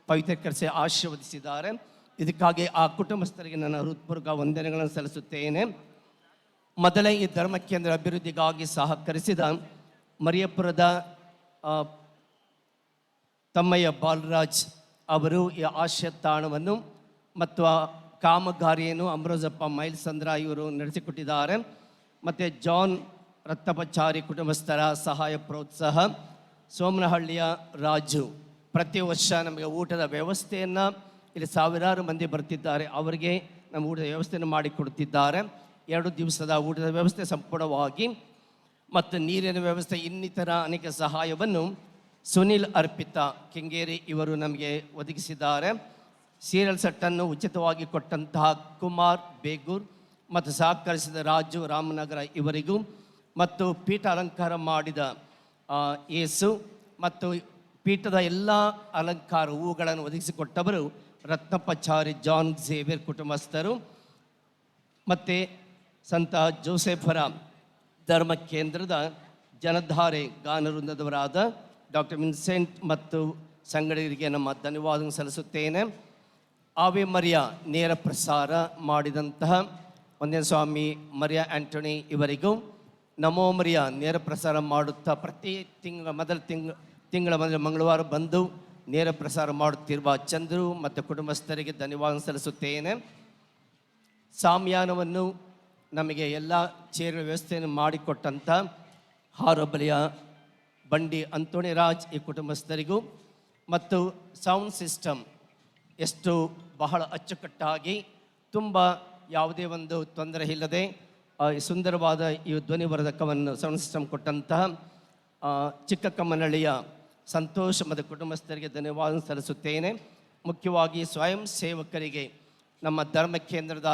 ಪವಿತ್ರೀಕರಿಸಿ ಆಶೀರ್ವದಿಸಿದ್ದಾರೆ. ಇದಕ್ಕಾಗಿ ಆ ಕುಟುಂಬಸ್ಥರಿಗೆ ನನ್ನ ಹೃತ್ಪೂರ್ವಕ ವಂದನೆಗಳನ್ನು ಸಲ್ಲಿಸುತ್ತೇನೆ. ಮೊದಲೇ ಈ ಧರ್ಮ ಕೇಂದ್ರ ಅಭಿವೃದ್ಧಿಗಾಗಿ ಸಹಕರಿಸಿದ ಮರಿಯಪುರದ ತಮ್ಮಯ್ಯ ಬಾಲರಾಜ್ ಅವರು ಈ ಆಶಯ ತಾಣವನ್ನು ಮತ್ತು ಆ ಕಾಮಗಾರಿಯನ್ನು ಅಮರೋಜಪ್ಪ ಮೈಲ್ಸಂದ್ರ ಇವರು ನಡೆಸಿಕೊಟ್ಟಿದ್ದಾರೆ. ಮತ್ತು ಜಾನ್ ರತ್ನಪಚಾರಿ ಕುಟುಂಬಸ್ಥರ ಸಹಾಯ ಪ್ರೋತ್ಸಾಹ, ಸೋಮನಹಳ್ಳಿಯ ರಾಜು ಪ್ರತಿ ವರ್ಷ ನಮಗೆ ಊಟದ ವ್ಯವಸ್ಥೆಯನ್ನು, ಇಲ್ಲಿ ಸಾವಿರಾರು ಮಂದಿ ಬರ್ತಿದ್ದಾರೆ, ಅವರಿಗೆ ನಮ್ಮ ಊಟದ ವ್ಯವಸ್ಥೆಯನ್ನು ಮಾಡಿಕೊಡುತ್ತಿದ್ದಾರೆ. 2 ದಿವಸದ ಊಟದ ವ್ಯವಸ್ಥೆ ಸಂಪೂರ್ಣವಾಗಿ ಮತ್ತು ನೀರಿನ ವ್ಯವಸ್ಥೆ ಇನ್ನಿತರ ಅನೇಕ ಸಹಾಯವನ್ನು ಸುನಿಲ್ ಅರ್ಪಿತಾ ಕೆಂಗೇರಿ ಇವರು ನಮಗೆ ಒದಗಿಸಿದ್ದಾರೆ. ಸೀರಿಯಲ್ ಸೆಟ್ಟನ್ನು ಉಚಿತವಾಗಿ ಕೊಟ್ಟಂತಹ ಕುಮಾರ್ ಬೇಗೂರ್ ಮತ್ತು ಸಹಕರಿಸಿದ ರಾಜು ರಾಮನಗರ ಇವರಿಗೂ, ಮತ್ತು ಪೀಠ ಅಲಂಕಾರ ಮಾಡಿದ ಯೇಸು ಮತ್ತು ಪೀಠದ ಎಲ್ಲ ಅಲಂಕಾರ ಹೂಗಳನ್ನು ಒದಗಿಸಿಕೊಟ್ಟವರು ರತ್ನಪಚಾರಿ ಜಾನ್ ಝೇವಿಯರ್ ಕುಟುಂಬಸ್ಥರು. ಮತ್ತು ಸಂತ ಜೋಸೆಫರ ಧರ್ಮ ಕೇಂದ್ರದ ಜನಧಾರೆ ಗಾನವೃಂದದವರಾದ ಡಾಕ್ಟರ್ ವಿನ್ಸೆಂಟ್ ಮತ್ತು ಸಂಗಡಿಗರಿಗೆ ನಮ್ಮ ಧನ್ಯವಾದ ಸಲ್ಲಿಸುತ್ತೇನೆ. ಆವೆ ಮರಿಯ ನೇರ ಪ್ರಸಾರ ಮಾಡಿದಂತಹ ಒಂದೇ ಸ್ವಾಮಿ ಮರಿಯಾ ಆಂಟೋನಿ ಇವರಿಗೂ, ನಮೋ ಮರಿಯ ನೇರ ಪ್ರಸಾರ ಮಾಡುತ್ತಾ ಪ್ರತಿ ತಿಂಗಳ ಮೊದಲ ಮಂಗಳವಾರ ಬಂದು ನೇರ ಪ್ರಸಾರ ಮಾಡುತ್ತಿರುವ ಚಂದ್ರು ಮತ್ತು ಕುಟುಂಬಸ್ಥರಿಗೆ ಧನ್ಯವಾದ ಸಲ್ಲಿಸುತ್ತೇನೆ. ಸಾಮ್ಯಾನವನ್ನು ನಮಗೆ ಎಲ್ಲ ಚೇರಿನ ವ್ಯವಸ್ಥೆಯನ್ನು ಮಾಡಿಕೊಟ್ಟಂಥ ಹಾರೋಬಲಿಯ ಬಂಡಿ ಅಂತೋಣಿ ರಾಜ್ ಈ ಕುಟುಂಬಸ್ಥರಿಗೂ, ಮತ್ತು ಸೌಂಡ್ ಸಿಸ್ಟಮ್ ಎಷ್ಟು ಬಹಳ ಅಚ್ಚುಕಟ್ಟಾಗಿ ತುಂಬ ಯಾವುದೇ ಒಂದು ತೊಂದರೆ ಇಲ್ಲದೆ ಸುಂದರವಾದ ಈ ಧ್ವನಿವರ್ಧಕವನ್ನು ಸೌಂಡ್ ಸಿಸ್ಟಮ್ ಕೊಟ್ಟಂತಹ ಚಿಕ್ಕಕಮ್ಮನಹಳ್ಳಿಯ ಸಂತೋಷ ಮತ್ತು ಕುಟುಂಬಸ್ಥರಿಗೆ ಧನ್ಯವಾದ ಸಲ್ಲಿಸುತ್ತೇನೆ. ಮುಖ್ಯವಾಗಿ ಸ್ವಯಂ ಸೇವಕರಿಗೆ, ನಮ್ಮ ಧರ್ಮ ಕೇಂದ್ರದ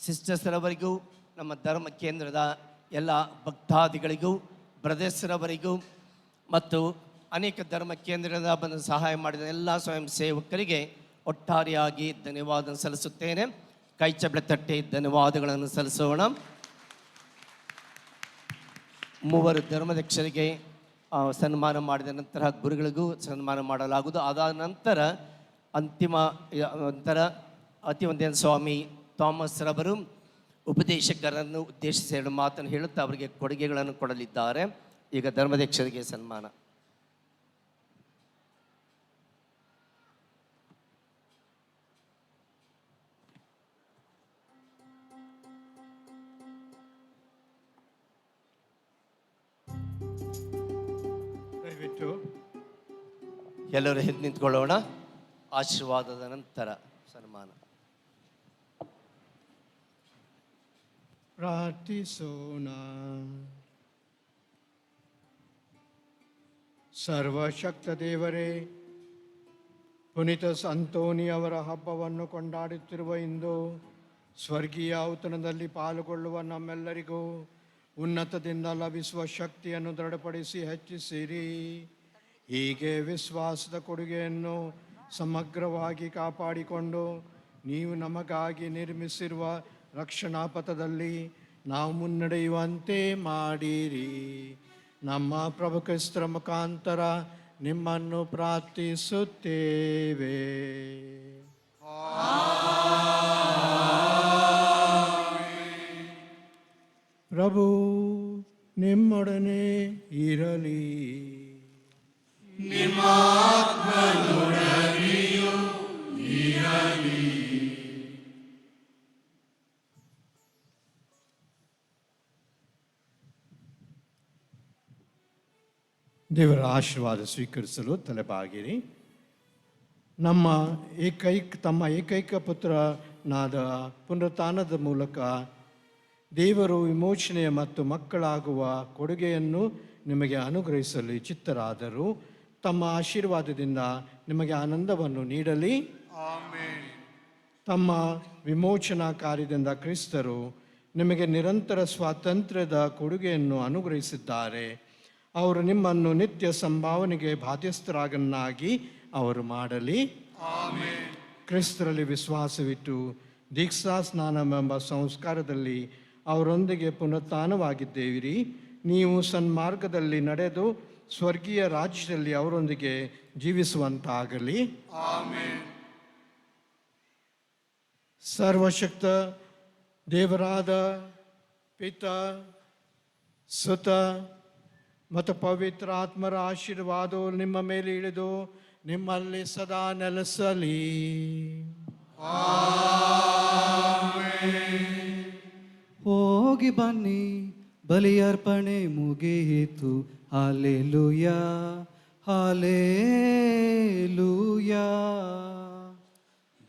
ಸಿಸ್ಟರ್ಸ್ರವರಿಗೂ, ನಮ್ಮ ಧರ್ಮ ಕೇಂದ್ರದ ಎಲ್ಲ ಭಕ್ತಾದಿಗಳಿಗೂ, ಬ್ರದರ್ಸ್ರವರಿಗೂ ಮತ್ತು ಅನೇಕ ಧರ್ಮ ಕೇಂದ್ರದ ಬಂದು ಸಹಾಯ ಮಾಡಿದ ಎಲ್ಲ ಸ್ವಯಂ ಸೇವಕರಿಗೆ ಒಟ್ಟಾರೆಯಾಗಿ ಧನ್ಯವಾದ ಸಲ್ಲಿಸುತ್ತೇನೆ. ಕೈ ಚಪ್ಪಳೆ ತಟ್ಟಿ ಧನ್ಯವಾದಗಳನ್ನು ಸಲ್ಲಿಸೋಣ. ಮೂವರು ಧರ್ಮದಕ್ಷರಿಗೆ ಸನ್ಮಾನ ಮಾಡಿದ ನಂತರ ಗುರುಗಳಿಗೂ ಸನ್ಮಾನ ಮಾಡಲಾಗುವುದು. ಅದಾದ ನಂತರ ಅತಿ ಒಂದೇನ ಸ್ವಾಮಿ ಥಾಮಸ್ ರವರು ಉಪದೇಶಕರನ್ನು ಉದ್ದೇಶಿಸಿ 2 ಮಾತನ್ನು ಹೇಳುತ್ತಾ ಅವರಿಗೆ ಕೊಡುಗೆಗಳನ್ನು ಕೊಡಲಿದ್ದಾರೆ. ಈಗ ಧರ್ಮದಕ್ಷರಿಗೆ ಸನ್ಮಾನ. ದಯವಿಟ್ಟು ಎಲ್ಲರೂ ಎದ್ದು ನಿಂತ್ಕೊಳ್ಳೋಣ. ಆಶೀರ್ವಾದದ ನಂತರ ಸನ್ಮಾನ. ಪ್ರಾರ್ಥಿಸೋಣ. ಸರ್ವಶಕ್ತ ದೇವರೇ, ಪುನೀತ ಅಂತೋನಿ ಅವರ ಹಬ್ಬವನ್ನು ಕೊಂಡಾಡುತ್ತಿರುವ ಇಂದು ಸ್ವರ್ಗೀಯ ಔತಣದಲ್ಲಿ ಪಾಲ್ಗೊಳ್ಳುವ ನಮ್ಮೆಲ್ಲರಿಗೂ ಉನ್ನತದಿಂದ ಲಭಿಸುವ ಶಕ್ತಿಯನ್ನು ದೃಢಪಡಿಸಿ ಹೆಚ್ಚಿಸಿರಿ. ಹೀಗೆ ವಿಶ್ವಾಸದ ಕೊಡುಗೆಯನ್ನು ಸಮಗ್ರವಾಗಿ ಕಾಪಾಡಿಕೊಂಡು ನೀವು ನಮಗಾಗಿ ನಿರ್ಮಿಸಿರುವ ರಕ್ಷಣಾ ಪಥದಲ್ಲಿ ನಾವು ಮುನ್ನಡೆಯುವಂತೆ ಮಾಡಿರಿ. ನಮ್ಮ ಪ್ರಭು ಕ್ರಿಸ್ತರ ಮುಖಾಂತರ ನಿಮ್ಮನ್ನು ಪ್ರಾರ್ಥಿಸುತ್ತೇವೆ. ಪ್ರಭು ನಿಮ್ಮೊಡನೆ ಇರಲಿ. ದೇವರ ಆಶೀರ್ವಾದ ಸ್ವೀಕರಿಸಲು ತಲೆಬಾಗಿರಿ. ತಮ್ಮ ಏಕೈಕ ಪುತ್ರನಾದ ಪುನರುತ್ಥಾನದ ಮೂಲಕ ದೇವರು ವಿಮೋಚನೆಯ ಮತ್ತು ಮಕ್ಕಳಾಗುವ ಕೊಡುಗೆಯನ್ನು ನಿಮಗೆ ಅನುಗ್ರಹಿಸಲು ಚಿತ್ತರಾದರೂ ತಮ್ಮ ಆಶೀರ್ವಾದದಿಂದ ನಿಮಗೆ ಆನಂದವನ್ನು ನೀಡಲಿ. ತಮ್ಮ ವಿಮೋಚನಾ ಕಾರ್ಯದಿಂದ ಕ್ರಿಸ್ತರು ನಿಮಗೆ ನಿರಂತರ ಸ್ವಾತಂತ್ರ್ಯದ ಕೊಡುಗೆಯನ್ನು ಅನುಗ್ರಹಿಸಿದ್ದಾರೆ. ಅವರು ನಿಮ್ಮನ್ನು ನಿತ್ಯ ಸಂಭಾವನೆಗೆ ಬಾಧ್ಯಸ್ಥರಾಗನ್ನಾಗಿ ಅವರು ಮಾಡಲಿ. ಕ್ರಿಸ್ತರಲ್ಲಿ ವಿಶ್ವಾಸವಿಟ್ಟು ದೀಕ್ಷಾ ಸ್ನಾನವೆಂಬ ಸಂಸ್ಕಾರದಲ್ಲಿ ಅವರೊಂದಿಗೆ ಪುನರುತ್ಥಾನವಾಗಿದ್ದೇವಿರಿ. ನೀವು ಸನ್ಮಾರ್ಗದಲ್ಲಿ ನಡೆದು ಸ್ವರ್ಗೀಯ ರಾಜ್ಯದಲ್ಲಿ ಅವರೊಂದಿಗೆ ಜೀವಿಸುವಂತಾಗಲಿ. ಸರ್ವಶಕ್ತ ದೇವರಾದ ಪಿತ, ಸುತ ಮತ್ತು ಪವಿತ್ರ ಆತ್ಮರ ಆಶೀರ್ವಾದವು ನಿಮ್ಮ ಮೇಲೆ ಇಳಿದು ನಿಮ್ಮಲ್ಲಿ ಸದಾ ನೆಲೆಸಲಿ. ಹೋಗಿ ಬನ್ನಿ, ಬಲಿಯರ್ಪಣೆ ಮುಗಿಯಿತು. Hallelujah, hallelujah.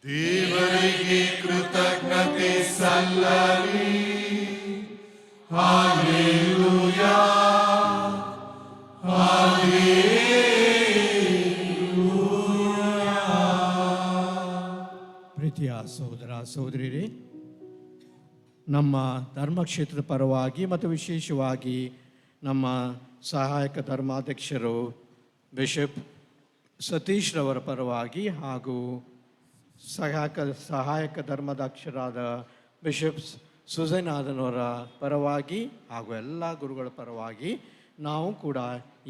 ದೇವರಿಗೆ ಕೃತಜ್ಞತೆ ಸಲ್ಲಲಿ. ಹಾಲೆಲೂಯಾ, ಪ್ರೀತಿಯ ಸಹೋದರ ಸಹೋದರಿಯರೇ, ನಮ್ಮ ಧರ್ಮಕ್ಷೇತ್ರದ ಪರವಾಗಿ ಮತ್ತು ವಿಶೇಷವಾಗಿ ನಮ್ಮ ಸಹಾಯಕ ಧರ್ಮಾಧ್ಯಕ್ಷರು ಬಿಷಪ್ ಸತೀಶ್ರವರ ಪರವಾಗಿ ಹಾಗೂ ಸಹಾಯಕ ಧರ್ಮಾಧ್ಯಕ್ಷರಾದ ಬಿಷಪ್ ಸುಜೈನಾದನವರ ಪರವಾಗಿ ಹಾಗೂ ಎಲ್ಲ ಗುರುಗಳ ಪರವಾಗಿ ನಾವು ಕೂಡ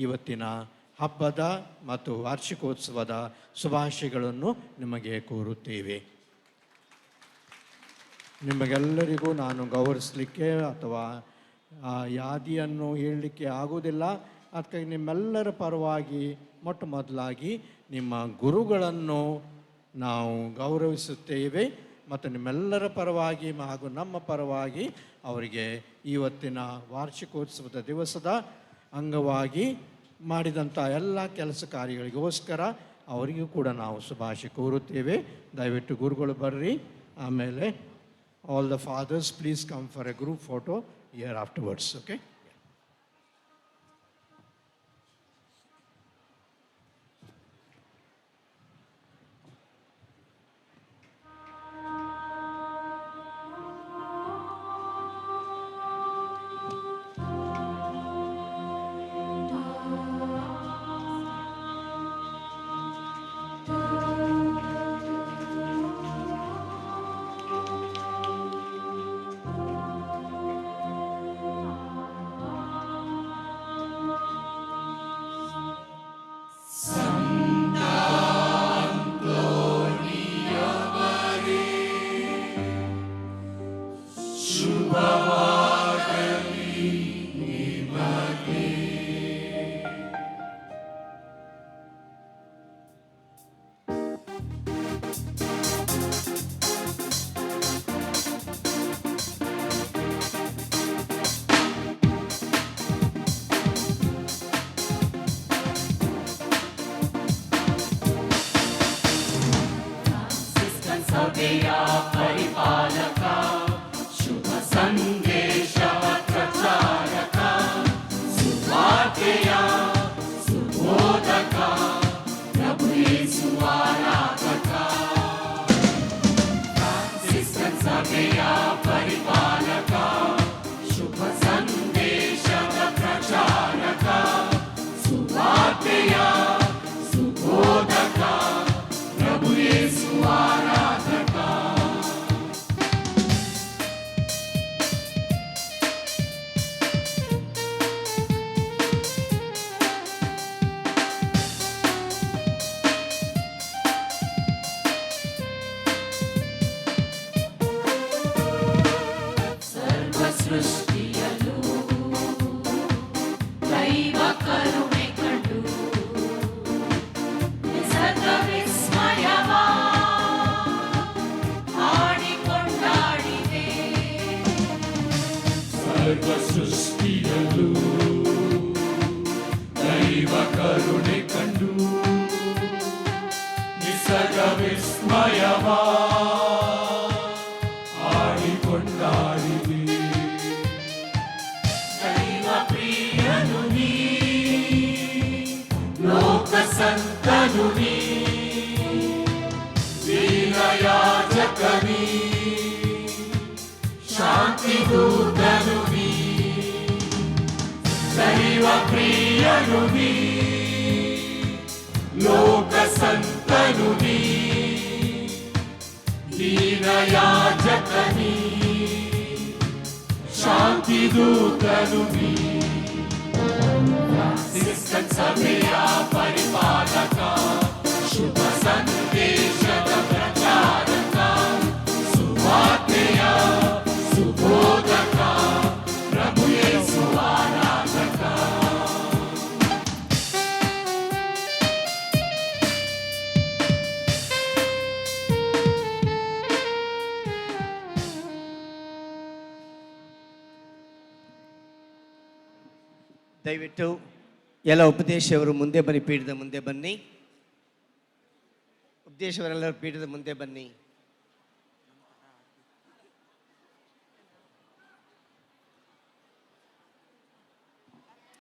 ಇವತ್ತಿನ ಹಬ್ಬದ ಮತ್ತು ವಾರ್ಷಿಕೋತ್ಸವದ ಶುಭಾಶಯಗಳನ್ನು ನಿಮಗೆ ಕೋರುತ್ತೇವೆ. ನಿಮಗೆಲ್ಲರಿಗೂ ನಾನು ಗೌರವಿಸಲಿಕ್ಕೆ ಅಥವಾ ಯಾದಿಯನ್ನು ಹೇಳಲಿಕ್ಕೆ ಆಗುವುದಿಲ್ಲ. ಅದಕ್ಕಾಗಿ ನಿಮ್ಮೆಲ್ಲರ ಪರವಾಗಿ ಮೊಟ್ಟ ಮೊದಲಾಗಿ ನಿಮ್ಮ ಗುರುಗಳನ್ನು ನಾವು ಗೌರವಿಸುತ್ತೇವೆ ಮತ್ತು ನಿಮ್ಮೆಲ್ಲರ ಪರವಾಗಿ ಹಾಗೂ ನಮ್ಮ ಪರವಾಗಿ ಅವರಿಗೆ ಇವತ್ತಿನ ವಾರ್ಷಿಕೋತ್ಸವದ ದಿವಸದ ಅಂಗವಾಗಿ ಮಾಡಿದಂಥ ಎಲ್ಲ ಕೆಲಸ ಕಾರ್ಯಗಳಿಗೋಸ್ಕರ ಅವರಿಗೂ ಕೂಡ ನಾವು ಶುಭಾಶಯ ಕೋರುತ್ತೇವೆ. ದಯವಿಟ್ಟು ಗುರುಗಳು ಬರ್ರಿ. ಆಮೇಲೆ all the fathers please come for a group photo here afterwards, okay? ಸರ್ವ ಸೃಷ್ಟಿಯಲ್ಲೂ ದೈವ ಕರುಣೆ ಕಂಡು ನಿಸರ್ಗ ವಿಸ್ಮಯವ ಆಡಿಕೊಂಡಾಡಿದೆ. ದೈವ ಪ್ರಿಯನು ನೀ, ಲೋಕ ಸಂತನು ನೀ, ದೀನಯಾಜಕನೀ, ಶಾಂತಿ ದೂತನು ನೀ, ದೈವ ಪ್ರಿಯನು ನೀ, ಲೋಕ ಸಂತನು ನೀ, ದೀನಯಾಜಕನೀ, ಶಾಂತಿ ದೂತನು ನೀ. ಫ್ರಾನ್ಸಿಸ್ಕನ್ ಸಭೆಯ ಪರಿಪಾಲಕ, ಶುಭ ಸಂದೇಶದ ಪ್ರಚಾರಕ, ಸುವಾರ್ತೆಯ ಸುಬೋಧಕ, ಪ್ರಭು ಯೇಸು ಆರಾಧಕ. ದಯವಿಟ್ಟು ಎಲ್ಲ ಉಪದೇಶವರು ಮುಂದೆ ಬನ್ನಿ, ಪೀಠದ ಮುಂದೆ ಬನ್ನಿ. ಉಪದೇಶವರೆಲ್ಲರೂ ಪೀಠದ ಮುಂದೆ ಬನ್ನಿ.